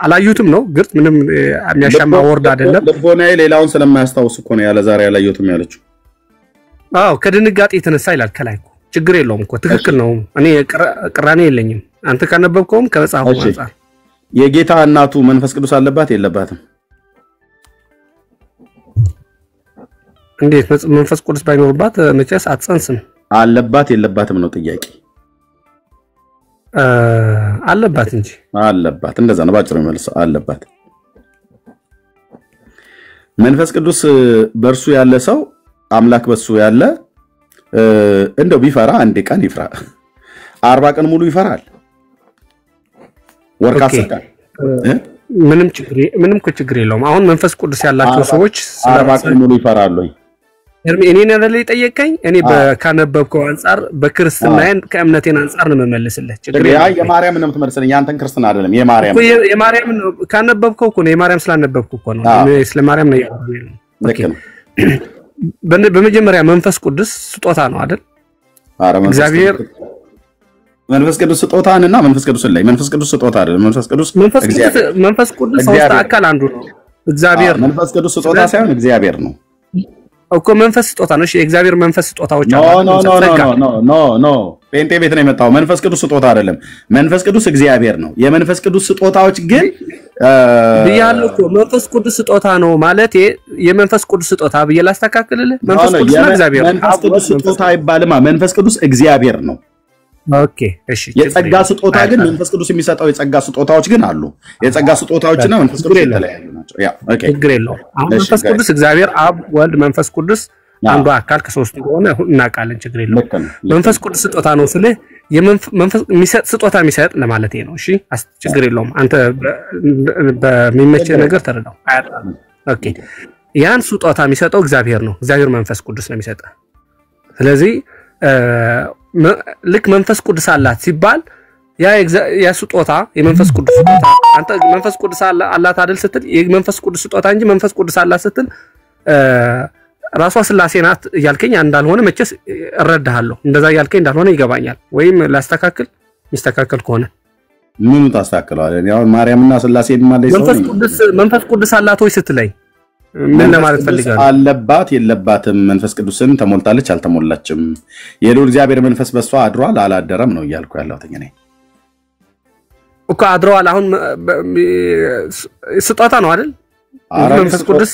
አላየሁትም ነው። ግርጥ ምንም የሚያሻማ ወርድ አይደለም። ልቦናዬ ሌላውን ስለማያስታውስ እኮ ነው ያለ ዛሬ አላየሁትም ያለችው። አዎ ከድንጋጤ የተነሳ ይላል ከላይ እኮ። ችግር የለውም እኮ ትክክል ነው። እኔ ቅራኔ የለኝም። አንተ ካነበብከውም ከመጽሐፉ አንፃር የጌታ እናቱ መንፈስ ቅዱስ አለባት የለባትም? እንዴት መንፈስ ቅዱስ ባይኖርባት መቼስ አትጸንስም። አለባት የለባትም ነው ጥያቄ። አለባት እንጂ አለባት። እንደዛ ነው ባጭሩ መልሰው አለባት። መንፈስ ቅዱስ በእርሱ ያለ ሰው አምላክ በሱ ያለ እንደው ቢፈራ አንድ ቀን ይፍራ፣ 40 ቀን ሙሉ ይፈራል። ወርካስ ምንም ችግር የለውም። አሁን መንፈስ ቅዱስ ያላቸው ሰዎች 40 ቀን ሙሉ ይፈራሉ። እኔ ነበር ጠየቀኝ። እኔ ካነበብከው አንፃር በክርስትናዬን ከእምነቴን አንፃር ነው መመለስልህ። ችግር የለም። የማርያም ነው የምትመልስልኝ፣ ያንተን ክርስትና አይደለም። የማርያም ካነበብከው እኮ ነው። የማርያም ስላነበብከው እኮ ነው። ስለ ማርያም ነው ያለው። ኦኬ በመጀመሪያ መንፈስ ቅዱስ ስጦታ ነው አይደል? እግዚአብሔር መንፈስ ቅዱስ ስጦታንና መንፈስ ቅዱስ ላይ መንፈስ ቅዱስ ስጦታ አይደለም። መንፈስ ቅዱስ ሶስት አካል አንዱ ነው። እግዚአብሔር መንፈስ ቅዱስ ስጦታ ሳይሆን እግዚአብሔር ነው እኮ መንፈስ ስጦታ ነው። እሺ የእግዚአብሔር መንፈስ ስጦታዎች አሉ። ኖ ጴንጤ ቤት ነው የመጣው። መንፈስ ቅዱስ ስጦታ አይደለም። መንፈስ ቅዱስ እግዚአብሔር ነው። የመንፈስ ቅዱስ ስጦታዎች ግን ብያለሁ እኮ መንፈስ ቅዱስ ስጦታ ነው ማለት የመንፈስ ቅዱስ ስጦታ ብዬ ላስተካክልልህ። መንፈስ ቅዱስ እግዚአብሔር ነው። መንፈስ ቅዱስ ስጦታ አይባልም። መንፈስ ቅዱስ እግዚአብሔር ነው። ኦኬ እሺ የጸጋ ስጦታ ግን መንፈስ ቅዱስ የሚሰጠው የጸጋ ስጦታዎች ግን አሉ። የጸጋ ስጦታዎችና መንፈስ ቅዱስ የተለያዩ ናቸው። ያ ኦኬ ችግር የለውም። አሁን መንፈስ ቅዱስ እግዚአብሔር አብ ወልድ መንፈስ ቅዱስ አንዱ አካል ከሶስቱ ሆነ እናውቃለን። ችግር የለውም። መንፈስ ቅዱስ ስጦታ ነው ስልህ የመንፈስ ስጦታ የሚሰጥ ለማለቴ ነው። እሺ ችግር የለውም። አንተ በሚመች ነገር ተረዳው። ኦኬ ያን ስጦታ የሚሰጠው እግዚአብሔር ነው። እግዚአብሔር መንፈስ ቅዱስ ነው የሚሰጠው። ስለዚህ ልክ መንፈስ ቅዱስ አላት ሲባል ያ ስጦታ የመንፈስ ቅዱስ ስጦታ አንተ መንፈስ ቅዱስ አላት አይደል ስትል የመንፈስ ቅዱስ ስጦታ እንጂ መንፈስ ቅዱስ አላት ስትል ራሷ ስላሴ ናት ያልከኝ እንዳልሆነ መቼስ እረዳሃለሁ። እንደዛ ያልከኝ እንዳልሆነ ይገባኛል። ወይም ላስተካክል ሚስተካከል ከሆነ ምኑ ታስተካክለዋለህ? ያው ማርያምና ስላሴን ማለት ነው። መንፈስ ቅዱስ አላት ወይ ስትለኝ ምን ለማለት ፈልጋለሁ? አለባት የለባትም? መንፈስ ቅዱስን ተሞልታለች አልተሞላችም? የልዑል እግዚአብሔር መንፈስ በሷ አድሯል አላደረም ነው እያልኩ ያለሁት እኔ እኮ። አድሯል አሁን ስጦታ ነው አይደል? መንፈስ ቅዱስ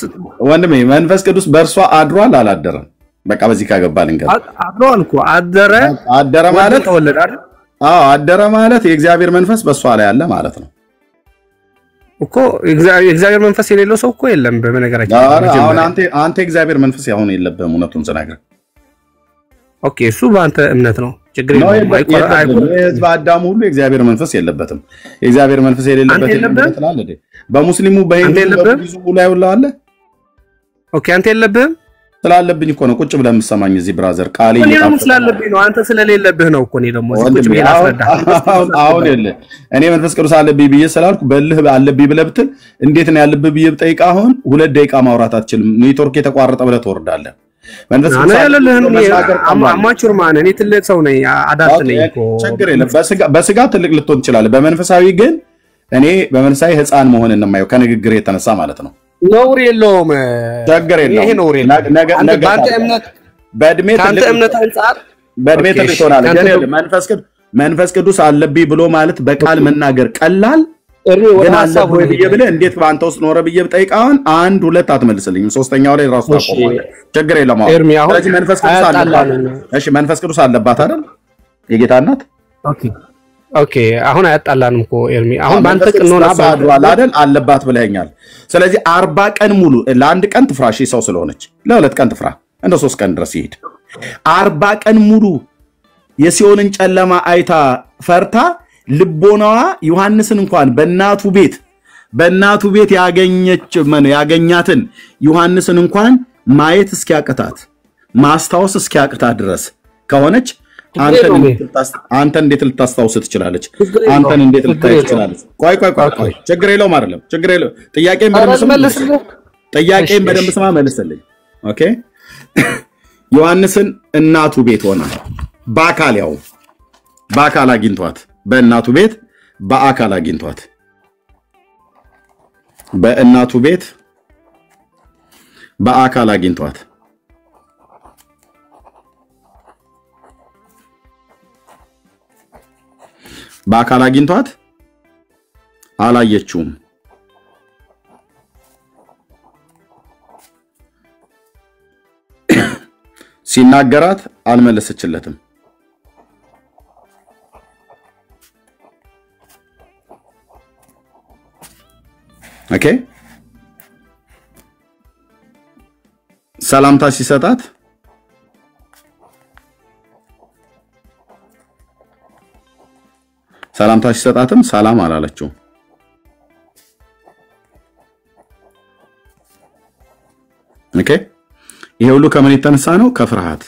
ወንድሜ መንፈስ ቅዱስ በእርሷ አድሯል አላደረም? በቃ በዚህ ካገባል እንግዲህ አድሯል እኮ አደረ ማለት ተወለደ አይደል? አዎ አደረ ማለት የእግዚአብሔር መንፈስ በሷ ላይ አለ ማለት ነው እኮ። እግዚአብሔር መንፈስ የሌለው ሰው እኮ የለም በመነገራችን። አሁን አንተ እግዚአብሔር መንፈስ ያሁን የለብህም እውነቱን ተናገር። ኦኬ እሱ በአንተ እምነት ነው። ችግር የለውም። ህዝብ አዳም ሁሉ የእግዚአብሔር መንፈስ የለበትም። የእግዚአብሔር መንፈስ የሌለበት ይላል አይደል? በሙስሊሙ በሂንዱ ላይ ሁሉ አለ። ኦኬ አንተ የለብህም ስላለብኝ እኮ ነው ቁጭ ብለህ የምትሰማኝ እዚህ ብራዘር ቃል እኔ ደግሞ ስላለብኝ ነው። አንተ ስለሌለብህ ነው እኮ እኔ ደግሞ ቁጭ ብዬ ላስረዳ። አሁን እኔ መንፈስ ቅዱስ አለብኝ ብዬ ስላልኩ በልህ አለብኝ ብለህ ብትል እንዴት ነው ያለብህ ብዬ ብጠይቅ አሁን 2 ደቂቃ ማውራት አትችልም። ኔትወርክ የተቋረጠ ብለህ ትወርዳለህ። መንፈስ ቅዱስ አማቹር ማን እኔ ትልቅ ሰው ነኝ አዳት ነኝ እኮ ችግር የለም። በስጋ ትልቅ ልትሆን ትችላለህ። በመንፈሳዊ ግን እኔ በመንፈሳዊ ህፃን መሆንን ነው የማየው ከንግግር የተነሳ ማለት ነው። ነውር የለውም ችግር የለውም። ይሄ ነውር የለውም። ባንተ እምነት በእድሜ አንፃር በእድሜ ትልቅ ትሆናለህ። ግን መንፈስ ቅዱስ አለብኝ ብሎ ማለት በቃል መናገር ቀላል ግን አለብኝ ብዬ እንዴት በአንተ ውስጥ ኖረ ብዬ ብጠይቅ አሁን 1 2 አትመልስልኝም። ሶስተኛው ላይ ራሱ ታቆማለህ። ችግር የለም። ስለዚህ መንፈስ ቅዱስ አለባት። እሺ መንፈስ ቅዱስ አለባት አይደል የጌታ እናት? ኦኬ አሁን አያጣላንም እኮ ኤርሚ። አሁን ባንተ ቅኖና ባድዋል አይደል አለባት ብለኛል። ስለዚህ 40 ቀን ሙሉ ለአንድ ቀን ትፍራሽ ሰው ስለሆነች ለ2 ቀን ትፍራ እንደ 3 ቀን ድረስ ይሄድ 40 ቀን ሙሉ የሲኦልን ጨለማ አይታ ፈርታ ልቦናዋ ዮሐንስን እንኳን በእናቱ ቤት ያገኛትን ዮሐንስን እንኳን ማየት እስኪያቅታት ማስታወስ እስኪያቅታት ድረስ ከሆነች አንተን እንዴት ልታስታውስ ትችላለች? አንተን እንዴት ልታይ ትችላለች? ቆይ ችግር የለውም አይደለም ችግር የለውም። ጥያቄን በደንብ ስማ መልስልኝ። ኦኬ ዮሐንስን እናቱ ቤት ሆና በአካል አግኝቷት በእናቱ ቤት በአካል አግኝቷት በእናቱ ቤት በአካል አግኝቷት በአካል አግኝቷት አላየችውም። ሲናገራት አልመለሰችለትም። ኦኬ ሰላምታ ሲሰጣት ሲሰጣትም ሰላም አላለችው። ኦኬ ይሄ ሁሉ ከምን የተነሳ ነው? ከፍርሃት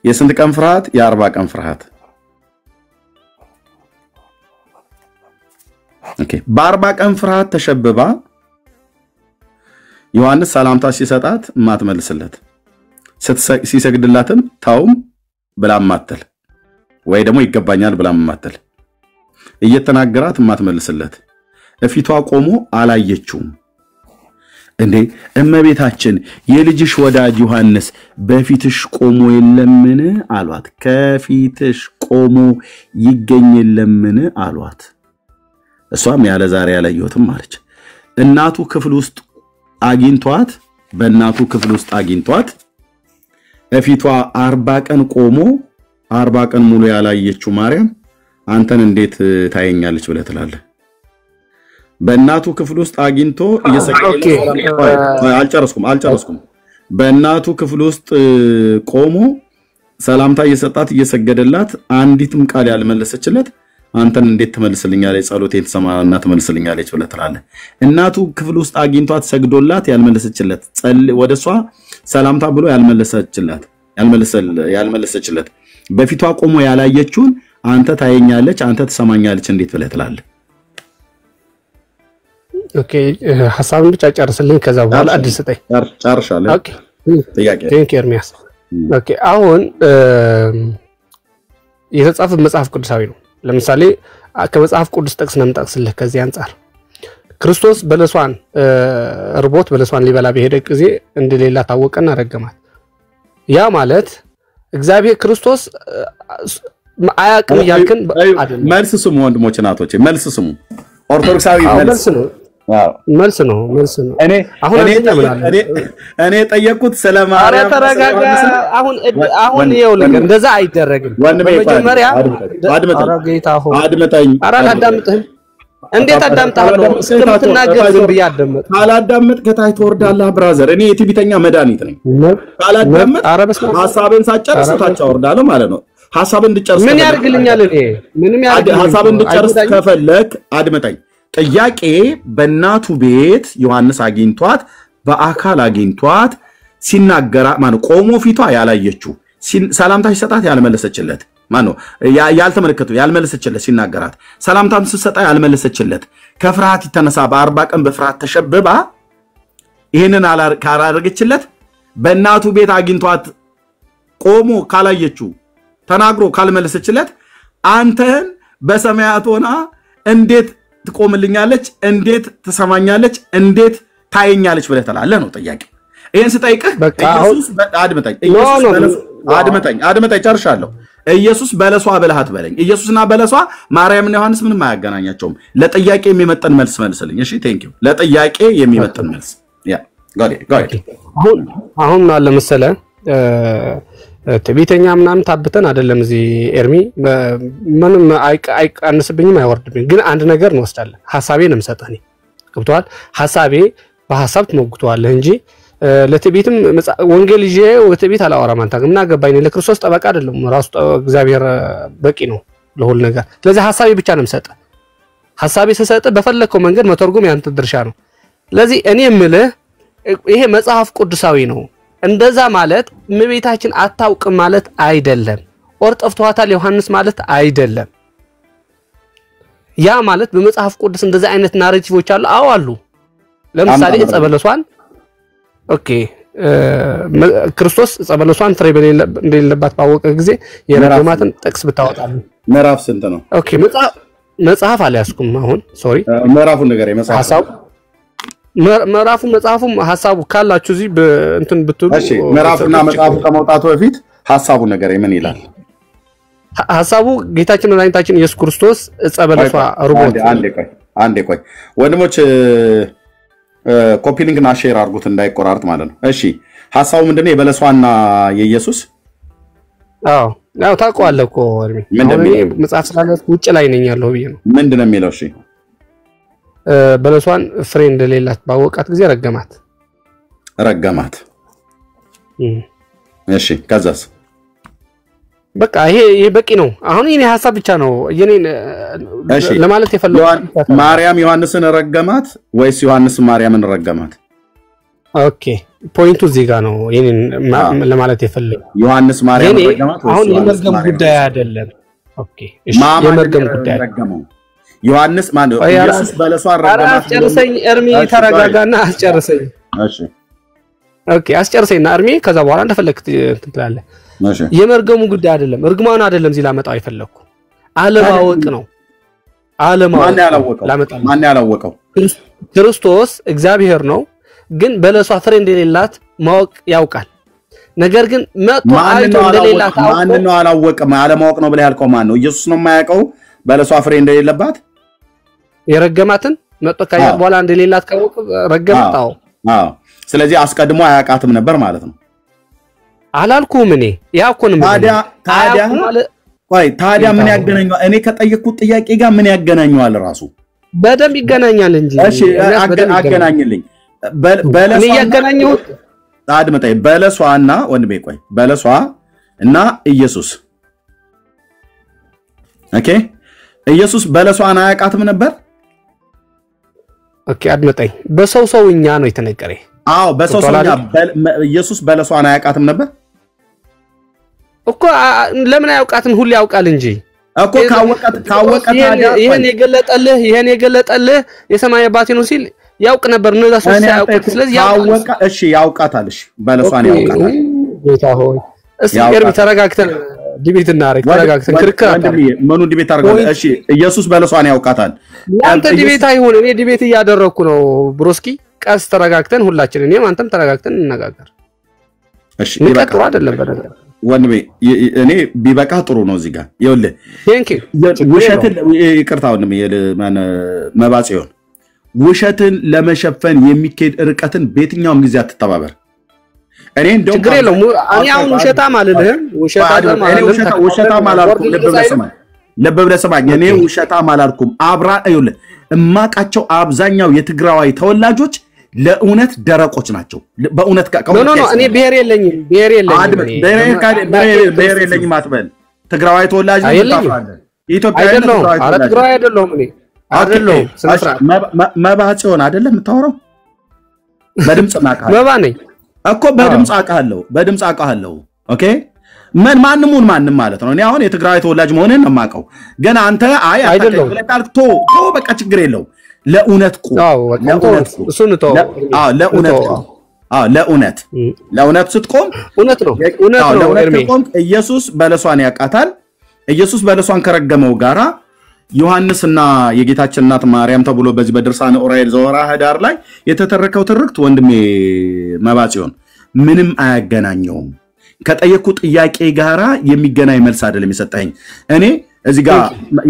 የስንት ቀን ፍርሃት? የ40 ቀን ፍርሃት። ኦኬ በ40 ቀን ፍርሃት ተሸብባ ዮሐንስ ሰላምታ ሲሰጣት ማትመልስለት ሲሰግድላትም ታውም ብላ ማተል ወይ ደግሞ ይገባኛል ብላ ማተል እየተናገራት ማትመልስለት እፊቷ ቆሞ አላየችውም። እንዴ እመቤታችን የልጅሽ ወዳጅ ዮሐንስ በፊትሽ ቆሞ የለምን አሏት። ከፊትሽ ቆሞ ይገኝ የለምን አሏት። እሷም ያለ ዛሬ ያላየሁትም አለች። እናቱ ክፍል ውስጥ አግኝቷት እፊቷ 40 ቀን ቆሞ 40 ቀን ሙሉ ያላየችው ማርያም አንተን እንዴት ታየኛለች ብለህ ትላለህ? በእናቱ ክፍል ውስጥ አግኝቶ አልጨረስኩም። በእናቱ ክፍል ውስጥ ቆሞ ሰላምታ እየሰጣት እየሰገደላት አንዲትም ቃል ያልመለሰችለት አንተን እንዴት ትመልስልኛለች? ጸሎቴን ትሰማና ትመልስልኛለች ብለህ ትላለህ? እናቱ ክፍል ውስጥ አግኝቷት ሰግዶላት ያልመለሰችለት ወደሷ ሰላምታ ብሎ ያልመለሰችለት በፊቷ ቆሞ ያላየችውን አንተ ታየኛለች አንተ ትሰማኛለች እንዴት ብለህ ትላለህ? ኦኬ ሐሳቡን ብቻ ጨርስልኝ ከዛ በኋላ አዲስ ስጠኝ። ጨርሻለሁ። ኦኬ ጥያቄ ኤርሚያስ። ኦኬ አሁን የተጻፈ መጽሐፍ ቅዱሳዊ ነው። ለምሳሌ ከመጽሐፍ ቅዱስ ጥቅስ ነው የምጠቅስልህ። ከዚህ አንፃር ክርስቶስ በለሷን ርቦት በለሷን ሊበላ በሄደ ጊዜ እንደሌላ ታወቀና ረገማት። ያ ማለት እግዚአብሔር ክርስቶስ አያቅም ያልከን አይደለም። መልስ ስሙ ወንድሞች እናቶች፣ መልስ ስሙ። ኦርቶዶክሳዊ መልስ ነው። እኔ ጠየቁት ስለማርያም ተረጋጋ። አሁን ይኸው ነገር እንደዛ አይደረግም። በመጀመሪያ አድምጠኝ። እንዴት አዳምጣለሁ? እስከምትናገር ዝም ብዬ አዳምጥ። ካላዳመጥ ከታይ ትወርዳለህ ብራዘር። እኔ የትዕቢተኛ መድኃኒት ነኝ። ካላዳመጥ ሐሳብን ሳጨርስ ታች አወርዳለሁ ማለት ነው። ሐሳብን እንድጨርስ ምን ያርግልኛል? እኔ ምንም ያርግልኛል። ሐሳብን እንድጨርስ ከፈለክ አድምጠኝ። ጥያቄ በእናቱ ቤት ዮሐንስ አግኝቷት በአካል አግኝቷት ሲናገራ ማነው ቆሞ ፊቷ ያላየችው ሰላምታ ሲሰጣት ያልመለሰችለት ማነው ያልተመለከተው ያልመለሰችለት ሲናገራት ሰላምታም ሲሰጣ ያልመለሰችለት ከፍርሃት የተነሳ በ40 ቀን በፍርሃት ተሸብባ ይሄንን ካላደረገችለት በእናቱ ቤት አግኝቷት ቆሞ ካላየችው ተናግሮ ካልመለሰችለት አንተን በሰማያት ሆና እንዴት ትቆምልኛለች? እንዴት ትሰማኛለች? እንዴት ታየኛለች ብለህ ትላለህ ነው ጥያቄው። ይሄን ስጠይቅህ ኢየሱስ አድመጠኝ ጨርሻለሁ። ኢየሱስ በለሷ ብለህ አትበለኝ። ኢየሱስና በለሷ ማርያምና ዮሐንስ ምንም አያገናኛቸውም። ለጥያቄ የሚመጥን መልስ መልስልኝ። እሺ ቴንክ ዩ። ለጥያቄ የሚመጥን መልስ ያ ጋዲ አሁን አለ መሰለህ ትዕቢተኛ ምናምን ታብተን አይደለም እዚህ ኤርሚ ምንም አይቀንስብኝም አይወርድብኝ። ግን አንድ ነገር እንወስዳለን። ሐሳቤን እንሰጠኝ ገብቷል። ሐሳቤ በሐሳብ ትሞግቷለህ እንጂ ለትዕቢትም ወንጌል ይዤ ወትዕቢት አላወራም። አንተ ምን አገባኝ? ለክርስቶስ ጠበቃ አይደለም። ራሱ እግዚአብሔር በቂ ነው ለሁሉ ነገር። ስለዚህ ሐሳቤ ብቻ ነው የምሰጠው። ሐሳቤ ስሰጥ በፈለከው መንገድ መተርጎም ያንተ ድርሻ ነው። ስለዚህ እኔ የምልህ ይሄ መጽሐፍ ቅዱሳዊ ነው። እንደዛ ማለት እመቤታችን አታውቅም ማለት አይደለም። ኦር ጠፍቷታል ዮሐንስ ማለት አይደለም። ያ ማለት በመጽሐፍ ቅዱስ እንደዛ አይነት ናሬቲቮች አሉ። አዎ አሉ። ለምሳሌ ጸበለሷን ኦኬ ክርስቶስ ጸበለሷን ፍሬ እንደሌለባት ባወቀ ጊዜ የረገማትን ጥቅስ ብታወጣሉ ምዕራፍ ስንት ነው? ኦኬ መጽሐፍ አልያዝኩም አሁን ሶሪ ምዕራፉን ነገር የመጽሐፍ መጽሐፉም ሐሳቡ ካላችሁ እዚህ እንትን ብትሉ እሺ ምዕራፉና መጽሐፉ ከመውጣቱ በፊት ሐሳቡ ነገር ምን ይላል? ሐሳቡ ጌታችን መድኃኒታችን ኢየሱስ ክርስቶስ ጸበለሷ ሩቦት አንዴ ቆይ ወንድሞች ኮፒ ሊንክ እና ሼር አድርጉት እንዳይቆራርጥ ማለት ነው። እሺ ሐሳቡ ምንድነው? የበለሷና የኢየሱስ ያው ታውቀዋለህ እኮ እርሚ መጽሐፍ ስላለት ውጭ ላይ ነኝ ያለው ብዬ ነው። ምንድነው የሚለው? እሺ በለሷን ፍሬ እንደሌላት ባወቃት ጊዜ ረገማት። እሺ ከዛስ? በቃ ይሄ በቂ ነው። አሁን የኔ ሐሳብ ብቻ ነው የኔን ለማለት የፈለኩት። ማርያም ዮሐንስን ረገማት ወይስ ዮሐንስ ማርያምን ረገማት? ኦኬ ፖይንቱ እዚህ ጋር ነው የኔን ለማለት የፈለኩት። ዮሐንስ ማርያምን ረገማት ወይስ አሁን የመርገም ጉዳይ አይደለም። ኦኬ እሺ የመርገም ጉዳይ ዮሐንስ ማን ነው? ኢየሱስ በለሷን ረገማት። አስጨርሰኝ እርሚ ተረጋጋና አስጨርሰኝ። እሺ ኦኬ አስጨርሰኝና እርሚ ከዛ በኋላ እንደፈለክ ትላለህ። እሺ የመርገሙ ጉዳይ አይደለም። እርግማን አይደለም እዚህ ላመጣው አይፈለኩ አለማወቅ ነው። ማን ያላወቀው? ክርስቶስ እግዚአብሔር ነው። ግን በለሷ ፍሬ እንደሌላት ማወቅ ያውቃል። ነገር ግን መጥቶ አይቶ እንደሌላት ማን ነው አላወቀም? አለማወቅ ነው ብለህ ያልከው ማን ነው? ኢየሱስ ነው የማያውቀው በለሷ ፍሬ እንደሌለባት የረገማትን መጥቶ ካያ በኋላ እንደሌላት ካወቀ ረገማታው። ስለዚህ አስቀድሞ አያውቃትም ነበር ማለት ነው። አላልኩም እኔ ያውቁንም ታዲያ ምን ያገናኘዋል? እኔ ከጠየቅኩት ጥያቄ ጋር ምን ያገናኘዋል? ራሱ በደም ይገናኛል እንጂ። እሺ አገናኝልኝ። እኔ ያገናኘሁት አድመጣይ በለሷና ወንድሜ ቆይ በለሷ እና ኢየሱስ ኦኬ ኢየሱስ በለሷን አያውቃትም ነበር። ኦኬ አድመጣይ በሰውኛ ነው የተነገረኝ። አዎ በሰውኛ ኢየሱስ በለሷን አያውቃትም ነበር እኮ። ለምን አያውቃትም? ሁሉ ያውቃል እንጂ እኮ ካወቀ ታዲያ ይሄን የገለጠልህ የሰማይ አባቴ ነው ሲል ያውቅ ነበር። እነዛ ሶስት ያውቃት። ስለዚህ ያውቃ እሺ ያውቃታል። እሺ በለሷን ያውቃታል። ጌታ ሆይ እስቲ ኤርሚ ተረጋግተን ዲቤት እናረግ። ተረጋግተን ክርክር ምኑ ዲቤት አድርገን? እሺ ኢየሱስ በለሷን ያውቃታል። አንተ ዲቤት አይሆን እኔ ዲቤት እያደረኩ ነው ብሮስኪ። ቀስ ተረጋግተን ሁላችን እኔም አንተም ተረጋግተን እንነጋገር። እሺ ይበቃው አይደለም በደረገ ወንድሜ እኔ ቢበቃ ጥሩ ነው። እዚህ ጋር ይኸውልህ ውሸትን ይቅርታ ወንድሜ መባጽዮን ውሸትን ለመሸፈን የሚካሄድ ርቀትን በየትኛውም ጊዜ አትተባበር። እኔ እንደው ችግር የለውም። እኔ አሁን ውሸታም አልልህም። ውሸታም አላልኩም። ልብ ብለህ ስማኝ። እኔ ውሸታም አላልኩም። ይኸውልህ እማቃቸው አብዛኛው የትግራዋይ ተወላጆች ለእውነት ደረቆች ናቸው በእውነት ኖ እኔ ብሔር የለኝም ብሔር የለኝም አትበል ትግራዋይ ተወላጅ ነው ኢትዮጵያ አይደለም አረ ትግራዋይ አይደለም እኔ አይደለም መባጽ ሆነ አይደለም የምታወራው በድምጽ ማቃለ መባ ነኝ እኮ በድምጽ አቃለሁ ኦኬ ማንም ማለት ነው እኔ አሁን የትግራዋይ ተወላጅ መሆንን ነው ማቀው ግን አንተ አይ አታውቅም ቶ በቃ ችግር የለው ለእውነት እሱን ተው ለእውነት ስትቆም እውነት ነው ስትቆም ኢየሱስ በለሷን ያቃታል ኢየሱስ በለሷን ከረገመው ጋራ ዮሐንስና የጌታችን እናት ማርያም ተብሎ በዚህ በድርሳነ ኡራኤል ዘወራ ህዳር ላይ የተተረከው ትርክት ወንድሜ መባጽዮን ምንም አያገናኘውም ከጠየቁ ጥያቄ ጋራ የሚገናኝ መልስ አይደለም የሰጠኝ እኔ እዚህ ጋር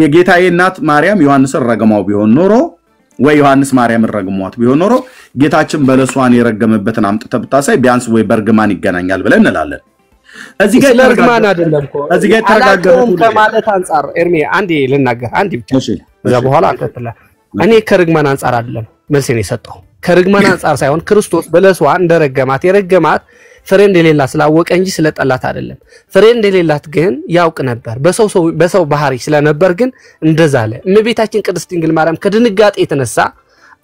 የጌታዬ እናት ማርያም ዮሐንስን ረገማው ቢሆን ኖሮ ወይ ዮሐንስ ማርያም ረገሟት ቢሆን ኖሮ ጌታችን በለሷን የረገመበትን አምጥተህ ብታሳይ ቢያንስ ወይ በርግማን ይገናኛል ብለን እንላለን እዚህ ጋር ለርግማን አይደለም እኮ እዚህ ጋር ተረጋግጠው ከማለት አንፃር ኤርሚ አንዴ ልናገር አንዴ ብቻ እዛ በኋላ አንተጥላ እኔ ከርግማን አንፃር አይደለም መልሴን የሰጠው ከርግማን አንፃር ሳይሆን ክርስቶስ በለሷን እንደረገማት የረገማት ፍሬ እንደሌላት ስላወቀ እንጂ ስለጠላት አይደለም ፍሬ እንደሌላት ግን ያውቅ ነበር በሰው ባህሪ ስለነበር ግን እንደዛለ እመቤታችን ቅድስት ድንግል ማርያም ከድንጋጤ የተነሳ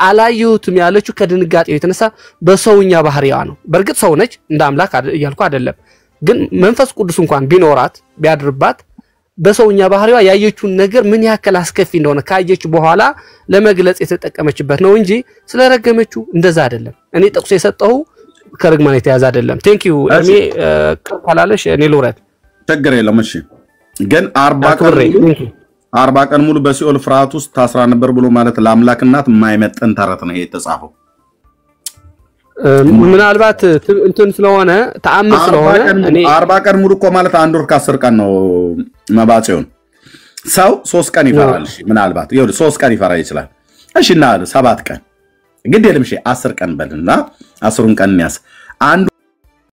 አላየሁትም ያለችው ከድንጋጤው የተነሳ በሰውኛ ባህሪዋ ነው በርግጥ ሰው ነች እንደ አምላክ እያልኩ አይደለም ግን መንፈስ ቅዱስ እንኳን ቢኖራት ቢያድርባት በሰውኛ ባህሪዋ ያየችውን ነገር ምን ያክል አስከፊ እንደሆነ ካየች በኋላ ለመግለጽ የተጠቀመችበት ነው እንጂ ስለረገመችው እንደዛ አይደለም እኔ ጥቅስ የሰጠው ከርግማን የተያዘ አይደለም ቴንክ ዩ እኔ ካላለሽ እኔ ልውረድ ችግር የለም እሺ ግን 40 ቀን ሙሉ በሲኦል ፍርሃት ውስጥ ታስራ ነበር ብሎ ማለት ለአምላክ እናት የማይመጥን ተረት ነው የተጻፈው ምናልባት እንትን ስለሆነ ተአምር ስለሆነ እኔ 40 ቀን ሙሉ እኮ ማለት አንድ ወር ከ10 ቀን ነው መባጽዮን ሰው 3 ቀን ይፈራል ምናልባት ይኸው 3 ቀን ይፈራ ይችላል እሺ እና 7 ቀን ግድ የለም እሺ 10 ቀን በልና 10ን ቀን ያስ አንዱ